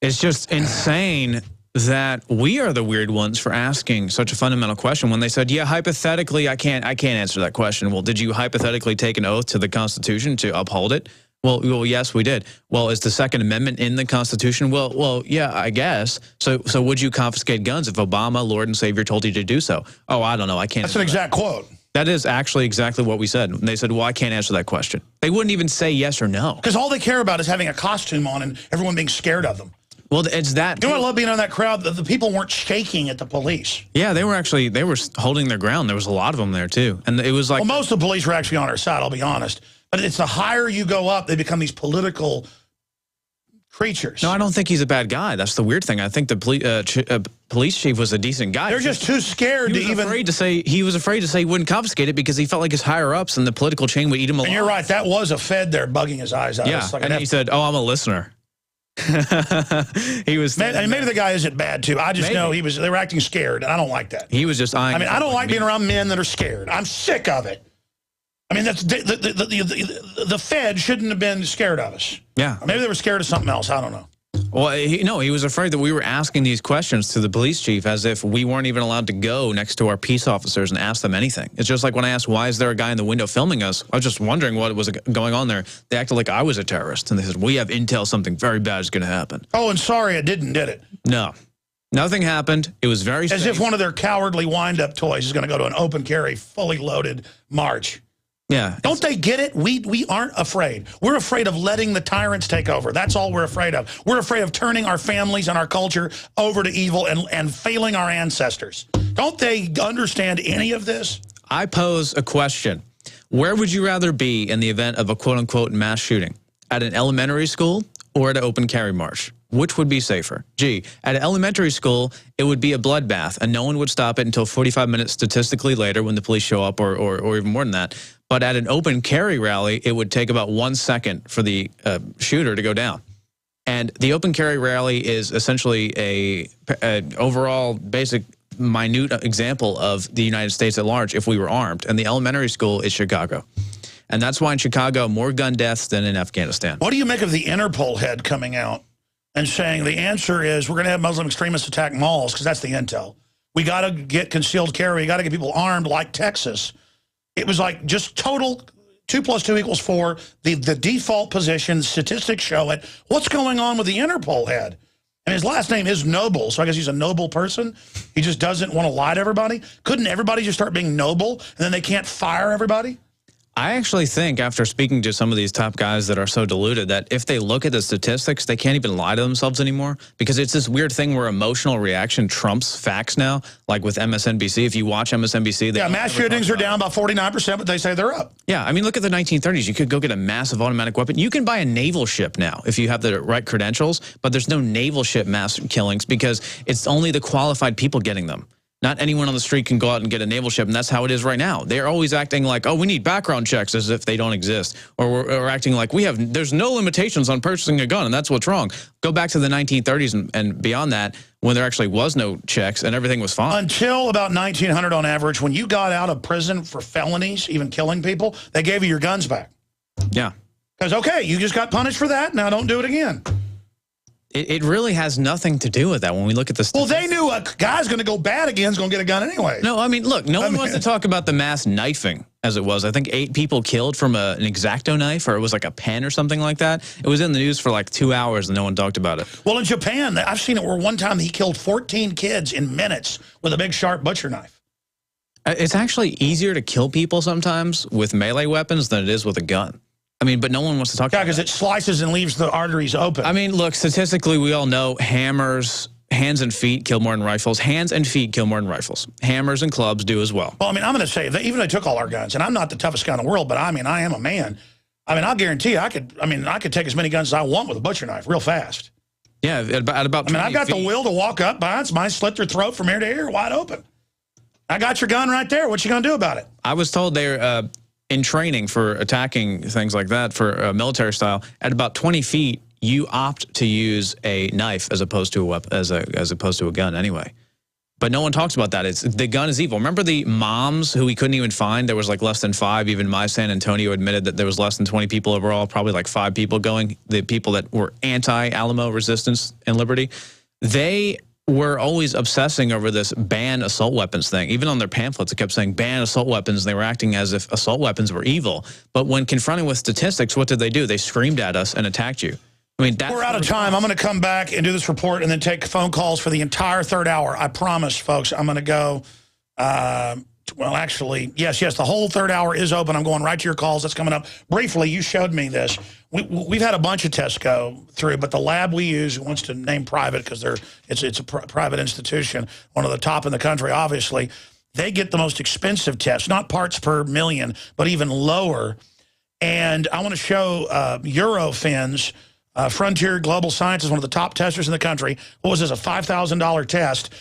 Speaker 10: It's just insane that we are the weird ones for asking such a fundamental question when they said, yeah, hypothetically, I can't answer that question. Well, did you hypothetically take an oath to the Constitution to uphold it? Well, yes, we did. Well, is the Second Amendment in the Constitution? Well, yeah, I guess. So would you confiscate guns if Obama, Lord and Savior, told you to do so? Oh, I don't know. I can't.
Speaker 2: That's an exact quote.
Speaker 10: That is actually exactly what we said. They said, well, I can't answer that question. They wouldn't even say yes or no.
Speaker 2: Because all they care about is having a costume on and everyone being scared of them.
Speaker 10: Well, it's that.
Speaker 2: You know what I love being on that crowd? The people weren't shaking at the police.
Speaker 10: Yeah, they were holding their ground. There was a lot of them there, too. And it was like.
Speaker 2: Well, most of the police were actually on our side, I'll be honest. But it's the higher you go up, they become these political creatures.
Speaker 10: No, I don't think he's a bad guy. That's the weird thing. I think the police chief was a decent guy.
Speaker 2: They're just too scared to even.
Speaker 10: He was afraid to say he wouldn't confiscate it because he felt like his higher ups and the political chain would eat him alive.
Speaker 2: And you're right. That was a Fed there bugging his eyes out.
Speaker 10: Yeah,
Speaker 2: like
Speaker 10: and he said, "Oh, I'm a listener." He was.
Speaker 2: Maybe the guy isn't bad too. I just know they were acting scared, and I don't like that.
Speaker 10: He was just eyeing.
Speaker 2: I mean, I don't like being around men that are scared. I'm sick of it. I mean, that's the Fed shouldn't have been scared of us.
Speaker 10: Yeah,
Speaker 2: maybe they were scared of something else. I don't know.
Speaker 10: Well, he was afraid that we were asking these questions to the police chief as if we weren't even allowed to go next to our peace officers and ask them anything. It's just like when I asked, why is there a guy in the window filming us? I was just wondering what was going on there. They acted like I was a terrorist, and they said, we have intel something very bad is going to happen.
Speaker 2: Oh, and sorry, it did it?
Speaker 10: No. Nothing happened. It was very
Speaker 2: safe. As if one of their cowardly wind-up toys is going to go to an open carry, fully loaded march.
Speaker 10: Yeah.
Speaker 2: Don't they get it? We aren't afraid. We're afraid of letting the tyrants take over. That's all we're afraid of. We're afraid of turning our families and our culture over to evil and failing our ancestors. Don't they understand any of this?
Speaker 10: I pose a question. Where would you rather be in the event of a quote-unquote mass shooting? At an elementary school or at an open carry march? Which would be safer? Gee, at an elementary school, it would be a bloodbath, and no one would stop it until 45 minutes statistically later when the police show up, or even more than that. But at an open carry rally, it would take about 1 second for the shooter to go down. And the open carry rally is essentially a overall basic minute example of the United States at large if we were armed. And the elementary school is Chicago. And that's why in Chicago, more gun deaths than in Afghanistan.
Speaker 2: What do you make of the Interpol head coming out and saying the answer is we're going to have Muslim extremists attack malls because that's the intel. We got to get concealed carry. We got to get people armed like Texas. It was like just total 2 + 2 = 4. The default position, statistics show it. What's going on with the Interpol head? And his last name is Noble, so I guess he's a noble person. He just doesn't want to lie to everybody. Couldn't everybody just start being noble and then they can't fire everybody?
Speaker 10: I actually think after speaking to some of these top guys that are so deluded that if they look at the statistics, they can't even lie to themselves anymore because it's this weird thing where emotional reaction trumps facts now, like with MSNBC. If you watch MSNBC, they
Speaker 2: mass shootings are down about 49%, but they say they're up.
Speaker 10: Yeah, I mean, look at the 1930s. You could go get a massive automatic weapon. You can buy a naval ship now if you have the right credentials, but there's no naval ship mass killings because it's only the qualified people getting them. Not anyone on the street can go out and get a naval ship, and that's how it is right now. They're always acting like, oh, we need background checks as if they don't exist. Or we're acting like there's no limitations on purchasing a gun, and that's what's wrong. Go back to the 1930s and beyond that, when there actually was no checks and everything was fine.
Speaker 2: Until about 1900 on average, when you got out of prison for felonies, even killing people, they gave you your guns back.
Speaker 10: Yeah.
Speaker 2: Because, okay, you just got punished for that, now don't do it again.
Speaker 10: It really has nothing to do with that when we look at this.
Speaker 2: Well, they knew a guy's going to go bad again, is going to get a gun anyway.
Speaker 10: No, I mean, look, no one wants to talk about the mass knifing as it was. I think 8 people killed from an X-Acto knife, or it was like a pen or something like that. It was in the news for like 2 hours and no one talked about it.
Speaker 2: Well, in Japan, I've seen it where one time he killed 14 kids in minutes with a big sharp butcher knife.
Speaker 10: It's actually easier to kill people sometimes with melee weapons than it is with a gun. I mean, but no one wants to talk about it.
Speaker 2: Yeah, because it slices and leaves the arteries open.
Speaker 10: I mean, look, statistically, we all know hammers, hands and feet kill more than rifles. Hands and feet kill more than rifles. Hammers and clubs do as well.
Speaker 2: Well, I mean, I'm going to say, even if they took all our guns, and I'm not the toughest guy in the world, but I mean, I am a man. I mean, I'll guarantee you, I could take as many guns as I want with a butcher knife real fast.
Speaker 10: Yeah, at about 20
Speaker 2: I've got
Speaker 10: feet.
Speaker 2: the will to walk up behind somebody, slit their throat from ear to ear, wide open. I got your gun right there. What you going to do about it?
Speaker 10: I was told they're... in training for attacking things like that for military style, at about 20 feet, you opt to use a knife as opposed to a weapon, as opposed to a gun anyway. But no one talks about that. The gun is evil. Remember the moms who we couldn't even find? There was like less than 5. Even my San Antonio admitted that there was less than 20 people overall, probably like 5 people going. The people that were anti-Alamo resistance and liberty, they were always obsessing over this ban assault weapons thing. Even on their pamphlets, it kept saying ban assault weapons, and they were acting as if assault weapons were evil. But when confronted with statistics, what did? They screamed at us and attacked you. I mean,
Speaker 2: we're out of time. I'm going to come back and do this report and then take phone calls for the entire third hour. I promise, folks. I'm going to go, well, actually, yes, the whole third hour is open. I'm going right to your calls. That's coming up. Briefly, you showed me this. We've had a bunch of tests go through, but the lab we use, who wants to name private because it's a private institution, one of the top in the country, obviously, they get the most expensive tests, not parts per million, but even lower. And I want to show Eurofins. Frontier Global Science is one of the top testers in the country. What was this, a $5,000 test?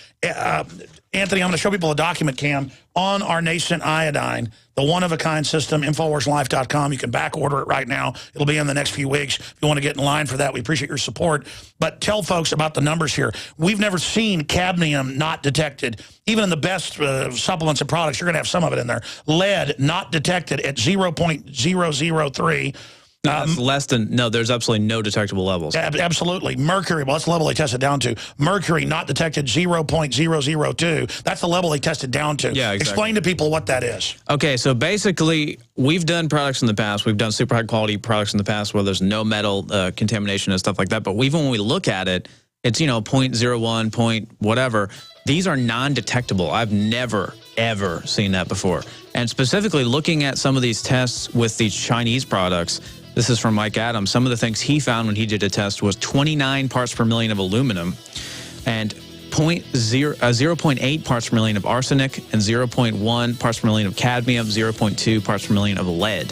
Speaker 2: Anthony, I'm going to show people a document, Cam, on our nascent iodine, the one-of-a-kind system, InfoWarsLife.com. You can back order it right now. It'll be in the next few weeks. If you want to get in line for that, we appreciate your support. But tell folks about the numbers here. We've never seen cadmium not detected. Even in the best supplements and products, you're going to have some of it in there. Lead not detected at 0.003.
Speaker 10: That's less than, no, there's absolutely no detectable levels.
Speaker 2: Absolutely. Mercury, well, that's the level they tested down to. Mercury not detected 0.002. That's the level they tested down to.
Speaker 10: Yeah, exactly.
Speaker 2: Explain to people what that is.
Speaker 10: Okay, so basically, we've done products in the past. We've done super high quality products in the past where there's no metal contamination and stuff like that. But even when we look at it, it's, 0.01, point whatever. These are non-detectable. I've never, ever seen that before. And specifically looking at some of these tests with these Chinese products, this is from Mike Adams. Some of the things he found when he did a test was 29 parts per million of aluminum and 0.8 parts per million of arsenic and 0.1 parts per million of cadmium, 0.2 parts per million of lead.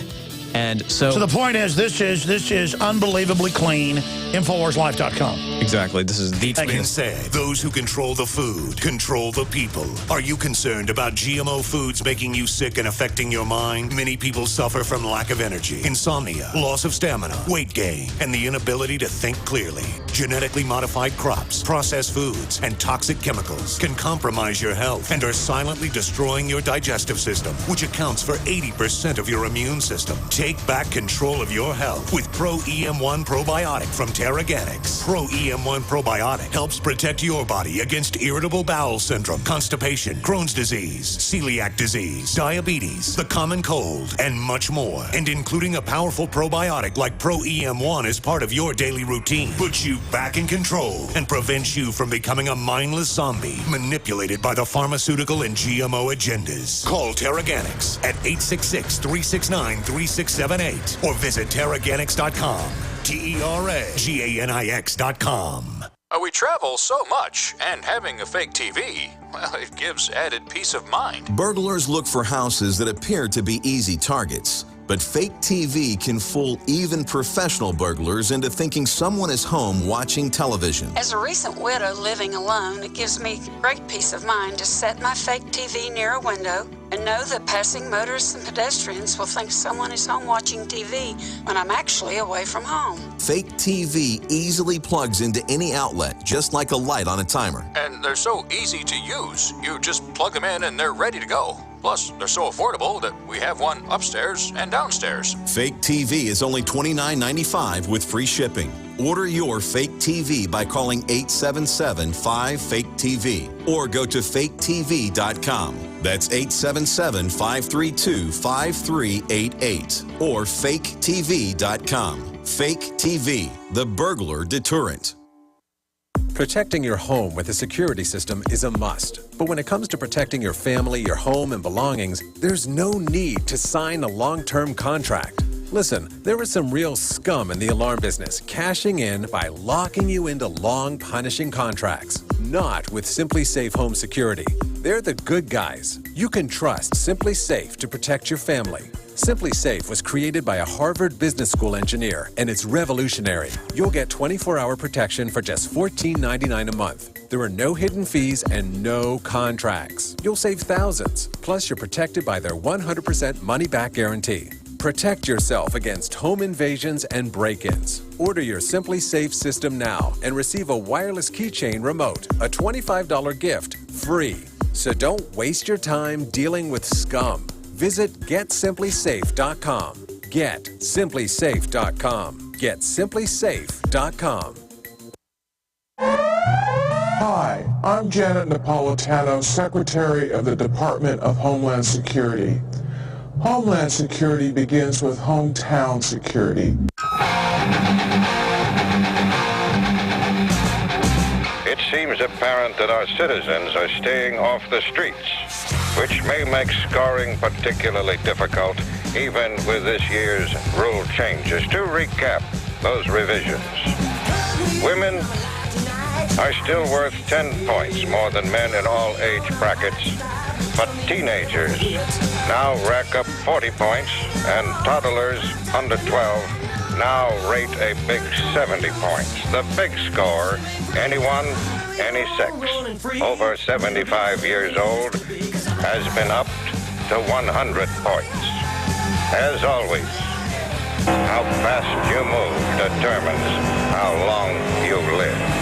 Speaker 10: And so
Speaker 2: the point is, this is unbelievably clean. InfoWarsLife.com.
Speaker 10: Exactly. This is the
Speaker 23: It's been said, those who control the food control the people. Are you concerned about GMO foods making you sick and affecting your mind? Many people suffer from lack of energy, insomnia, loss of stamina, weight gain, and the inability to think clearly. Genetically modified crops, processed foods, and toxic chemicals can compromise your health and are silently destroying your digestive system, which accounts for 80% of your immune system. Take back control of your health with Pro EM1 Probiotic from Terraganics. Pro EM1 Probiotic helps protect your body against irritable bowel syndrome, constipation, Crohn's disease, celiac disease, diabetes, the common cold, and much more. And including a powerful probiotic like Pro EM1 as part of your daily routine puts you back in control and prevents you from becoming a mindless zombie manipulated by the pharmaceutical and GMO agendas. Call Terraganics at 866-369-3678 or visit Terraganics.com. Terraganix.com.
Speaker 11: We travel so much, and having a fake TV, well, it gives added peace of mind.
Speaker 12: Burglars look for houses that appear to be easy targets. But fake TV can fool even professional burglars into thinking someone is home watching television.
Speaker 13: As a recent widow living alone, it gives me great peace of mind to set my fake TV near a window and know that passing motorists and pedestrians will think someone is home watching TV when I'm actually away from home.
Speaker 12: Fake TV easily plugs into any outlet, just like a light on a timer.
Speaker 11: And they're so easy to use. You just plug them in and they're ready to go. Plus, they're so affordable that we have one upstairs and downstairs.
Speaker 12: Fake TV is only $29.95 with free shipping. Order your fake TV by calling 877-5-FAKE-TV or go to faketv.com. That's 877-532-5388 or faketv.com. Fake TV, the burglar deterrent.
Speaker 3: Protecting your home with a security system is a must. But when it comes to protecting your family, your home, and belongings, there's no need to sign a long-term contract. Listen, there is some real scum in the alarm business, cashing in by locking you into long, punishing contracts. Not with SimpliSafe Home Security. They're the good guys. You can trust SimpliSafe to protect your family. SimpliSafe was created by a Harvard Business School engineer, and it's revolutionary. You'll get 24-hour protection for just $14.99 a month. There are no hidden fees and no contracts. You'll save thousands. Plus, you're protected by their 100% money-back guarantee. Protect yourself against home invasions and break-ins. Order your SimpliSafe system now and receive a wireless keychain remote, a $25 gift, free. So don't waste your time dealing with scum. Visit GetSimpliSafe.com. GetSimpliSafe.com. GetSimpliSafe.com.
Speaker 14: Hi, I'm Janet Napolitano, Secretary of the Department of Homeland Security. Homeland Security begins with hometown security.
Speaker 15: It seems apparent that our citizens are staying off the streets, which may make scoring particularly difficult, even with this year's rule changes. To recap those revisions, women are still worth 10 points more than men in all age brackets, but teenagers now rack up 40 points, and toddlers under 12 now rate a big 70 points. The big score, anyone, any sex, over 75 years old, has been upped to 100 points. As always, how fast you move determines how long you live.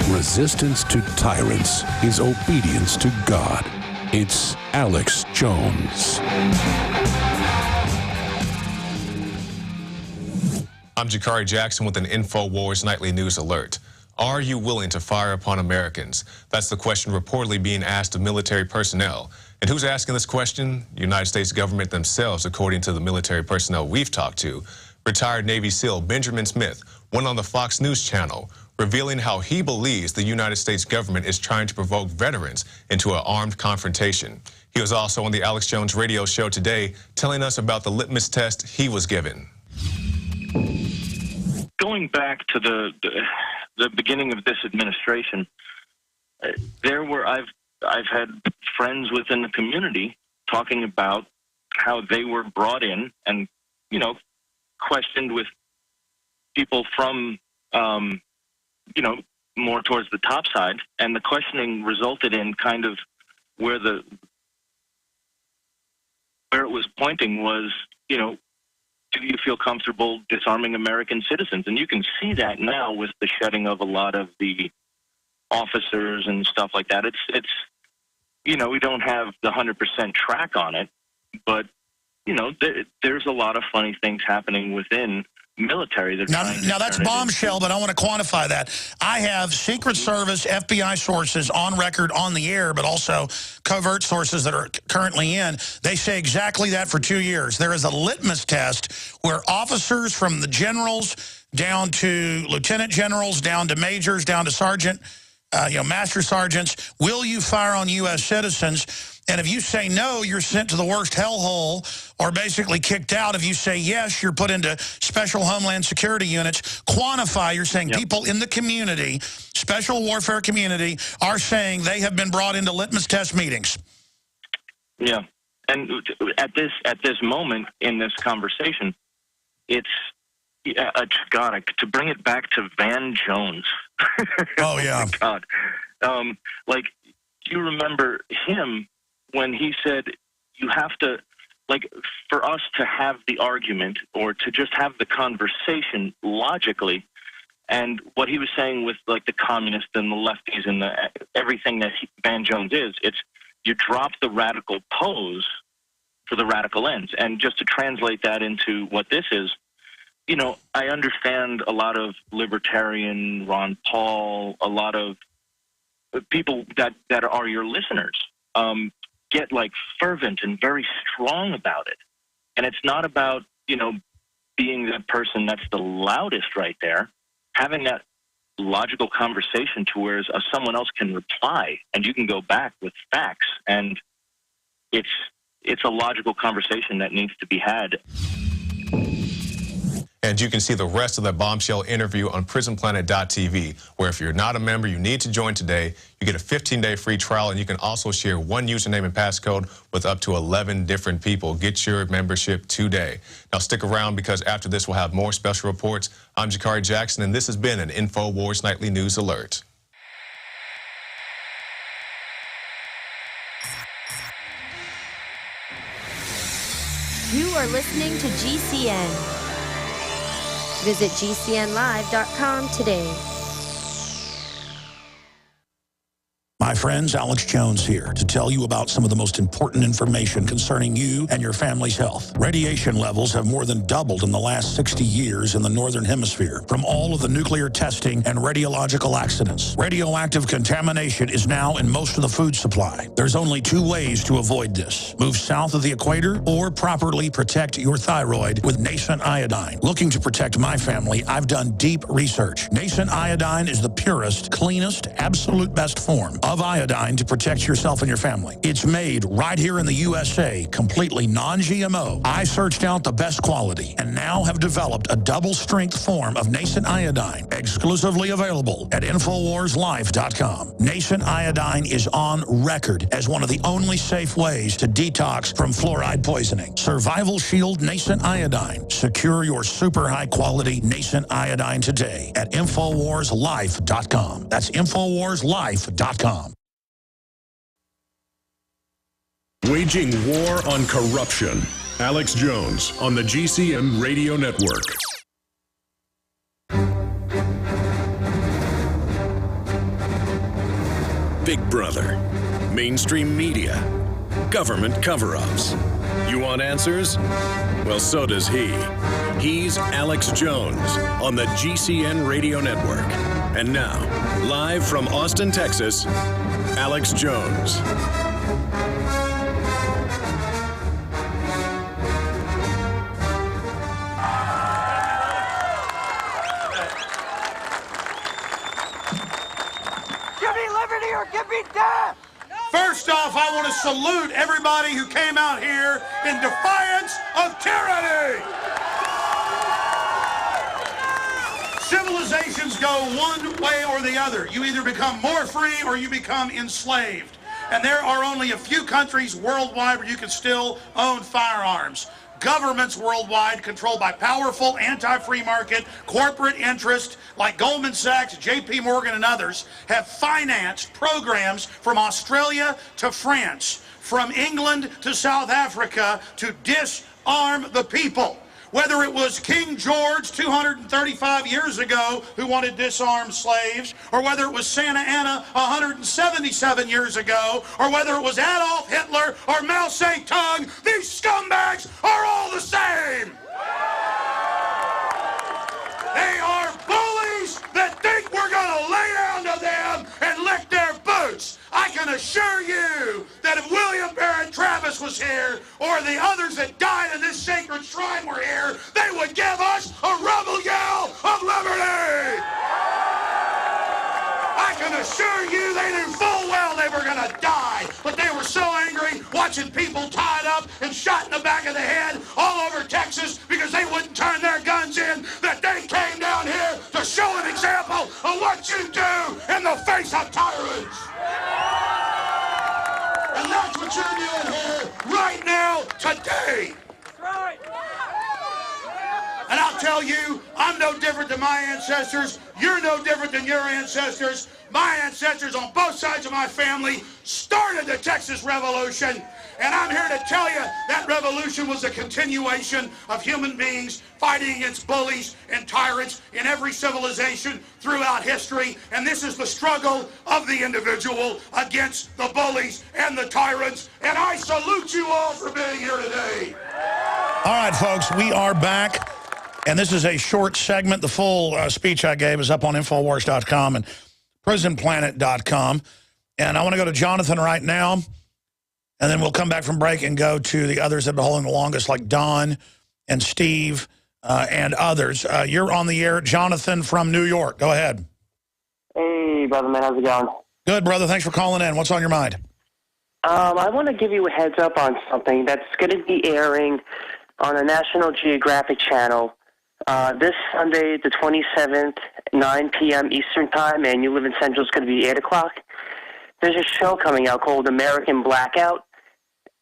Speaker 9: Resistance to tyrants is obedience to God. It's Alex Jones.
Speaker 16: I'm Jakari Jackson with an InfoWars Nightly News Alert. Are you willing to fire upon Americans? That's the question reportedly being asked of military personnel. And who's asking this question? The United States government themselves, according to the military personnel we've talked to. Retired Navy SEAL Benjamin Smith went on the Fox News channel, revealing how he believes the United States government is trying to provoke veterans into an armed confrontation. He was also on the Alex Jones radio show today, telling us about the litmus test he was given.
Speaker 17: Going back to the beginning of this administration, I've had friends within the community talking about how they were brought in and, you know, questioned with people from, you know, more towards the top side, and the questioning resulted in kind of where it was pointing was, you know, do you feel comfortable disarming American citizens? And you can see that now with the shedding of a lot of the officers and stuff like that. It's you know, we don't have the 100% track on it, but, you know, there's a lot of funny things happening within military.
Speaker 2: Now that's bombshell, but I want to quantify that. I have Secret Service, FBI sources on record on the air, but also covert sources that are currently in. They say exactly that for 2 years. There is a litmus test where officers from the generals down to lieutenant generals, down to majors, down to sergeant, you know, master sergeants, will you fire on U.S. citizens? And if you say no, you're sent to the worst hellhole or basically kicked out. If you say yes, you're put into special Homeland Security units. Quantify, you're saying people in the community, special warfare community, are saying they have been brought into litmus test meetings.
Speaker 17: Yeah. And at this moment in this conversation, it's God, to bring it back to Van Jones.
Speaker 2: Oh, yeah.
Speaker 17: Oh, God. Like, do you remember him when he said you have to, like, for us to have the argument or to just have the conversation logically, and what he was saying with, like, the communists and the lefties and everything that Van Jones is, it's you drop the radical pose for the radical ends. And just to translate that into what this is, you know, I understand a lot of libertarian, Ron Paul, a lot of people that are your listeners get like fervent and very strong about it. And it's not about, you know, being that person that's the loudest right there, having that logical conversation to where someone else can reply and you can go back with facts. And it's a logical conversation that needs to be had.
Speaker 16: And you can see the rest of that bombshell interview on prisonplanet.tv, where if you're not a member, you need to join today. You get a 15-day free trial, and you can also share one username and passcode with up to 11 different people. Get your membership today. Now stick around, because after this we'll have more special reports. I'm Jakari Jackson, and this has been an InfoWars Nightly News Alert.
Speaker 21: You are listening to GCN. Visit GCNlive.com today.
Speaker 2: My friends, Alex Jones here to tell you about some of the most important information concerning you and your family's health. Radiation levels have more than doubled in the last 60 years in the Northern Hemisphere from all of the nuclear testing and radiological accidents. Radioactive contamination is now in most of the food supply. There's only 2 ways to avoid this. Move south of the equator or properly protect your thyroid with Nascent Iodine. Looking to protect my family, I've done deep research. Nascent Iodine is the purest, cleanest, absolute best form of iodine to protect yourself and your family. It's made right here in the USA, completely non-GMO. I searched out the best quality and now have developed a double-strength form of Nascent Iodine, exclusively available at InfoWarsLife.com. Nascent Iodine is on record as one of the only safe ways to detox from fluoride poisoning. Survival Shield Nascent Iodine. Secure your super high-quality Nascent Iodine today at InfoWarsLife.com. That's InfoWarsLife.com.
Speaker 1: Waging war on corruption. Alex Jones on the GCN Radio Network. Big Brother, mainstream media, government cover-ups. You want answers? Well, so does he. He's Alex Jones on the GCN Radio Network. And now, live from Austin, Texas, Alex Jones.
Speaker 5: Give me liberty or give me death!
Speaker 2: First off, I want to salute everybody who came out here in defiance of tyranny. Civilizations go one way or the other. You either become more free or you become enslaved. And there are only a few countries worldwide where you can still own firearms. Governments worldwide controlled by powerful anti-free market corporate interests like Goldman Sachs, JP Morgan, and others have financed programs from Australia to France, from England to South Africa to disarm the people. Whether it was King George 235 years ago who wanted disarmed slaves, or whether it was Santa Anna 177 years ago, or whether it was Adolf Hitler or Mao Zedong, these scumbags are all the same. They are bullies that think we're going to lay down to them and lick their boots. I can assure you that if William Barrett Travis was here, or the others that died in this sacred shrine were here, they would give us a rebel yell of liberty! I can assure you they knew full well they were going to die, but they were so angry watching people tied up and shot in the back of the head all over Texas because they wouldn't turn their guns in that they came down here to show an example of what you do in the face of tyrants. And that's what you're doing here right now, today. And I'll tell you, I'm no different than my ancestors. You're no different than your ancestors. My ancestors on both sides of my family started the Texas Revolution. And I'm here to tell you that revolution was a continuation of human beings fighting against bullies and tyrants in every civilization throughout history. And this is the struggle of the individual against the bullies and the tyrants. And I salute you all for being here today. All right, folks, we are back. And this is a short segment. The full speech I gave is up on Infowars.com and PrisonPlanet.com. And I want to go to Jonathan right now. And then we'll come back from break and go to the others that have been holding the longest, like Don and Steve and others. You're on the air, Jonathan from New York. Go ahead.
Speaker 18: Hey, brother, man. How's it going?
Speaker 2: Good, brother. Thanks for calling in. What's on your mind?
Speaker 18: I want to give you a heads up on something that's going to be airing on the National Geographic Channel this Sunday, the 27th, 9 p.m. Eastern Time, and you live in Central, it's going to be 8 o'clock. There's a show coming out called American Blackout.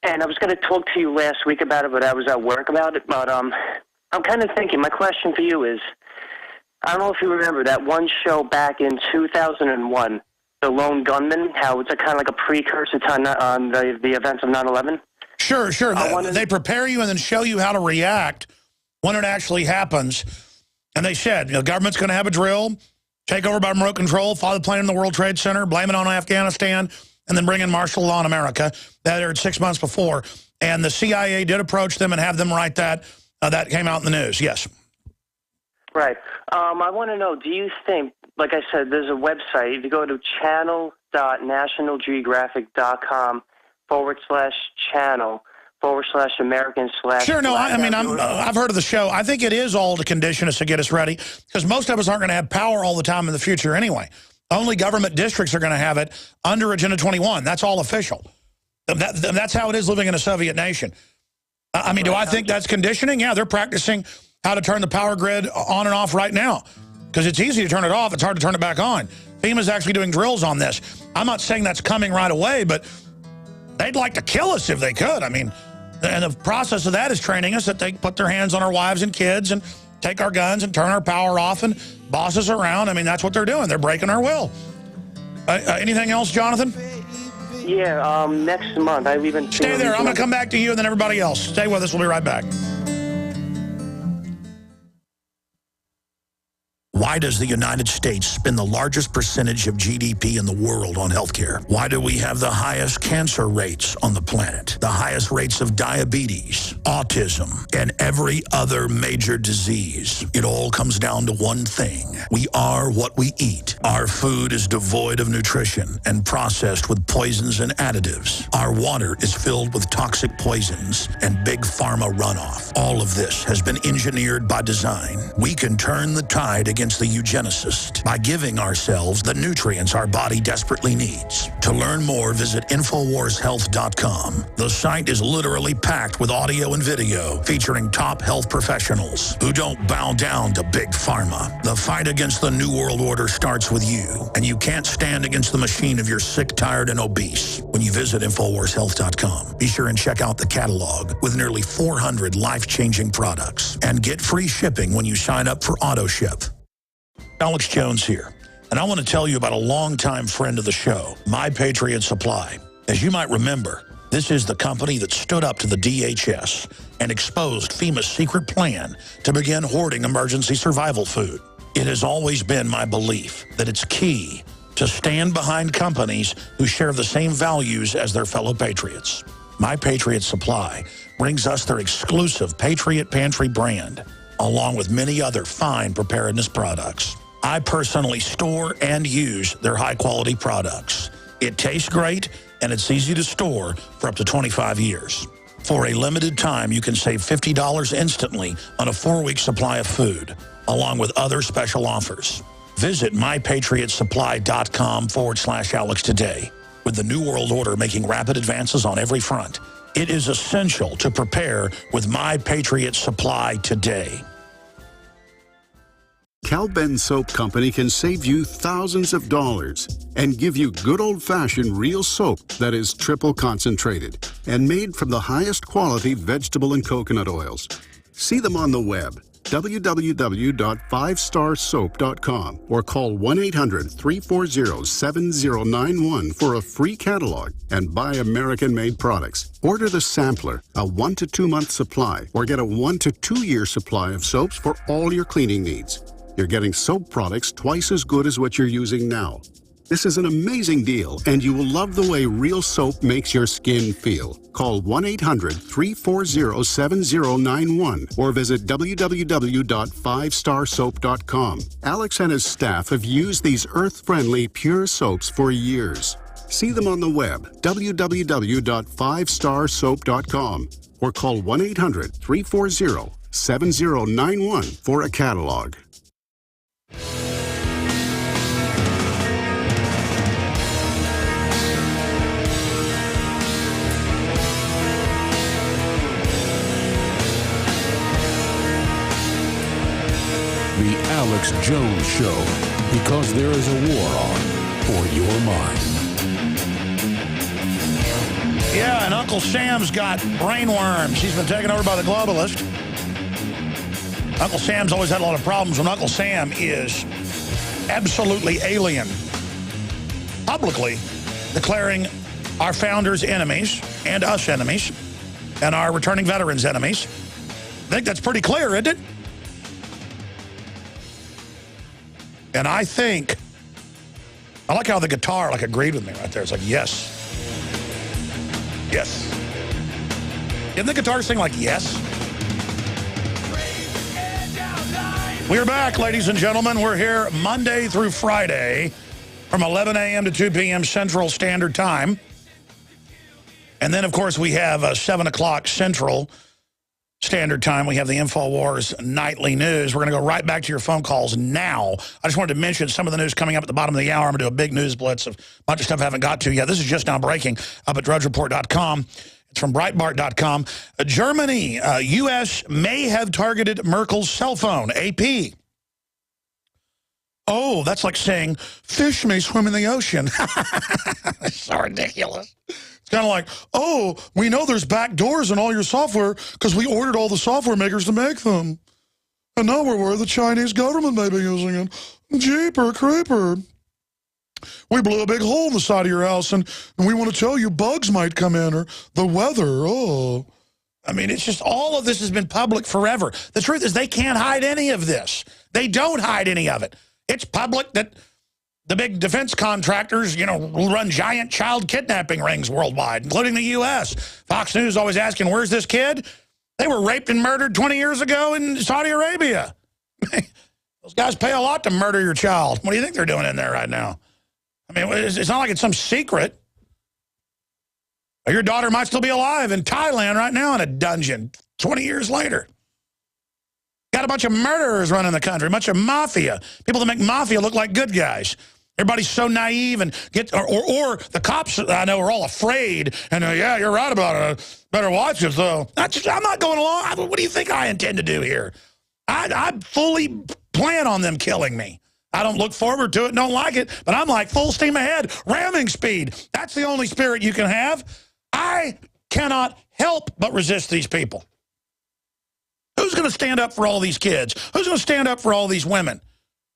Speaker 18: And I was going to talk to you last week about it, but I was at work about it. But I'm kind of thinking, my question for you is, I don't know if you remember that one show back in 2001, The Lone Gunman, how it's kind of like a precursor to the events of 9/11?
Speaker 2: Sure. They prepare you and then show you how to react when it actually happens. And they said, government's going to have a drill. take over by remote control, fly the plane in the World Trade Center, blame it on Afghanistan, and then bring in martial law in America. That aired 6 months before. And the CIA did approach them and have them write that. That came out in the news, yes.
Speaker 18: Right. I want to know, do you think, like I said, there's a website. If you go to channel.nationalgeographic.com/channel/American/
Speaker 2: Sure, no, I've heard of the show. I think it is all to condition us to get us ready, because most of us aren't going to have power all the time in the future anyway. Only government districts are going to have it under Agenda 21. That's all official. That's how it is living in a Soviet nation. I mean, do I think that's conditioning? Yeah, they're practicing how to turn the power grid on and off right now, because it's easy to turn it off. It's hard to turn it back on. FEMA's actually doing drills on this. I'm not saying that's coming right away, but they'd like to kill us if they could. I mean, and the process of that is training us that they put their hands on our wives and kids and take our guns and turn our power off and boss us around. I mean, that's what they're doing. They're breaking our will. Anything else, Jonathan?
Speaker 18: Yeah, next month. I've even
Speaker 2: Stay there. I'm going to come back to you and then everybody else. Stay with us. We'll be right back. Why does the United States spend the largest percentage of GDP in the world on healthcare? Why do we have the highest cancer rates on the planet, the highest rates of diabetes, autism, and every other major disease? It all comes down to one thing. We are what we eat. Our food is devoid of nutrition and processed with poisons and additives. Our water is filled with toxic poisons and big pharma runoff. All of this has been engineered by design. We can turn the tide against the eugenicist by giving ourselves the nutrients our body desperately needs. To learn more, visit InfoWarsHealth.com. The site is literally packed with audio and video featuring top health professionals who don't bow down to big pharma. The fight against the New World Order starts with you, and you can't stand against the machine if you're sick, tired, and obese. When you visit InfoWarsHealth.com, be sure and check out the catalog with nearly 400 life-changing products, and get free shipping when you sign up for AutoShip. Alex Jones here, and I want to tell you about a longtime friend of the show, My Patriot Supply. As you might remember, this is the company that stood up to the DHS and exposed FEMA's secret plan to begin hoarding emergency survival food. It has always been my belief that it's key to stand behind companies who share the same values as their fellow patriots. My Patriot Supply brings us their exclusive Patriot Pantry brand, along with many other fine preparedness products. I personally store and use their high-quality products. It tastes great, and it's easy to store for up to 25 years. For a limited time, you can save $50 instantly on a 4-week supply of food, along with other special offers. Visit mypatriotsupply.com/Alex today. With the New World Order making rapid advances on every front, it is essential to prepare with My Patriot Supply today.
Speaker 8: Cal-Ben Soap Company can save you thousands of dollars and give you good old-fashioned real soap that is triple concentrated and made from the highest quality vegetable and coconut oils. See them on the web, www.5starsoap.com, or call 1-800-340-7091 for a free catalog and buy American-made products. Order the sampler, a 1 to 2 month supply, or get a 1 to 2 year supply of soaps for all your cleaning needs. You're getting soap products twice as good as what you're using now. This is an amazing deal, and you will love the way real soap makes your skin feel. Call 1-800-340-7091 or visit www.5starsoap.com. Alex and his staff have used these earth-friendly, pure soaps for years. See them on the web, www.5starsoap.com, or call 1-800-340-7091 for a catalog.
Speaker 9: The Alex Jones Show, because there is a war on for your mind.
Speaker 2: Yeah, and Uncle Sam's got brainworms. He's been taken over by the globalist. Uncle Sam's always had a lot of problems when Uncle Sam is absolutely alien, publicly declaring our founders enemies and us enemies and our returning veterans enemies. I think that's pretty clear, isn't it? And I think, I like how the guitar like agreed with me right there. It's like, yes. Yes. Didn't the guitar sing like yes? We're back, ladies and gentlemen. We're here Monday through Friday from 11 a.m. to 2 p.m. Central Standard Time. And then, of course, we have 7 o'clock Central Standard Time. We have the InfoWars Nightly News. We're going to go right back to your phone calls now. I just wanted to mention some of the news coming up at the bottom of the hour. I'm going to do a big news blitz of a bunch of stuff I haven't got to yet. This is just now breaking up at drudgereport.com. It's from Breitbart.com. Germany, U.S. may have targeted Merkel's cell phone, AP. Oh, that's like saying fish may swim in the ocean. That's so ridiculous. It's kind of like, oh, we know there's back doors in all your software because we ordered all the software makers to make them. And now we're worried the Chinese government may be using it. Jeeper creeper. We blew a big hole in the side of your house, and we want to tell you bugs might come in or the weather. Oh. I mean, it's just all of this has been public forever. The truth is they can't hide any of this. They don't hide any of it. It's public that the big defense contractors, you know, run giant child kidnapping rings worldwide, including the U.S. Fox News always asking, where's this kid? They were raped and murdered 20 years ago in Saudi Arabia. Those guys pay a lot to murder your child. What do you think they're doing in there right now? I mean, it's not like it's some secret. Your daughter might still be alive in Thailand right now in a dungeon 20 years later. Got a bunch of murderers running the country, a bunch of mafia. People that make mafia look like good guys. Everybody's so naive and or the cops I know are all afraid. And yeah, you're right about it. Better watch it, though. I'm not going along. What do you think I intend to do here? I fully plan on them killing me. I don't look forward to it, don't like it, but I'm like full steam ahead, ramming speed. That's the only spirit you can have. I cannot help but resist these people. Who's going to stand up for all these kids? Who's going to stand up for all these women?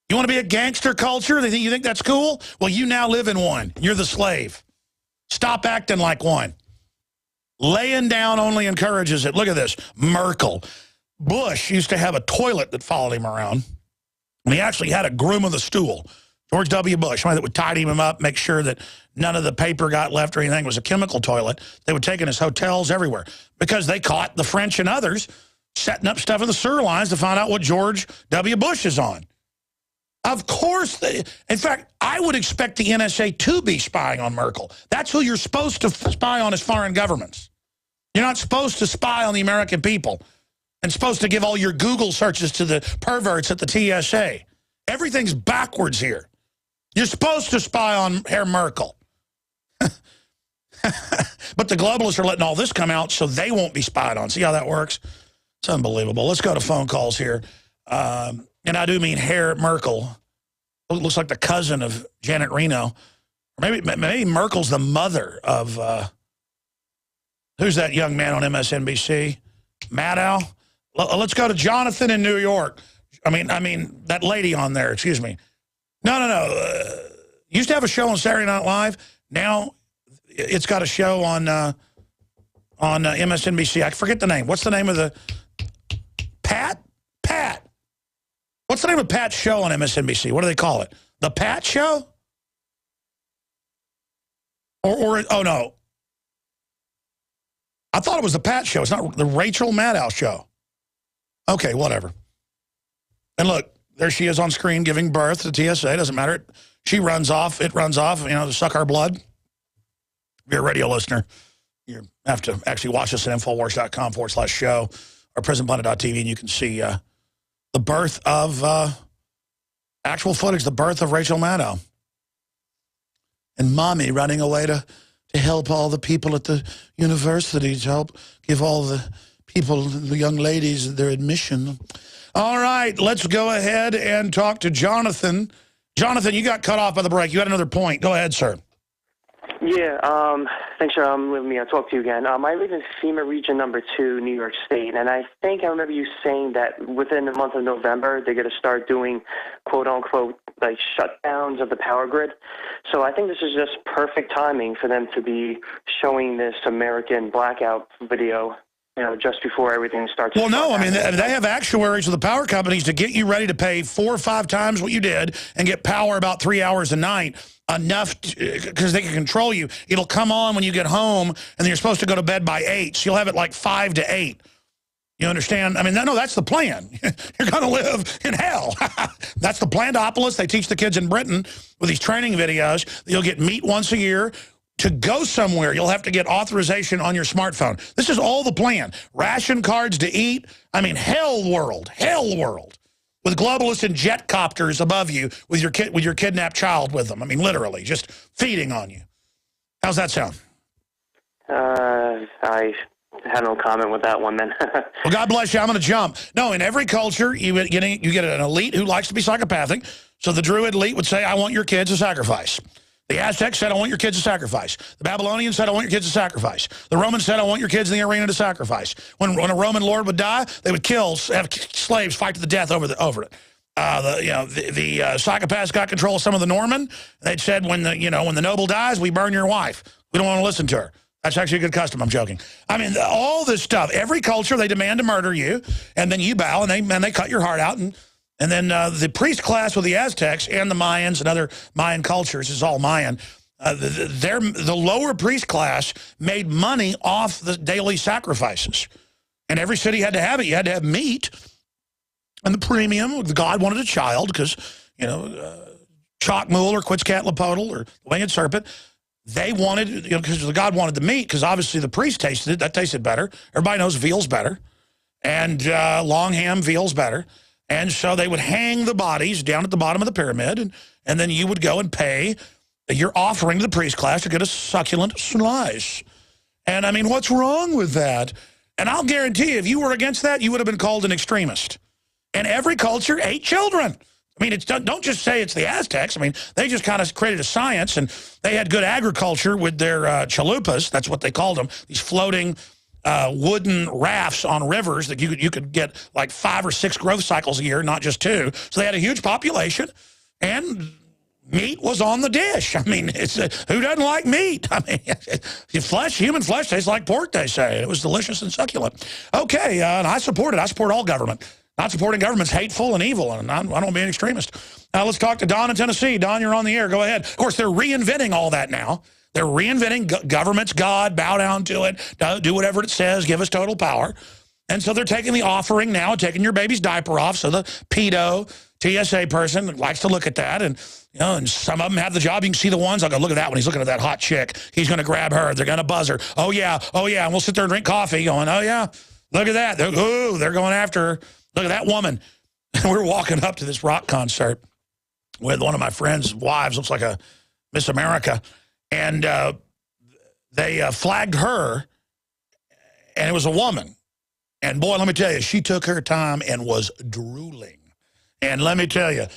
Speaker 2: You want to be a gangster culture? You think that's cool? Well, you now live in one. You're the slave. Stop acting like one. Laying down only encourages it. Look at this. Merkel. Bush used to have a toilet that followed him around. And he actually had a groom of the stool. George W. Bush, somebody that would tidy him up, make sure that none of the paper got left or anything. It was a chemical toilet. They would take in his hotels everywhere because they caught the French and others setting up stuff in the sewer lines to find out what George W. Bush is on. Of course, in fact, I would expect the NSA to be spying on Merkel. That's who you're supposed to spy on as foreign governments. You're not supposed to spy on the American people and supposed to give all your Google searches to the perverts at the TSA. Everything's backwards here. You're supposed to spy on Herr Merkel. But the globalists are letting all this come out so they won't be spied on. See how that works? It's unbelievable. Let's go to phone calls here. And I do mean Herr Merkel. It looks like the cousin of Janet Reno. Maybe Merkel's the mother of, who's that young man on MSNBC? Maddow? Let's go to Jonathan in New York. I mean that lady on there, excuse me. No. Used to have a show on Saturday Night Live. Now it's got a show on MSNBC. I forget the name. What's the name of the... Pat? What's the name of Pat's show on MSNBC? What do they call it? The Pat Show? Or oh, no. I thought it was the Pat Show. It's not the Rachel Maddow Show. Okay, whatever. And look, there she is on screen giving birth to TSA. Doesn't matter. She runs off. It runs off, you know, to suck our blood. If you're a radio listener, you have to actually watch us at Infowars.com/show or PrisonPlanet.tv, and you can see the birth of, actual footage, the birth of Rachel Maddow. And mommy running away to help all the people at the university, to help give all the people, the young ladies, their admission. All right, let's go ahead and talk to Jonathan. Jonathan, you got cut off by the break. You had another point. Go ahead, sir.
Speaker 18: Yeah, thanks for letting me talk to you again. I live in FEMA Region Number 2, New York State, and I think I remember you saying that within the month of November, they're going to start doing, quote-unquote, like shutdowns of the power grid. So I think this is just perfect timing for them to be showing this American blackout video just before everything starts.
Speaker 2: Well, no, I mean, they have actuaries with the power companies to get you ready to pay 4 or 5 times what you did and get power about 3 hours a night, enough because they can control you. It'll come on when you get home, and then you're supposed to go to bed by 8, so you'll have it like 5 to 8. You understand? I mean, no, that's the plan. You're going to live in hell. That's the Plandopolis. They teach the kids in Britain with these training videos. You'll get meat once a year. To go somewhere, you'll have to get authorization on your smartphone. This is all the plan. Ration cards to eat. I mean, hell world. With globalists and jet copters above you with your kidnapped child with them. I mean, literally, just feeding on you. How's that sound?
Speaker 18: I had no comment with that one then.
Speaker 2: Well, God bless you. I'm going to jump. No, in every culture, you get an elite who likes to be psychopathic. So the Druid elite would say, I want your kids to sacrifice. The Aztecs said, I want your kids to sacrifice. The Babylonians said, I want your kids to sacrifice. The Romans said, I want your kids in the arena to sacrifice. When a Roman lord would die, they would have slaves fight to the death over it. The psychopaths got control of some of the Norman. They'd said, when the noble dies, we burn your wife. We don't want to listen to her. That's actually a good custom. I'm joking. I mean, all this stuff. Every culture, they demand to murder you, and then you bow, and they cut your heart out. And then the priest class with the Aztecs and the Mayans and other Mayan cultures, is all Mayan, the lower priest class made money off the daily sacrifices. And every city had to have it. You had to have meat. And the premium, the god wanted a child because, Chocmool or Quetzalcoatl or the winged serpent, they wanted, because the god wanted the meat, because obviously the priest tasted it. That tasted better. Everybody knows veal's better. And long ham, veal's better. And so they would hang the bodies down at the bottom of the pyramid, and then you would go and pay your offering to the priest class to get a succulent slice. And, I mean, what's wrong with that? And I'll guarantee you, if you were against that, you would have been called an extremist. And every culture ate children. I mean, don't just say it's the Aztecs. I mean, they just kind of created a science, and they had good agriculture with their chalupas. That's what they called them, these floating wooden rafts on rivers that you could get like 5 or 6 growth cycles a year, not just 2. So they had a huge population, and meat was on the dish. I mean, who doesn't like meat? I mean, human flesh tastes like pork, they say. It was delicious and succulent. Okay, and I support it. I support all government. Not supporting government's hateful and evil, and I don't be an extremist. Now let's talk to Don in Tennessee. Don, you're on the air. Go ahead. Of course, they're reinventing all that now. They're reinventing government's God, bow down to it, do whatever it says, give us total power. And so they're taking the offering now, taking your baby's diaper off, so the pedo, TSA person likes to look at that. And, and some of them have the job. You can see the ones, I'll go, look at that one. He's looking at that hot chick. He's going to grab her. They're going to buzz her. Oh, yeah. And we'll sit there and drink coffee going, oh, yeah, look at that. They're going after her. Look at that woman. We're walking up to this rock concert with one of my friend's wives, looks like a Miss America. And they flagged her, and it was a woman. And, boy, let me tell you, she took her time and was drooling. And let me tell you,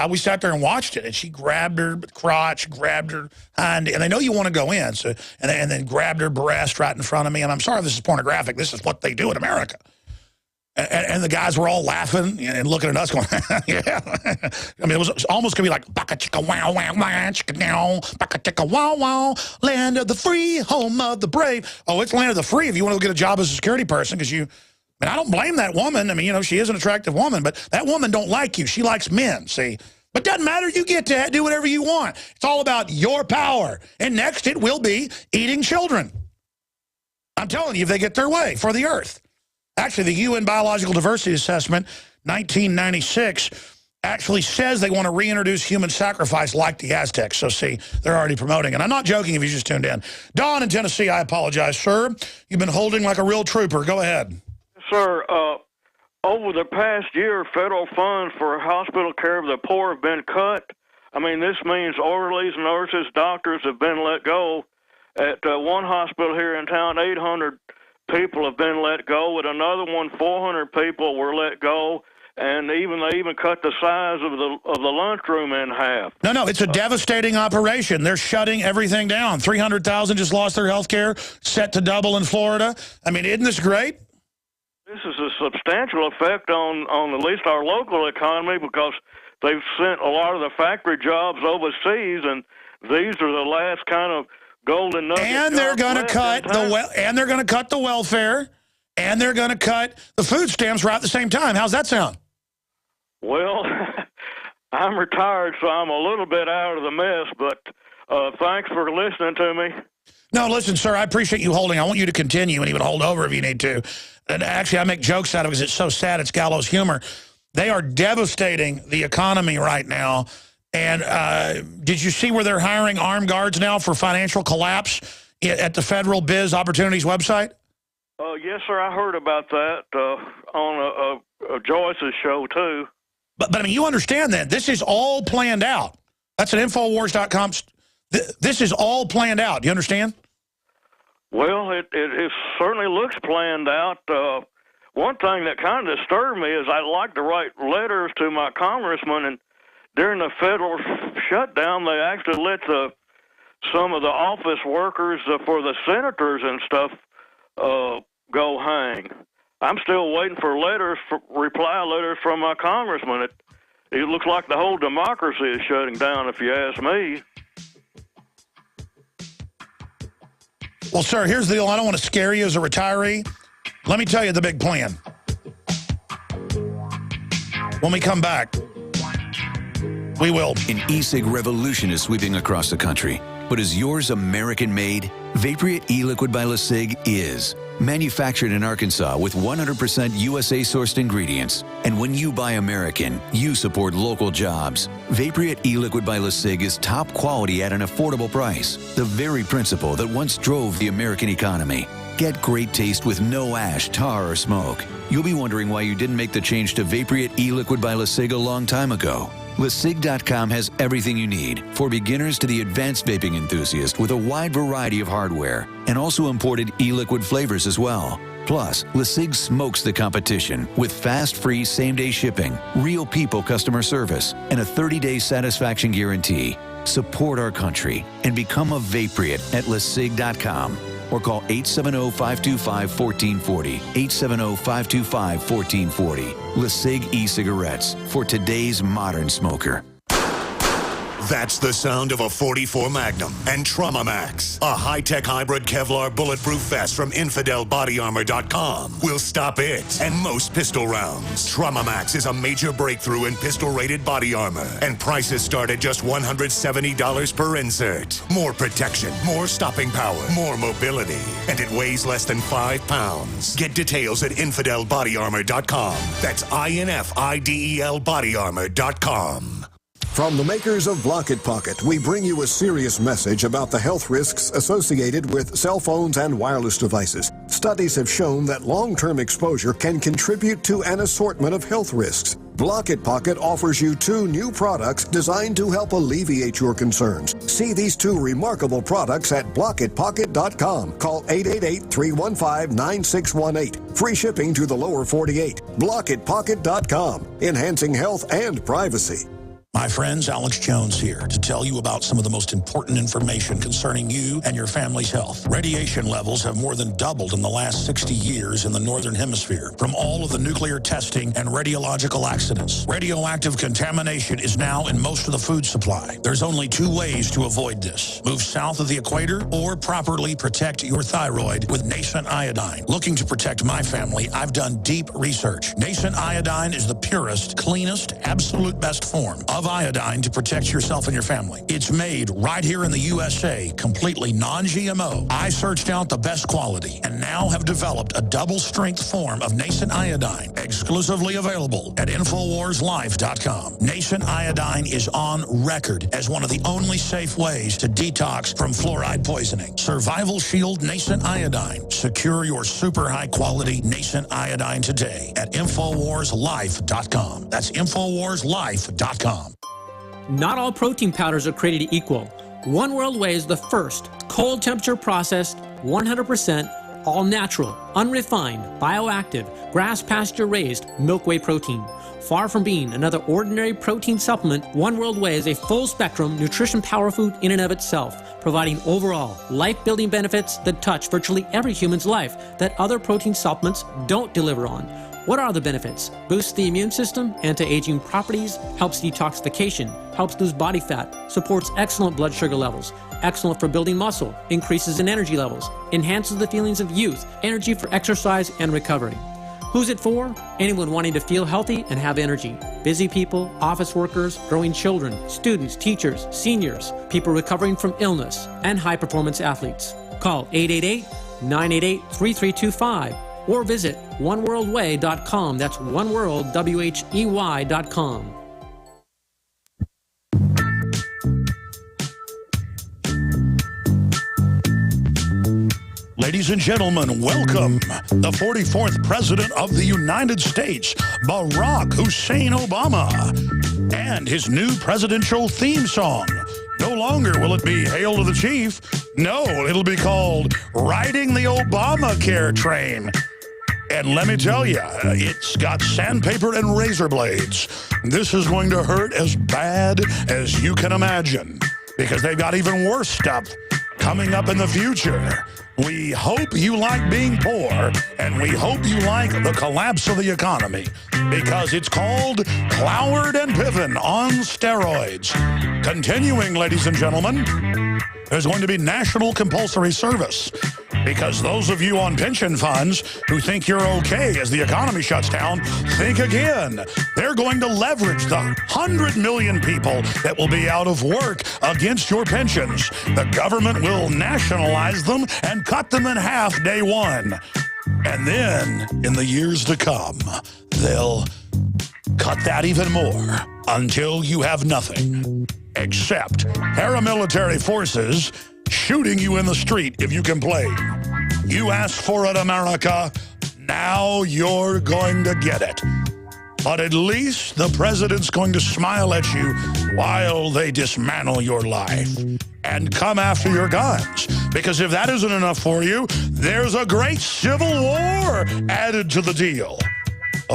Speaker 2: we sat there and watched it, and she grabbed her crotch, grabbed her hind, and they know you want to go in, so and then grabbed her breast right in front of me. And I'm sorry if this is pornographic. This is what they do in America. And the guys were all laughing and looking at us going, yeah. I mean, it was almost going to be like, baka chicka wow wow wow, chicka down, baka chicka wow wow, land of the free, home of the brave. Oh, it's land of the free if you want to get a job as a security person, because I don't blame that woman. I mean, she is an attractive woman, but that woman don't like you. She likes men, see. But doesn't matter. You get to do whatever you want. It's all about your power. And next it will be eating children. I'm telling you, if they get their way for the earth. Actually, the UN Biological Diversity Assessment, 1996, actually says they want to reintroduce human sacrifice like the Aztecs. So, see, they're already promoting it. I'm not joking if you just tuned in. Don in Tennessee, I apologize, sir. You've been holding like a real trooper. Go ahead.
Speaker 7: Sir, over the past year, federal funds for hospital care of the poor have been cut. I mean, this means orderlies, nurses, doctors have been let go. At one hospital here in town, 800 people have been let go. At another one, 400 people were let go, and they even cut the size of the lunchroom in half.
Speaker 2: No, it's a devastating operation. They're shutting everything down. 300,000 just lost their health care, set to double in Florida. I mean, isn't this great?
Speaker 7: This is a substantial effect on at least our local economy, because they've sent a lot of the factory jobs overseas, and these are the last kind of golden nuggets.
Speaker 2: And they're going to cut the welfare. and they're going to cut the food stamps right at the same time. How's that sound?
Speaker 7: Well, I'm retired, so I'm a little bit out of the mess, but thanks for listening to me.
Speaker 2: No, listen, sir, I appreciate you holding. I want you to continue and even hold over if you need to. And actually, I make jokes out of it because it's so sad. It's gallows humor. They are devastating the economy right now. And did you see where they're hiring armed guards now for financial collapse at the Federal Biz Opportunities website?
Speaker 7: Yes, sir, I heard about that on Joyce's show, too.
Speaker 2: But I mean, you understand that. This is all planned out. That's an Infowars.com. This is all planned out. You understand?
Speaker 7: Well, it certainly looks planned out. One thing that kind of disturbed me is I like to write letters to my congressman, and during the federal shutdown, they actually let some of the office workers for the senators and stuff go hang. I'm still waiting for reply letters from my congressman. It looks like the whole democracy is shutting down, if you ask me.
Speaker 2: Well, sir, here's the deal. I don't want to scare you as a retiree. Let me tell you the big plan. When we come back, we will.
Speaker 4: An e-cig revolution is sweeping across the country. But is yours American-made? Vaporite e-liquid by LeSig is. Manufactured in Arkansas with 100% USA-sourced ingredients. And when you buy American, you support local jobs. Vaporite e-liquid by LeSig is top quality at an affordable price. The very principle that once drove the American economy. Get great taste with no ash, tar, or smoke. You'll be wondering why you didn't make the change to Vaporite e-liquid by LeSig a long time ago. LeSig.com has everything you need, for beginners to the advanced vaping enthusiast with a wide variety of hardware, and also imported e-liquid flavors as well. Plus, LeSig smokes the competition with fast, free, same-day shipping, real people customer service, and a 30-day satisfaction guarantee. Support our country and become a Vaporite at LeSig.com. Or call 870-525-1440, 870-525-1440. LeSig e-cigarettes for today's modern smoker.
Speaker 23: That's the sound of a .44 Magnum and Trauma Max, a high-tech hybrid Kevlar bulletproof vest from InfidelBodyArmor.com. Will stop it and most pistol rounds. Trauma Max is a major breakthrough in pistol-rated body armor, and prices start at just $170 per insert. More protection, more stopping power, more mobility, and it weighs less than 5 pounds. Get details at InfidelBodyArmor.com. That's INFIDELBodyArmor.com.
Speaker 19: From the makers of Block-It Pocket, we bring you a serious message about the health risks associated with cell phones and wireless devices. Studies have shown that long-term exposure can contribute to an assortment of health risks. Block-It Pocket offers you 2 new products designed to help alleviate your concerns. See these 2 remarkable products at blockitpocket.com. Call 888-315-9618. Free shipping to the lower 48. Blockitpocket.com. Enhancing health and privacy.
Speaker 2: My friends, Alex Jones here to tell you about some of the most important information concerning you and your family's health. Radiation levels have more than doubled in the last 60 years in the Northern Hemisphere from all of the nuclear testing and radiological accidents. Radioactive contamination is now in most of the food supply. There's only 2 ways to avoid this. Move south of the equator or properly protect your thyroid with Nascent Iodine. Looking to protect my family, I've done deep research. Nascent Iodine is the purest, cleanest, absolute best form of iodine to protect yourself and your family. It's made right here in the USA, completely non-GMO. I searched out the best quality and now have developed a double-strength form of Nascent Iodine, exclusively available at InfoWarsLife.com. Nascent Iodine is on record as one of the only safe ways to detox from fluoride poisoning. Survival Shield Nascent Iodine. Secure your super high-quality Nascent Iodine today at InfoWarsLife.com. That's InfoWarsLife.com.
Speaker 20: Not all protein powders are created equal. One World Whey is the first cold temperature processed, 100% all natural, unrefined, bioactive, grass pasture raised milk whey protein. Far from being another ordinary protein supplement, One World Whey is a full spectrum nutrition power food in and of itself, providing overall life-building benefits that touch virtually every human's life that other protein supplements don't deliver on. What are the benefits? Boosts the immune system, anti-aging properties, helps detoxification, helps lose body fat, supports excellent blood sugar levels, excellent for building muscle, increases in energy levels, enhances the feelings of youth, energy for exercise and recovery. Who's it for? Anyone wanting to feel healthy and have energy. Busy people, office workers, growing children, students, teachers, seniors, people recovering from illness, and high-performance athletes. Call 888-988-3325 or visit oneworldway.com. That's oneworldwhey.com.
Speaker 2: Ladies and gentlemen, welcome the 44th President of the United States, Barack Hussein Obama, and his new presidential theme song. No longer will it be Hail to the Chief. No, it'll be called Riding the Obamacare Train. And let me tell you, it's got sandpaper and razor blades. This is going to hurt as bad as you can imagine, because they've got even worse stuff coming up in the future. We hope you like being poor, and we hope you like the collapse of the economy, because it's called Cloward and Piven on steroids. Continuing, ladies and gentlemen, there's going to be national compulsory service, because those of you on pension funds who think you're okay as the economy shuts down, think again. They're going to leverage the 100 million people that will be out of work against your pensions. The government will nationalize them and cut them in half day one. And then, in the years to come, they'll cut that even more until you have nothing except paramilitary forces shooting you in the street if you complain. You asked for it, America. Now you're going to get it. But at least the president's going to smile at you while they dismantle your life and come after your guns. Because if that isn't enough for you, there's a great civil war added to the deal.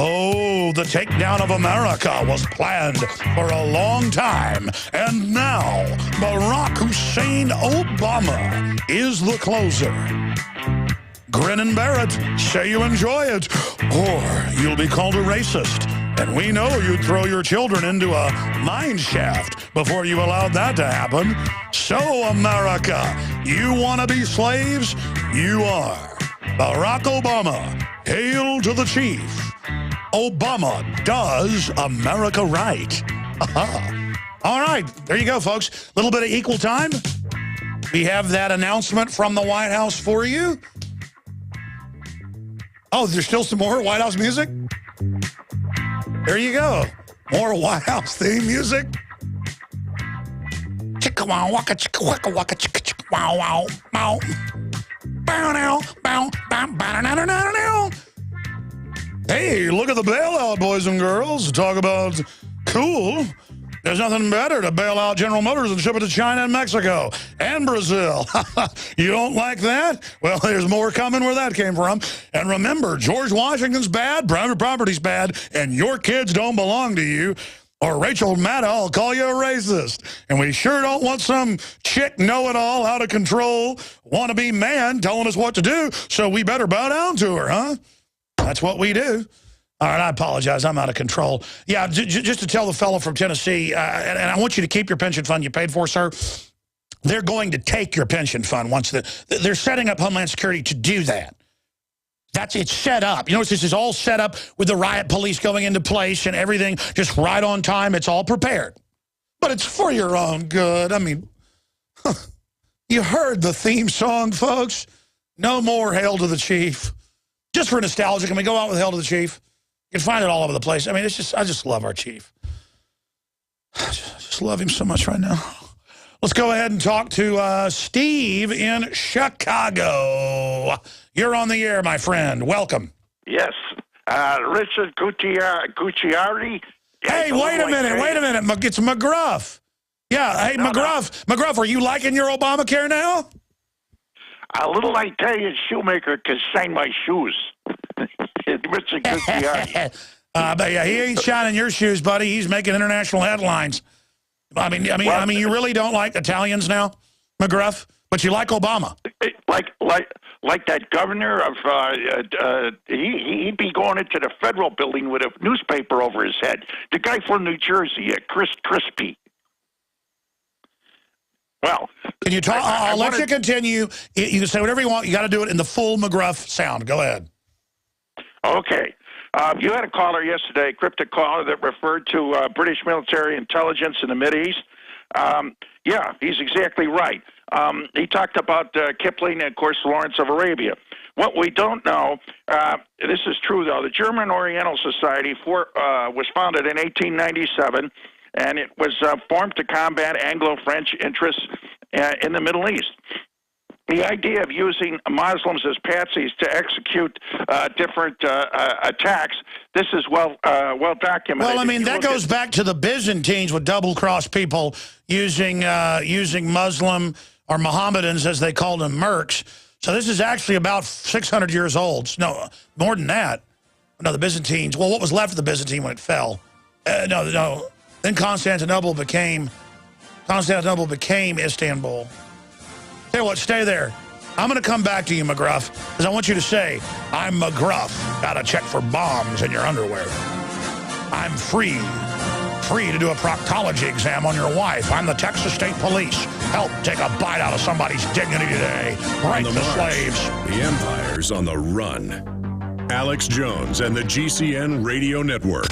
Speaker 2: Oh, the takedown of America was planned for a long time. And now, Barack Hussein Obama is the closer. Grin and bear it, say you enjoy it, or you'll be called a racist. And we know you'd throw your children into a mine shaft before you allowed that to happen. So, America, you want to be slaves? You are. Barack Obama, hail to the chief. Obama does America right. All right, there you go, folks. A little bit of equal time. We have that announcement from the White House for you. Oh, there's still some more White House music? There you go. More White House theme music. Chicka wow waka chicka waka waka chicka chicka wow wow wow. Bow now, bow, bow, bow, now, now, now. Hey, look at the bailout, boys and girls. Talk about cool. There's nothing better to bail out General Motors and ship it to China and Mexico and Brazil. You don't like that? Well, there's more coming where that came from. And remember, George Washington's bad, private property's bad, and your kids don't belong to you. Or Rachel Maddow will call you a racist. And we sure don't want some chick know-it-all, out of control, wannabe man telling us what to do, so we better bow down to her, huh? That's what we do. All right, I apologize. I'm out of control. Yeah, just to tell the fellow from Tennessee, and I want you to keep your pension fund you paid for, sir. They're going to take your pension fund once they're setting up Homeland Security to do that. It's set up. You notice this is all set up with the riot police going into place and everything just right on time. It's all prepared. But it's for your own good. I mean, you heard the theme song, folks. No more Hail to the Chief. Just for nostalgia, can we go out with Hail to the Chief? You can find it all over the place. I mean, I just love our chief. I just love him so much right now. Let's go ahead and talk to Steve in Chicago. You're on the air, my friend. Welcome.
Speaker 6: Yes. Richard Gucciari.
Speaker 2: Hey, wait a minute. It's McGruff. Yeah, hey, McGruff. McGruff, are you liking your Obamacare now?
Speaker 6: A little Italian shoemaker can shine my shoes. Richard Gucciari.
Speaker 2: But yeah, he ain't shining your shoes, buddy. He's making international headlines. I mean, you really don't like Italians now, McGruff, but you like Obama.
Speaker 6: like that governor of, he'd be going into the federal building with a newspaper over his head. The guy from New Jersey, Chris Christie. Well,
Speaker 2: can you talk? I'll let you continue. You can say whatever you want. You got to do it in the full McGruff sound. Go ahead.
Speaker 6: Okay. You had a caller yesterday, a cryptic caller, that referred to British military intelligence in the Mideast. Yeah, he's exactly right. He talked about Kipling and, of course, Lawrence of Arabia. What we don't know, this is true, though, the German Oriental Society was founded in 1897, and it was formed to combat Anglo-French interests in the Middle East. The idea of using Muslims as patsies to execute different attacks, this is well documented.
Speaker 2: Well, I mean, that goes back to the Byzantines with double-cross people using Muslim or Mohammedans, as they called them, mercs. So this is actually about 600 years old. No, more than that. No, the Byzantines. Well, what was left of the Byzantine when it fell? No. Then Constantinople became Istanbul. Tell you what, stay there. I'm going to come back to you, McGruff, because I want you to say, I'm McGruff. Got to check for bombs in your underwear. I'm free to do a proctology exam on your wife. I'm the Texas State Police. Help take a bite out of somebody's dignity today. Break the slaves.
Speaker 1: The Empire's on the run. Alex Jones and the GCN Radio Network.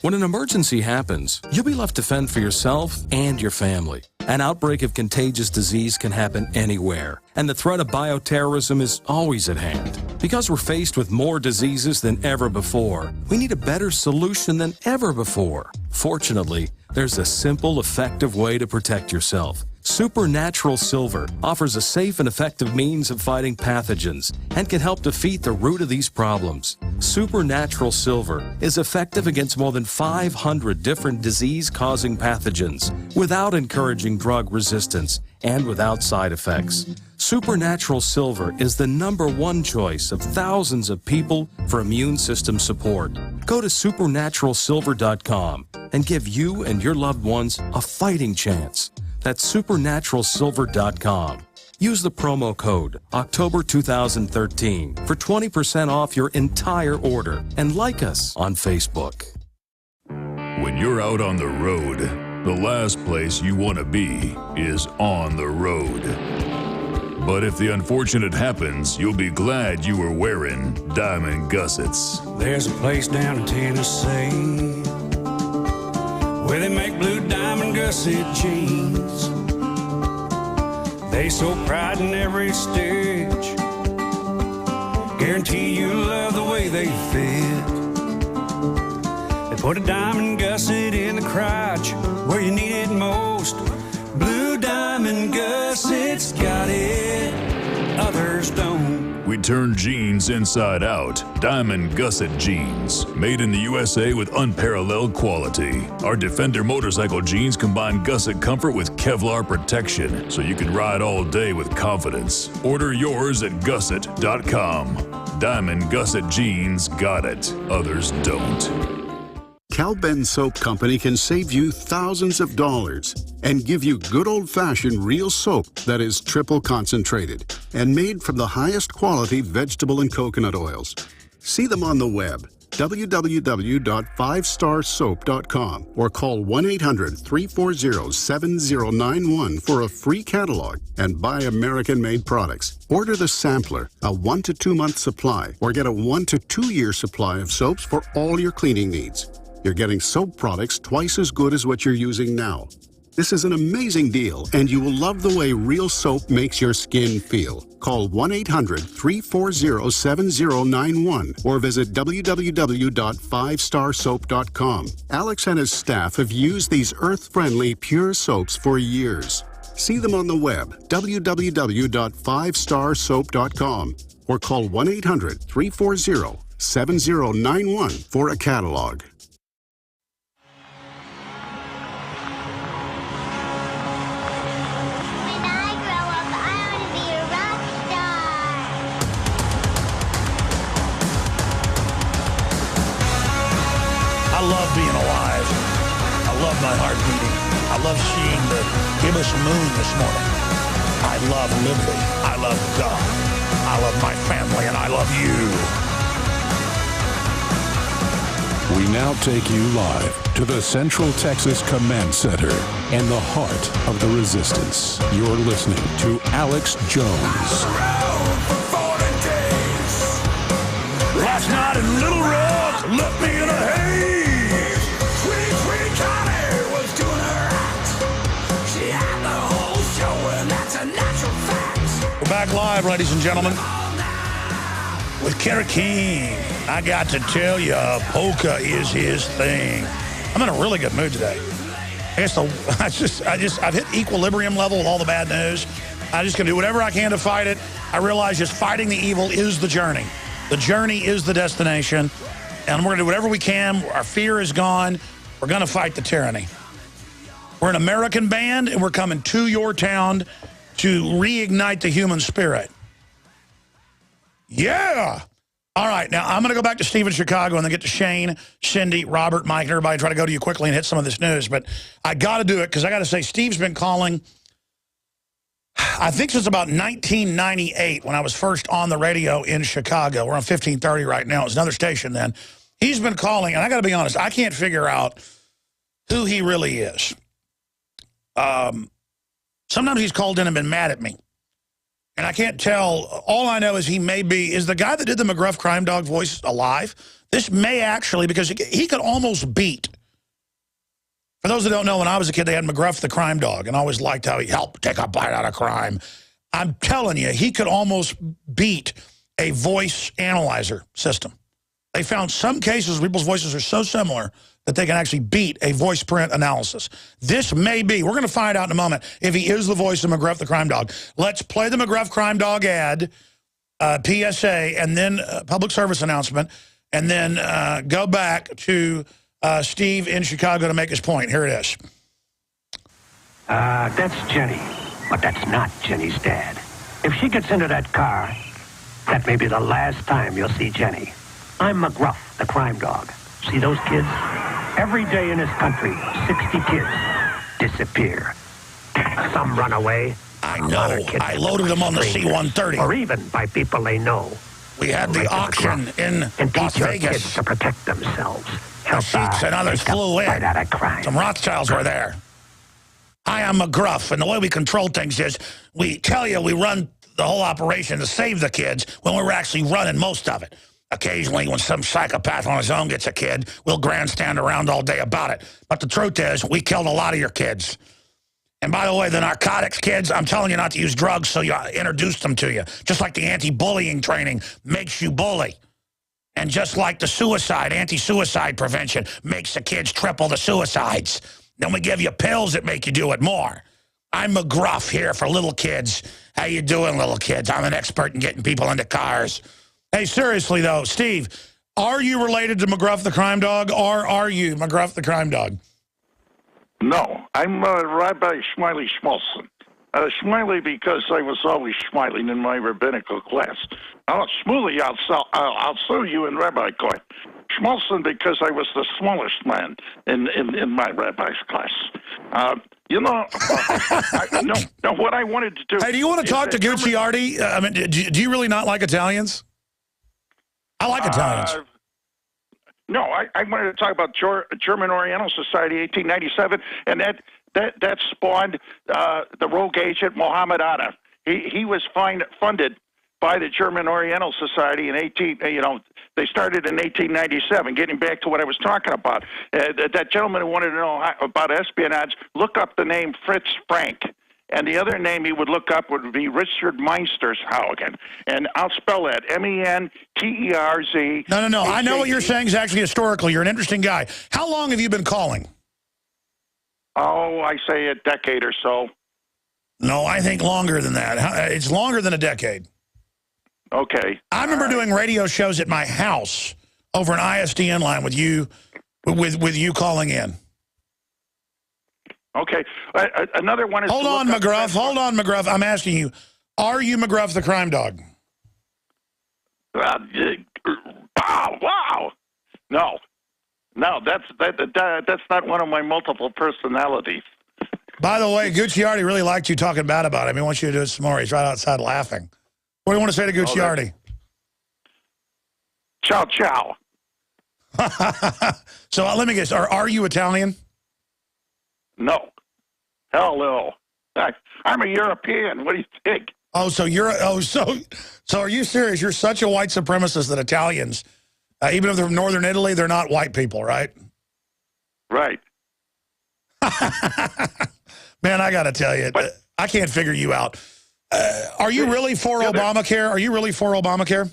Speaker 10: When an emergency happens, you'll be left to fend for yourself and your family. An outbreak of contagious disease can happen anywhere, and the threat of bioterrorism is always at hand. Because we're faced with more diseases than ever before, we need a better solution than ever before. Fortunately, there's a simple, effective way to protect yourself. Supernatural Silver offers a safe and effective means of fighting pathogens and can help defeat the root of these problems. Supernatural Silver is effective against more than 500 different disease-causing pathogens without encouraging drug resistance and without side effects. Supernatural Silver is the #1 choice of thousands of people for immune system support. Go to supernaturalsilver.com and give you and your loved ones a fighting chance. That's supernaturalsilver.com. Use the promo code October 2013 for 20% off your entire order and like us on Facebook.
Speaker 13: When you're out on the road, the last place you want to be is on the road. But if the unfortunate happens, you'll be glad you were wearing diamond gussets.
Speaker 22: There's a place down in Tennessee where they make blue diamond gusset jeans. They so pride in every stitch, guarantee you'll love the way they fit. They put a diamond gusset in the crotch where you need it most. Blue diamond gussets got it, others don't.
Speaker 13: We turn jeans inside out. Diamond Gusset Jeans. Made in the USA with unparalleled quality. Our Defender motorcycle jeans combine gusset comfort with Kevlar protection, so you can ride all day with confidence. Order yours at gusset.com. Diamond Gusset Jeans got it. Others don't.
Speaker 8: Cal-Ben Soap Company can save you thousands of dollars and give you good old-fashioned real soap that is triple concentrated and made from the highest quality vegetable and coconut oils. See them on the web, www.5starsoap.com, or call 1-800-340-7091 for a free catalog and buy American-made products. Order the sampler, a 1 to 2 month supply, or get a 1 to 2 year supply of soaps for all your cleaning needs. You're getting soap products twice as good as what you're using now. This is an amazing deal, and you will love the way real soap makes your skin feel. Call 1-800-340-7091 or visit www.5starsoap.com. Alex and his staff have used these earth-friendly, pure soaps for years. See them on the web, www.5starsoap.com, or call 1-800-340-7091 for a catalog.
Speaker 2: I love being alive. I love my heart beating. I love seeing the gibbous moon this morning. I love liberty. I love God. I love my family, and I love you.
Speaker 9: We now take you live to the Central Texas Command Center and the heart of the resistance. You're listening to Alex Jones.
Speaker 2: Last night in Little Rock left me in a haze. Sweet Connie was doing her act. She had the whole show, and that's a natural fact. We're back live, ladies and gentlemen, with Kerry King. I got to tell you, polka is his thing. I'm in a really good mood today. I guess I've hit equilibrium level with all the bad news. I'm just gonna do whatever I can to fight it. I realize just fighting the evil is the journey. The journey is the destination, and we're gonna do whatever we can. Our fear is gone. We're gonna fight the tyranny. We're an American band, and we're coming to your town to reignite the human spirit. Yeah. All right, now I'm going to go back to Steve in Chicago and then get to Shane, Cindy, Robert, Mike, and everybody. Try to go to you quickly and hit some of this news. But I got to do it because I got to say Steve's been calling, I think since about 1998 when I was first on the radio in Chicago. We're on 1530 right now. It's another station then. He's been calling, and I got to be honest, I can't figure out who he really is. Sometimes he's called in and been mad at me. And I can't tell. All I know is he may be, is the guy that did the McGruff crime dog voice alive? This may actually, because he could almost beat. For those that don't know, when I was a kid, they had McGruff the crime dog, and I always liked how he helped take a bite out of crime. I'm telling you, he could almost beat a voice analyzer system. They found some cases people's voices are so similar that they can actually beat a voice print analysis. This may be, we're going to find out in a moment, if he is the voice of McGruff the crime dog. Let's play the McGruff crime dog ad, PSA, and then public service announcement, and then go back to Steve in Chicago to make his point. Here it is.
Speaker 3: That's Jenny, but that's not Jenny's dad. If she gets into that car, that may be the last time you'll see Jenny. I'm McGruff, the crime dog. See those kids? Every day in this country, 60 kids disappear. Some run away.
Speaker 2: I know. I loaded them on the C-130.
Speaker 3: Or even by people they know.
Speaker 2: We had the auction in Las Vegas.
Speaker 3: Kids to protect themselves.
Speaker 2: The Sheiks and others flew in. Some Rothschilds were there. I am McGruff, and the way we control things is we tell you we run the whole operation to save the kids when we're actually running most of it. Occasionally, when some psychopath on his own gets a kid, we'll grandstand around all day about it. But the truth is, we killed a lot of your kids. And by the way, the narcotics kids, I'm telling you not to use drugs, so you introduced them to you. Just like the anti-bullying training makes you bully. And just like the suicide, anti-suicide prevention makes the kids triple the suicides. Then we give you pills that make you do it more. I'm McGruff here for little kids. How you doing, little kids? I'm an expert in getting people into cars. Hey, seriously, though, Steve, are you related to McGruff the crime dog, or are you McGruff the crime dog?
Speaker 6: No, I'm Rabbi Shmuley Schmolson. Shmuley because I was always smiling in my rabbinical class. Shmuley, I'll sue you in rabbi court. Schmolson because I was the smallest man in my rabbi's class. What I wanted to do...
Speaker 2: Hey, do you want to talk to Gucciardi? I mean, do you really not like Italians? I like Italians.
Speaker 6: No, I wanted to talk about German Oriental Society, 1897, and that spawned the rogue agent Mohammed Atta. He was funded by the German Oriental Society in they started in 1897. Getting back to what I was talking about, that gentleman who wanted to know about espionage, look up the name Fritz Frank. And the other name he would look up would be Richard Meistershaugen. And I'll spell that, M-E-N-T-E-R-Z.
Speaker 2: No. I know what you're saying is actually historical. You're an interesting guy. How long have you been calling?
Speaker 6: Oh, I say a decade or so.
Speaker 2: No, I think longer than that. It's longer than a decade.
Speaker 6: Okay.
Speaker 2: I remember doing radio shows at my house over an ISDN line with you calling in.
Speaker 6: Okay. Another one is...
Speaker 2: Hold on, McGruff. I'm asking you, are you McGruff the crime dog?
Speaker 6: Wow. No, that's not one of my multiple personalities.
Speaker 2: By the way, Gucciardi really liked you talking bad about him. He wants you to do it some more. He's right outside laughing. What do you want to say to Gucciardi?
Speaker 6: Ciao, ciao.
Speaker 2: So let me guess. Are you Italian?
Speaker 6: No. Hell no. I'm a European. What do you think?
Speaker 2: Oh, so so are you serious? You're such a white supremacist that Italians, even if they're from northern Italy, they're not white people, right?
Speaker 6: Right.
Speaker 2: Man, I got to tell you, I can't figure you out. Are you really for Obamacare? Are you really for Obamacare?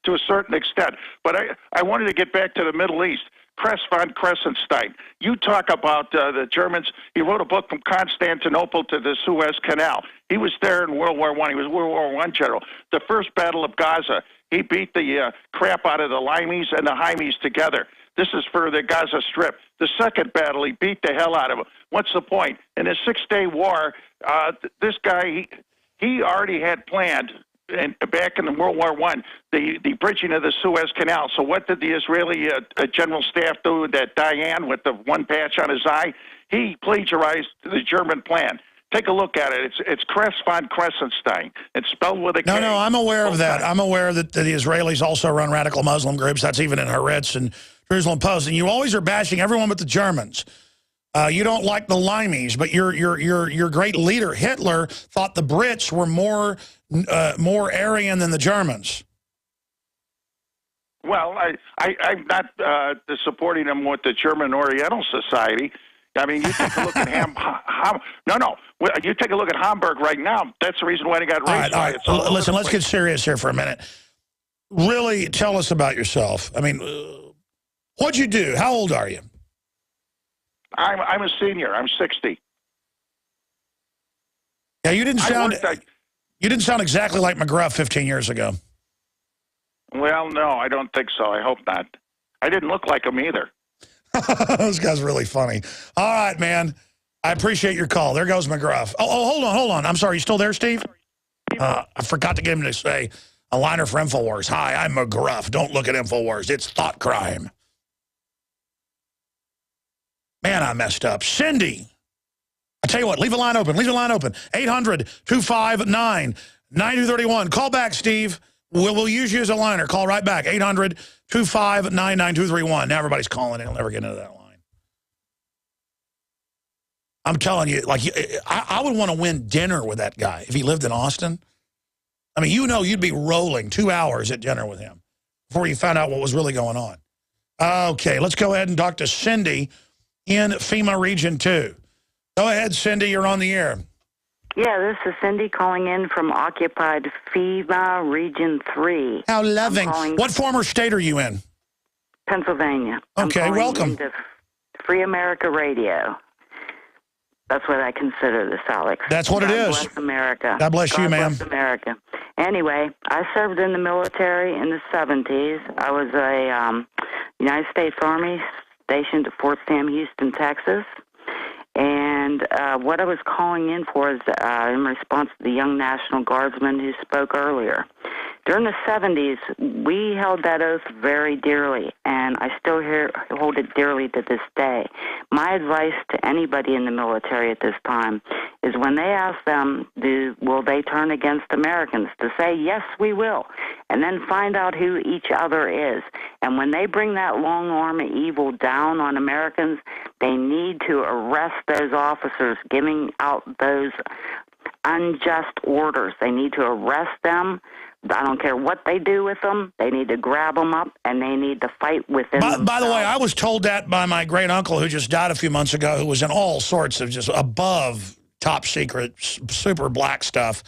Speaker 6: To a certain extent. But I wanted to get back to the Middle East. Kress von Kressenstein. You talk about the Germans. He wrote a book from Constantinople to the Suez Canal. He was there in World War I. He was a World War I general. The first Battle of Gaza, he beat the crap out of the Limeys and the Hymies together. This is for the Gaza Strip. The second battle, he beat the hell out of them. What's the point? In the Six-Day War, this guy, he already had planned, and back in the World War I, the bridging of the Suez Canal. So what did the Israeli general staff do? That Dayan with the one patch on his eye, he plagiarized the German plan. Take a look at it. It's Kress von Kressenstein. It's spelled with a K.
Speaker 2: No, I'm aware of that. I'm aware that the Israelis also run radical Muslim groups. That's even in Haaretz and Jerusalem Post. And you always are bashing everyone but the Germans. You don't like the Limeys, but your great leader, Hitler, thought the Brits were more Aryan than the Germans.
Speaker 6: Well, I'm not supporting them with the German Oriental Society. I mean, you take a look at you take a look at Hamburg right now. That's the reason why they got raised.
Speaker 2: All right. Listen, let's get serious here for a minute. Really, tell us about yourself. I mean, what'd you do? How old are you?
Speaker 6: I'm a senior. I'm 60.
Speaker 2: Yeah, you didn't sound exactly like McGruff 15 years ago.
Speaker 6: Well, no, I don't think so. I hope not. I didn't look like him either.
Speaker 2: Those guys are really funny. All right, man. I appreciate your call. There goes McGruff. Oh, hold on. I'm sorry. You still there, Steve? I forgot to get him to say a liner for InfoWars. Hi, I'm McGruff. Don't look at InfoWars. It's thought crime. Man, I messed up. Cindy. I tell you what, leave a line open. Leave the line open. 800-259-9231. Call back, Steve. We'll use you as a liner. Call right back. 800-259-9231. Now everybody's calling in. I'll never get into that line. I'm telling you, like, I would want to win dinner with that guy if he lived in Austin. I mean, you'd be rolling 2 hours at dinner with him before you found out what was really going on. Okay, let's go ahead and talk to Cindy in FEMA Region 2. Go ahead, Cindy. You're on the air.
Speaker 11: Yeah, this is Cindy calling in from occupied FEMA Region 3.
Speaker 2: How loving. What former state are you in?
Speaker 11: Pennsylvania.
Speaker 2: Okay, welcome.
Speaker 11: To Free America Radio. That's what I consider this, Alex.
Speaker 2: That's what it is.
Speaker 11: God bless America.
Speaker 2: God bless you, ma'am.
Speaker 11: God bless America. Anyway, I served in the military in the 70s. I was a United States Army stationed at Fort Sam Houston, Texas. And what I was calling in for is in response to the young National Guardsman who spoke earlier. During the 70s, we held that oath very dearly, and I still hold it dearly to this day. My advice to anybody in the military at this time is when they ask them, will they turn against Americans, to say, yes, we will, and then find out who each other is. And when they bring that long arm of evil down on Americans, they need to arrest those officers giving out those unjust orders. They need to arrest them. I don't care what they do with them. They need to grab them up, and they need to fight within them.
Speaker 2: By the way, I was told that by my great uncle who just died a few months ago, who was in all sorts of just above top secret, super black stuff.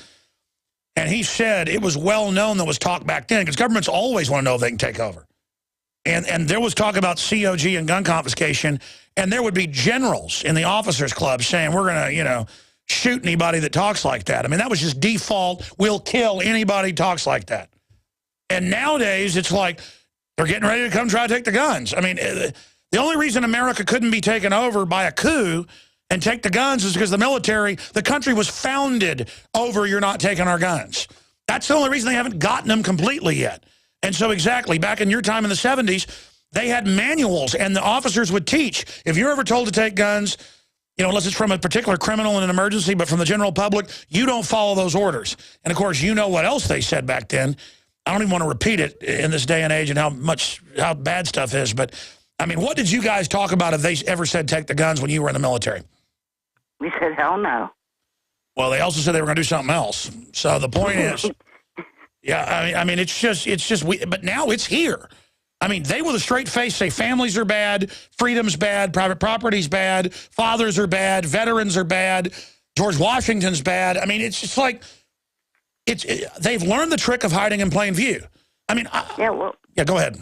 Speaker 2: And he said it was well known there was talk back then, because governments always want to know if they can take over. And there was talk about COG and gun confiscation, and there would be generals in the officers' club saying, we're going to, shoot anybody that talks like that. I mean, that was just default. We'll kill anybody who talks like that. And nowadays, it's like they're getting ready to come try to take the guns. I mean, the only reason America couldn't be taken over by a coup and take the guns is because the country was founded over you're not taking our guns. That's the only reason they haven't gotten them completely yet. And so exactly, back in your time in the 70s, they had manuals, and the officers would teach. If you're ever told to take guns, You know, unless it's from a particular criminal in an emergency, but from the general public, you don't follow those orders. And, of course, you know what else they said back then. I don't even want to repeat it in this day and age and how bad stuff is. But, I mean, what did you guys talk about if they ever said take the guns when you were in the military?
Speaker 11: We said, hell no.
Speaker 2: Well, they also said they were going to do something else. So the point is, yeah, I mean, it's just, but now it's here. I mean, they with a straight face say families are bad, freedom's bad, private property's bad, fathers are bad, veterans are bad, George Washington's bad. I mean, it's just like, they've learned the trick of hiding in plain view. I mean, yeah, go ahead.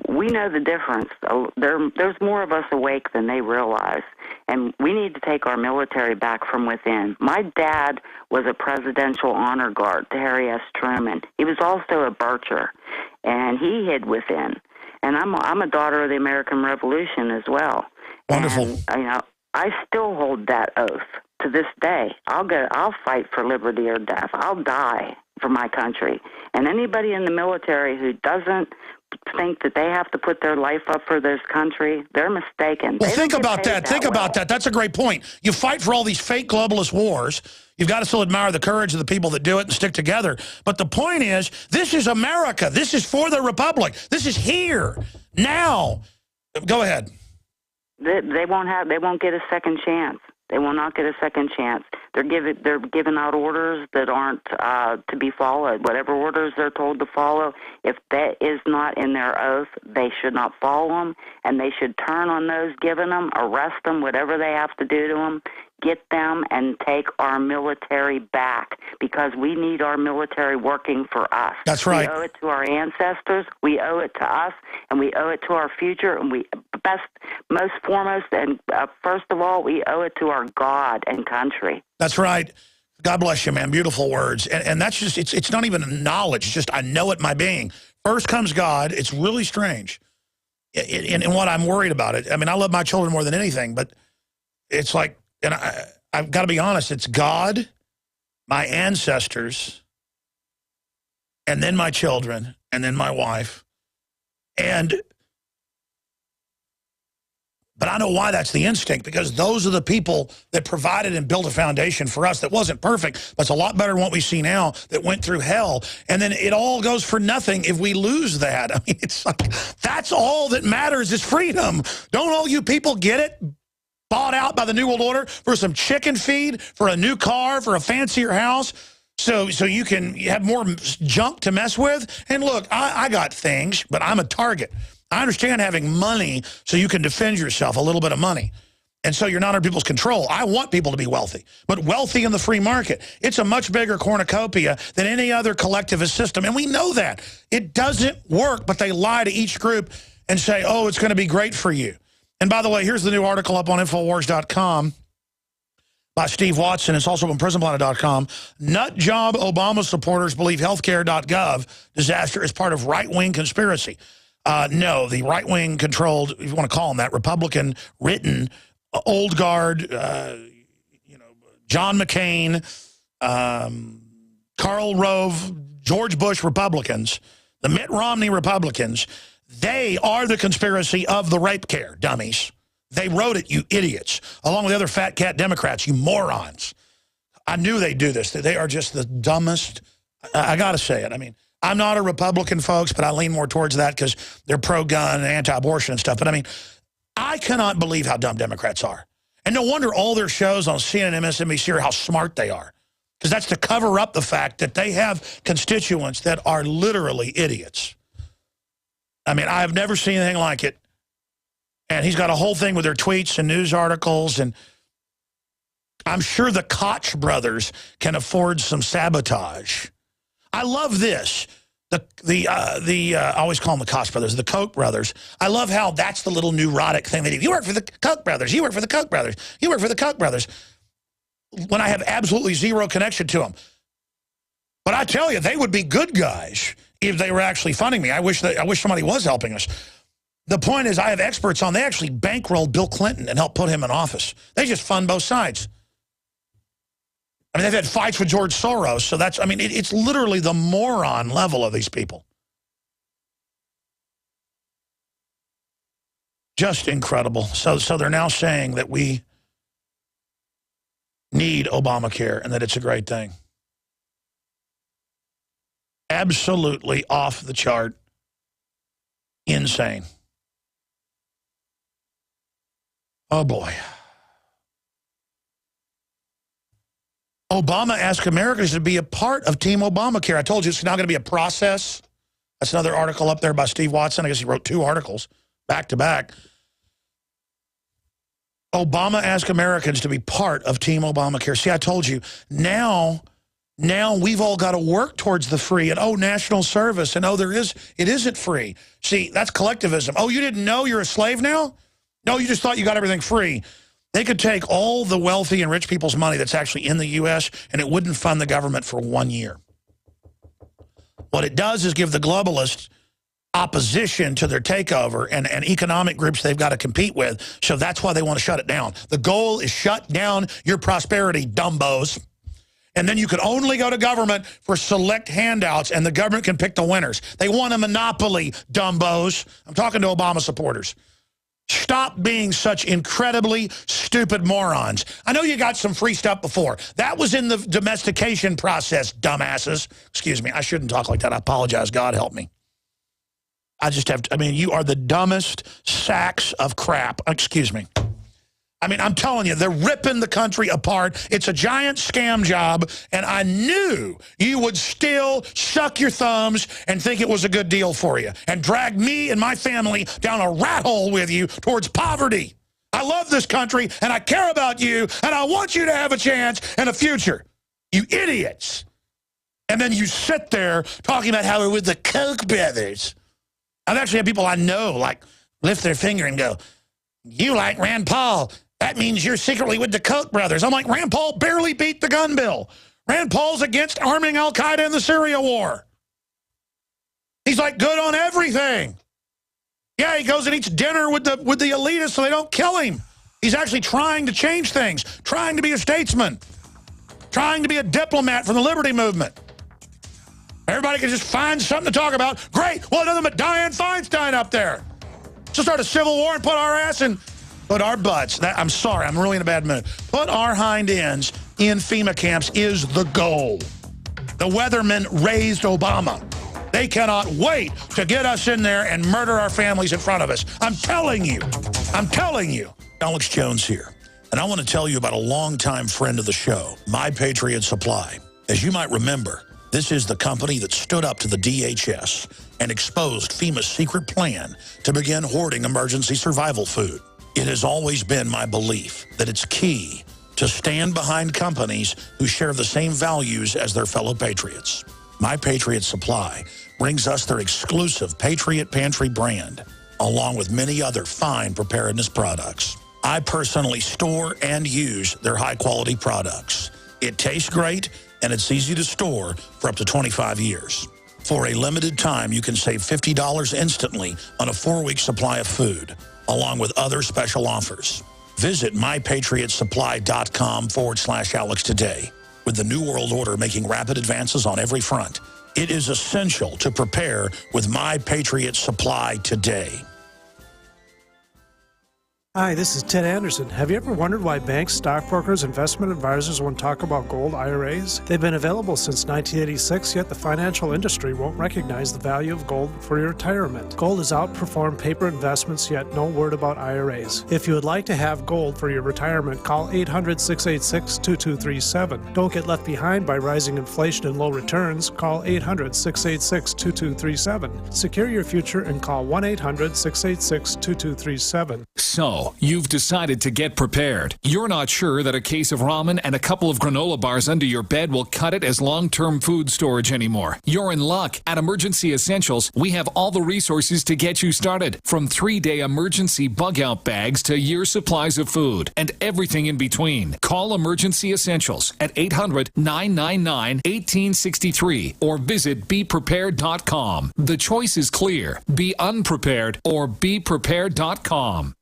Speaker 11: We know the difference. There's more of us awake than they realize, and we need to take our military back from within. My dad was a presidential honor guard to Harry S. Truman. He was also a Bircher, and he hid within. And I'm a daughter of the American Revolution as well.
Speaker 2: Wonderful.
Speaker 11: And, I still hold that oath to this day. I'll fight for liberty or death. I'll die for my country. And anybody in the military who doesn't think that they have to put their life up for this country, they're mistaken.
Speaker 2: Well, think about that. Think about that. That's a great point. You fight for all these fake globalist wars. You've got to still admire the courage of the people that do it and stick together. But the point is, this is America. This is for the Republic. This is here, now. Go ahead.
Speaker 11: They won't get a second chance. They will not get a second chance. They're giving out orders that aren't to be followed. Whatever orders they're told to follow, if that is not in their oath, they should not follow them, and they should turn on those giving them, arrest them, whatever they have to do to them, get them, and take our military back, because we need our military working for us.
Speaker 2: That's right.
Speaker 11: We owe it to our ancestors, we owe it to us, and we owe it to our future, and most foremost, and first of all, we owe it to our God and country.
Speaker 2: That's right. God bless you, man. Beautiful words. And that's just, it's not even knowledge. It's just, I know it, my being. First comes God. It's really strange. And what I'm worried about it. I mean, I love my children more than anything, but it's like, and I've got to be honest, it's God, my ancestors, and then my children, and then my wife. But I know why that's the instinct, because those are the people that provided and built a foundation for us that wasn't perfect, but it's a lot better than what we see now, that went through hell. And then it all goes for nothing if we lose that. I mean, it's like, that's all that matters is freedom. Don't all you people get it? Bought out by the New World Order for some chicken feed, for a new car, for a fancier house, so you can have more junk to mess with. And look, I got things, but I'm a target. I understand having money so you can defend yourself, a little bit of money. And so you're not under people's control. I want people to be wealthy, but wealthy in the free market. It's a much bigger cornucopia than any other collectivist system, and we know that. It doesn't work, but they lie to each group and say, oh, it's going to be great for you. And by the way, here's the new article up on Infowars.com by Steve Watson. It's also on PrisonPlanet.com. Nut job Obama supporters believe healthcare.gov disaster is part of right-wing conspiracy. No, the right-wing controlled, if you want to call them that, Republican-written, old guard, John McCain, Karl Rove, George Bush Republicans, the Mitt Romney Republicans, they are the conspiracy of the rape care, dummies. They wrote it, you idiots, along with the other fat cat Democrats, you morons. I knew they'd do this. They are just the dumbest. I got to say it. I mean, I'm not a Republican, folks, but I lean more towards that because they're pro-gun and anti-abortion and stuff. But, I mean, I cannot believe how dumb Democrats are. And no wonder all their shows on CNN and MSNBC are how smart they are, because that's to cover up the fact that they have constituents that are literally idiots. I mean, I've never seen anything like it. And he's got a whole thing with their tweets and news articles, and I'm sure the Koch brothers can afford some sabotage. I love this. I always call them the Koch brothers, the Koch brothers. I love how that's the little neurotic thing they do. You work for the Koch brothers. You work for the Koch brothers. You work for the Koch brothers. When I have absolutely zero connection to them. But I tell you, they would be good guys if they were actually funding me. I wish somebody was helping us. The point is, I have experts on. They actually bankrolled Bill Clinton and helped put him in office. They just fund both sides. I mean, they've had fights with George Soros, so that's, I mean, it's literally the moron level of these people. Just incredible. So they're now saying that we need Obamacare and that it's a great thing. Absolutely off the chart. Insane. Oh, boy. Obama asked Americans to be a part of Team Obamacare. I told you it's now going to be a process. That's another article up there by Steve Watson. I guess he wrote 2 articles back to back. Obama asked Americans to be part of Team Obamacare. See, I told you, now we've all got to work towards the free, and national service, and it isn't free. See, that's collectivism. Oh, you didn't know you're a slave now? No, you just thought you got everything free. They could take all the wealthy and rich people's money that's actually in the U.S., and it wouldn't fund the government for 1 year. What it does is give the globalists opposition to their takeover and economic groups they've got to compete with, so that's why they want to shut it down. The goal is shut down your prosperity, dumbos. And then you could only go to government for select handouts, and the government can pick the winners. They want a monopoly, dumbos. I'm talking to Obama supporters. Stop being such incredibly stupid morons. I know you got some free stuff before. That was in the domestication process, dumbasses. Excuse me, I shouldn't talk like that. I apologize. God help me. I just have to, I mean, you are the dumbest sacks of crap. Excuse me. I mean, I'm telling you, they're ripping the country apart. It's a giant scam job, and I knew you would still suck your thumbs and think it was a good deal for you and drag me and my family down a rat hole with you towards poverty. I love this country, and I care about you, and I want you to have a chance and a future. You idiots. And then you sit there talking about how we're with the Koch brothers. I've actually had people I know, like, lift their finger and go, you like Rand Paul. That means you're secretly with the Koch brothers. I'm like, Rand Paul barely beat the gun bill. Rand Paul's against arming al-Qaeda in the Syria war. He's like good on everything. Yeah, he goes and eats dinner with the elitists so they don't kill him. He's actually trying to change things, trying to be a statesman, trying to be a diplomat from the liberty movement. Everybody can just find something to talk about. Great. Well, nothing but Dianne Feinstein up there. So start a civil war and put our ass in, put our butts. I'm sorry, I'm really in a bad mood. Put our hind ends in FEMA camps is the goal. The weathermen raised Obama. They cannot wait to get us in there and murder our families in front of us. I'm telling you. Alex Jones here. And I want to tell you about a longtime friend of the show, My Patriot Supply. As you might remember, this is the company that stood up to the DHS and exposed FEMA's secret plan to begin hoarding emergency survival food. It has always been my belief that it's key to stand behind companies who share the same values as their fellow patriots. My Patriot Supply brings us their exclusive Patriot Pantry brand, along with many other fine preparedness products. I personally store and use their high-quality products. It tastes great, and it's easy to store for up to 25 years. For a limited time, you can save $50 instantly on a 4-week supply of food, along with other special offers. Visit mypatriotsupply.com/Alex today. With the New World Order making rapid advances on every front, it is essential to prepare with My Patriot Supply today.
Speaker 12: Hi, this is Ted Anderson. Have you ever wondered why banks, stockbrokers, investment advisors won't talk about gold IRAs? They've been available since 1986, yet the financial industry won't recognize the value of gold for your retirement. Gold has outperformed paper investments, yet no word about IRAs. If you would like to have gold for your retirement, call 800-686-2237. Don't get left behind by rising inflation and low returns. Call 800-686-2237. Secure your future and call 1-800-686-2237.
Speaker 14: So, you've decided to get prepared. You're not sure that a case of ramen and a couple of granola bars under your bed will cut it as long-term food storage anymore. You're in luck. At Emergency Essentials, we have all the resources to get you started. From 3-day emergency bug-out bags to year supplies of food and everything in between. Call Emergency Essentials at 800-999-1863 or visit BePrepared.com. The choice is clear. Be unprepared or BePrepared.com.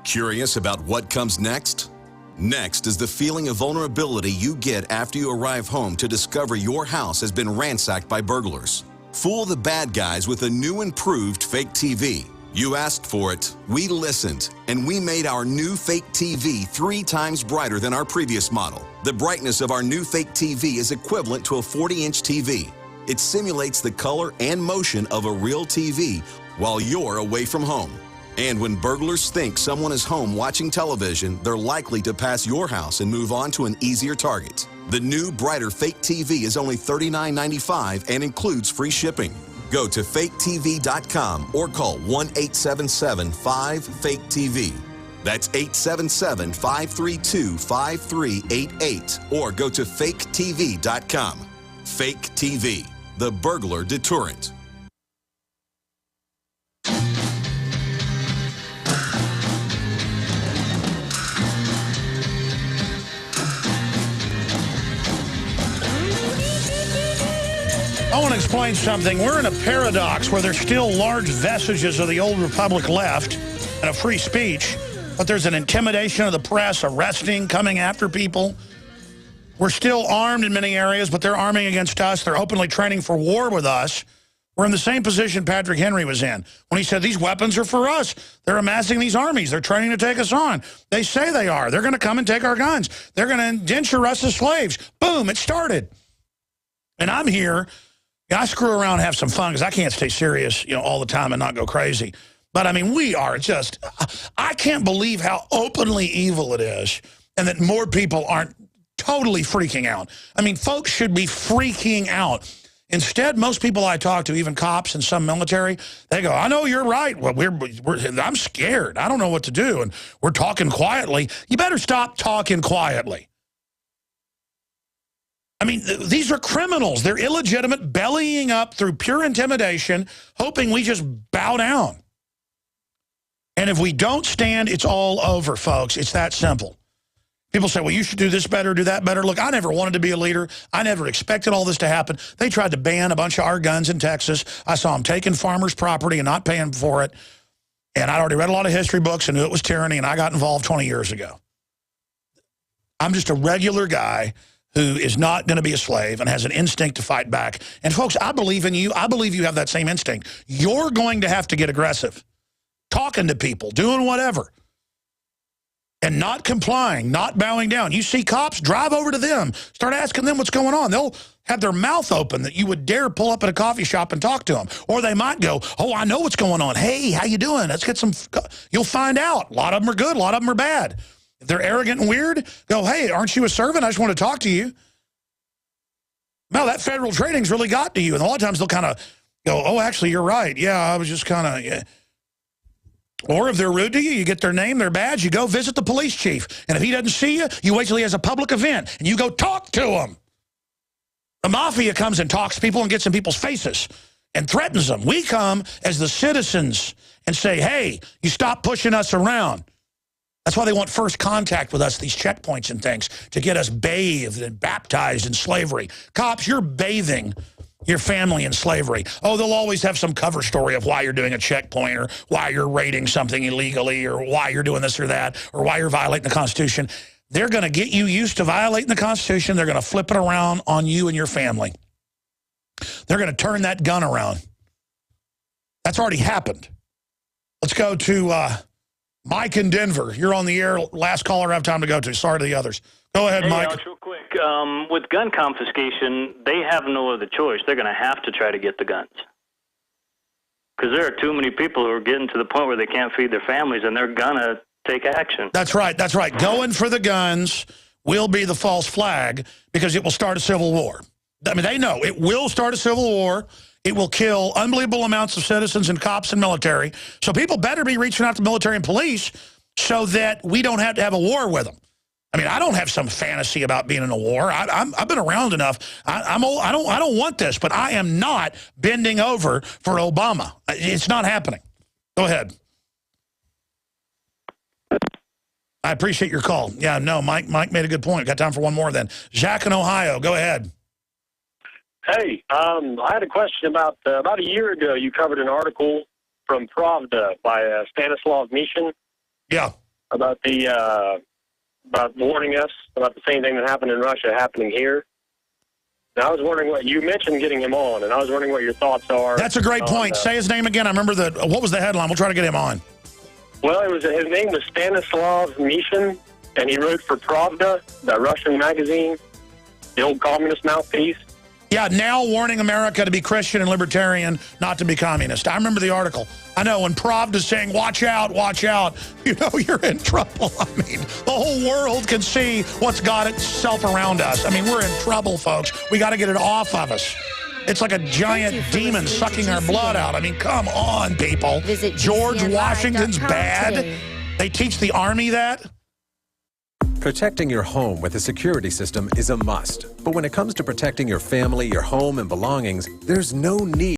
Speaker 15: Curious about what comes next? Next is the feeling of vulnerability you get after you arrive home to discover your house has been ransacked by burglars. Fool the bad guys with a new improved fake TV. You asked for it, we listened, and we made our new Fake TV 3 times brighter than our previous model. The brightness of our new Fake TV is equivalent to a 40-inch TV. It simulates the color and motion of a real TV while you're away from home. And when burglars think someone is home watching television, they're likely to pass your house and move on to an easier target. The new, brighter Fake TV is only $39.95 and includes free shipping. Go to faketv.com or call 1-877-5-FAKE-TV. That's 877-532-5388. Or go to faketv.com. Fake TV, the burglar deterrent.
Speaker 2: I want to explain something. We're in a paradox where there's still large vestiges of the old Republic left and a free speech, but there's an intimidation of the press, arresting, coming after people. We're still armed in many areas, but they're arming against us. They're openly training for war with us. We're in the same position Patrick Henry was in when he said, these weapons are for us. They're amassing these armies. They're training to take us on. They say they are. They're going to come and take our guns. They're going to indenture us as slaves. Boom, it started. And I'm here. I screw around and have some fun because I can't stay serious, all the time and not go crazy. But, I mean, we are just, I can't believe how openly evil it is and that more people aren't totally freaking out. I mean, folks should be freaking out. Instead, most people I talk to, even cops and some military, they go, I know you're right. Well, I'm scared. I don't know what to do. And we're talking quietly. You better stop talking quietly. I mean, these are criminals. They're illegitimate, bellying up through pure intimidation, hoping we just bow down. And if we don't stand, it's all over, folks. It's that simple. People say, well, you should do this better, do that better. Look, I never wanted to be a leader. I never expected all this to happen. They tried to ban a bunch of our guns in Texas. I saw them taking farmers' property and not paying for it. And I'd already read a lot of history books and knew it was tyranny, and I got involved 20 years ago. I'm just a regular guy who is not going to be a slave and has an instinct to fight back. And, folks, I believe in you. I believe you have that same instinct. You're going to have to get aggressive, talking to people, doing whatever, and not complying, not bowing down. You see cops, drive over to them. Start asking them what's going on. They'll have their mouth open that you would dare pull up at a coffee shop and talk to them. Or they might go, oh, I know what's going on. Hey, how you doing? Let's get some. You'll find out. A lot of them are good. A lot of them are bad. If they're arrogant and weird, go, hey, aren't you a servant? I just want to talk to you. No, that federal training's really got to you. And a lot of times they'll kind of go, oh, actually, you're right. Yeah, I was just kind of, yeah. Or if they're rude to you, you get their name, their badge, you go visit the police chief. And if he doesn't see you, you wait till he has a public event, and you go talk to him. The mafia comes and talks to people and gets in people's faces and threatens them. We come as the citizens and say, hey, you stop pushing us around. That's why they want first contact with us, these checkpoints and things, to get us bathed and baptized in slavery. Cops, you're bathing your family in slavery. Oh, they'll always have some cover story of why you're doing a checkpoint or why you're raiding something illegally or why you're doing this or that or why you're violating the Constitution. They're going to get you used to violating the Constitution. They're going to flip it around on you and your family. They're going to turn that gun around. That's already happened. Let's go to Mike in Denver. You're on the air. Last caller I have time to go to. Sorry to the others. Go ahead, Mike.
Speaker 16: Alex, real quick. With gun confiscation, they have no other choice. They're going to have to try to get the guns. Because there are too many people who are getting to the point where they can't feed their families, and they're going to take action.
Speaker 2: That's right. That's right. Going for the guns will be the false flag because it will start a civil war. I mean, they know it will start a civil war. It will kill unbelievable amounts of citizens and cops and military. So people better be reaching out to military and police so that we don't have to have a war with them. I mean, I don't have some fantasy about being in a war. I've been around enough. I'm old. I don't want this, but I am not bending over for Obama. It's not happening. Go ahead. I appreciate your call. Yeah, no, Mike made a good point. Got time for one more then. Zach in Ohio, go ahead.
Speaker 17: Hey, I had a question about a year ago. You covered an article from Pravda by Stanislav Mishin.
Speaker 2: Yeah.
Speaker 17: About about warning us about the same thing that happened in Russia happening here. And I was wondering what you mentioned getting him on, and I was wondering what your thoughts are.
Speaker 2: That's a great point. Say his name again. I remember what was the headline? We'll try to get him on.
Speaker 17: Well, his name was Stanislav Mishin, and he wrote for Pravda, the Russian magazine, the old communist mouthpiece.
Speaker 2: Yeah, now warning America to be Christian and libertarian, not to be communist. I remember the article. I know when Pravda's saying, watch out, you know you're in trouble. I mean, the whole world can see what's got itself around us. I mean, we're in trouble, folks. We got to get it off of us. It's like a giant demon sucking our blood out. I mean, come on, people. George Washington's bad.
Speaker 5: Today.
Speaker 2: They teach the Army that.
Speaker 5: Protecting your home with a security system is a must. But when it comes to protecting your family, your home, and belongings, there's no need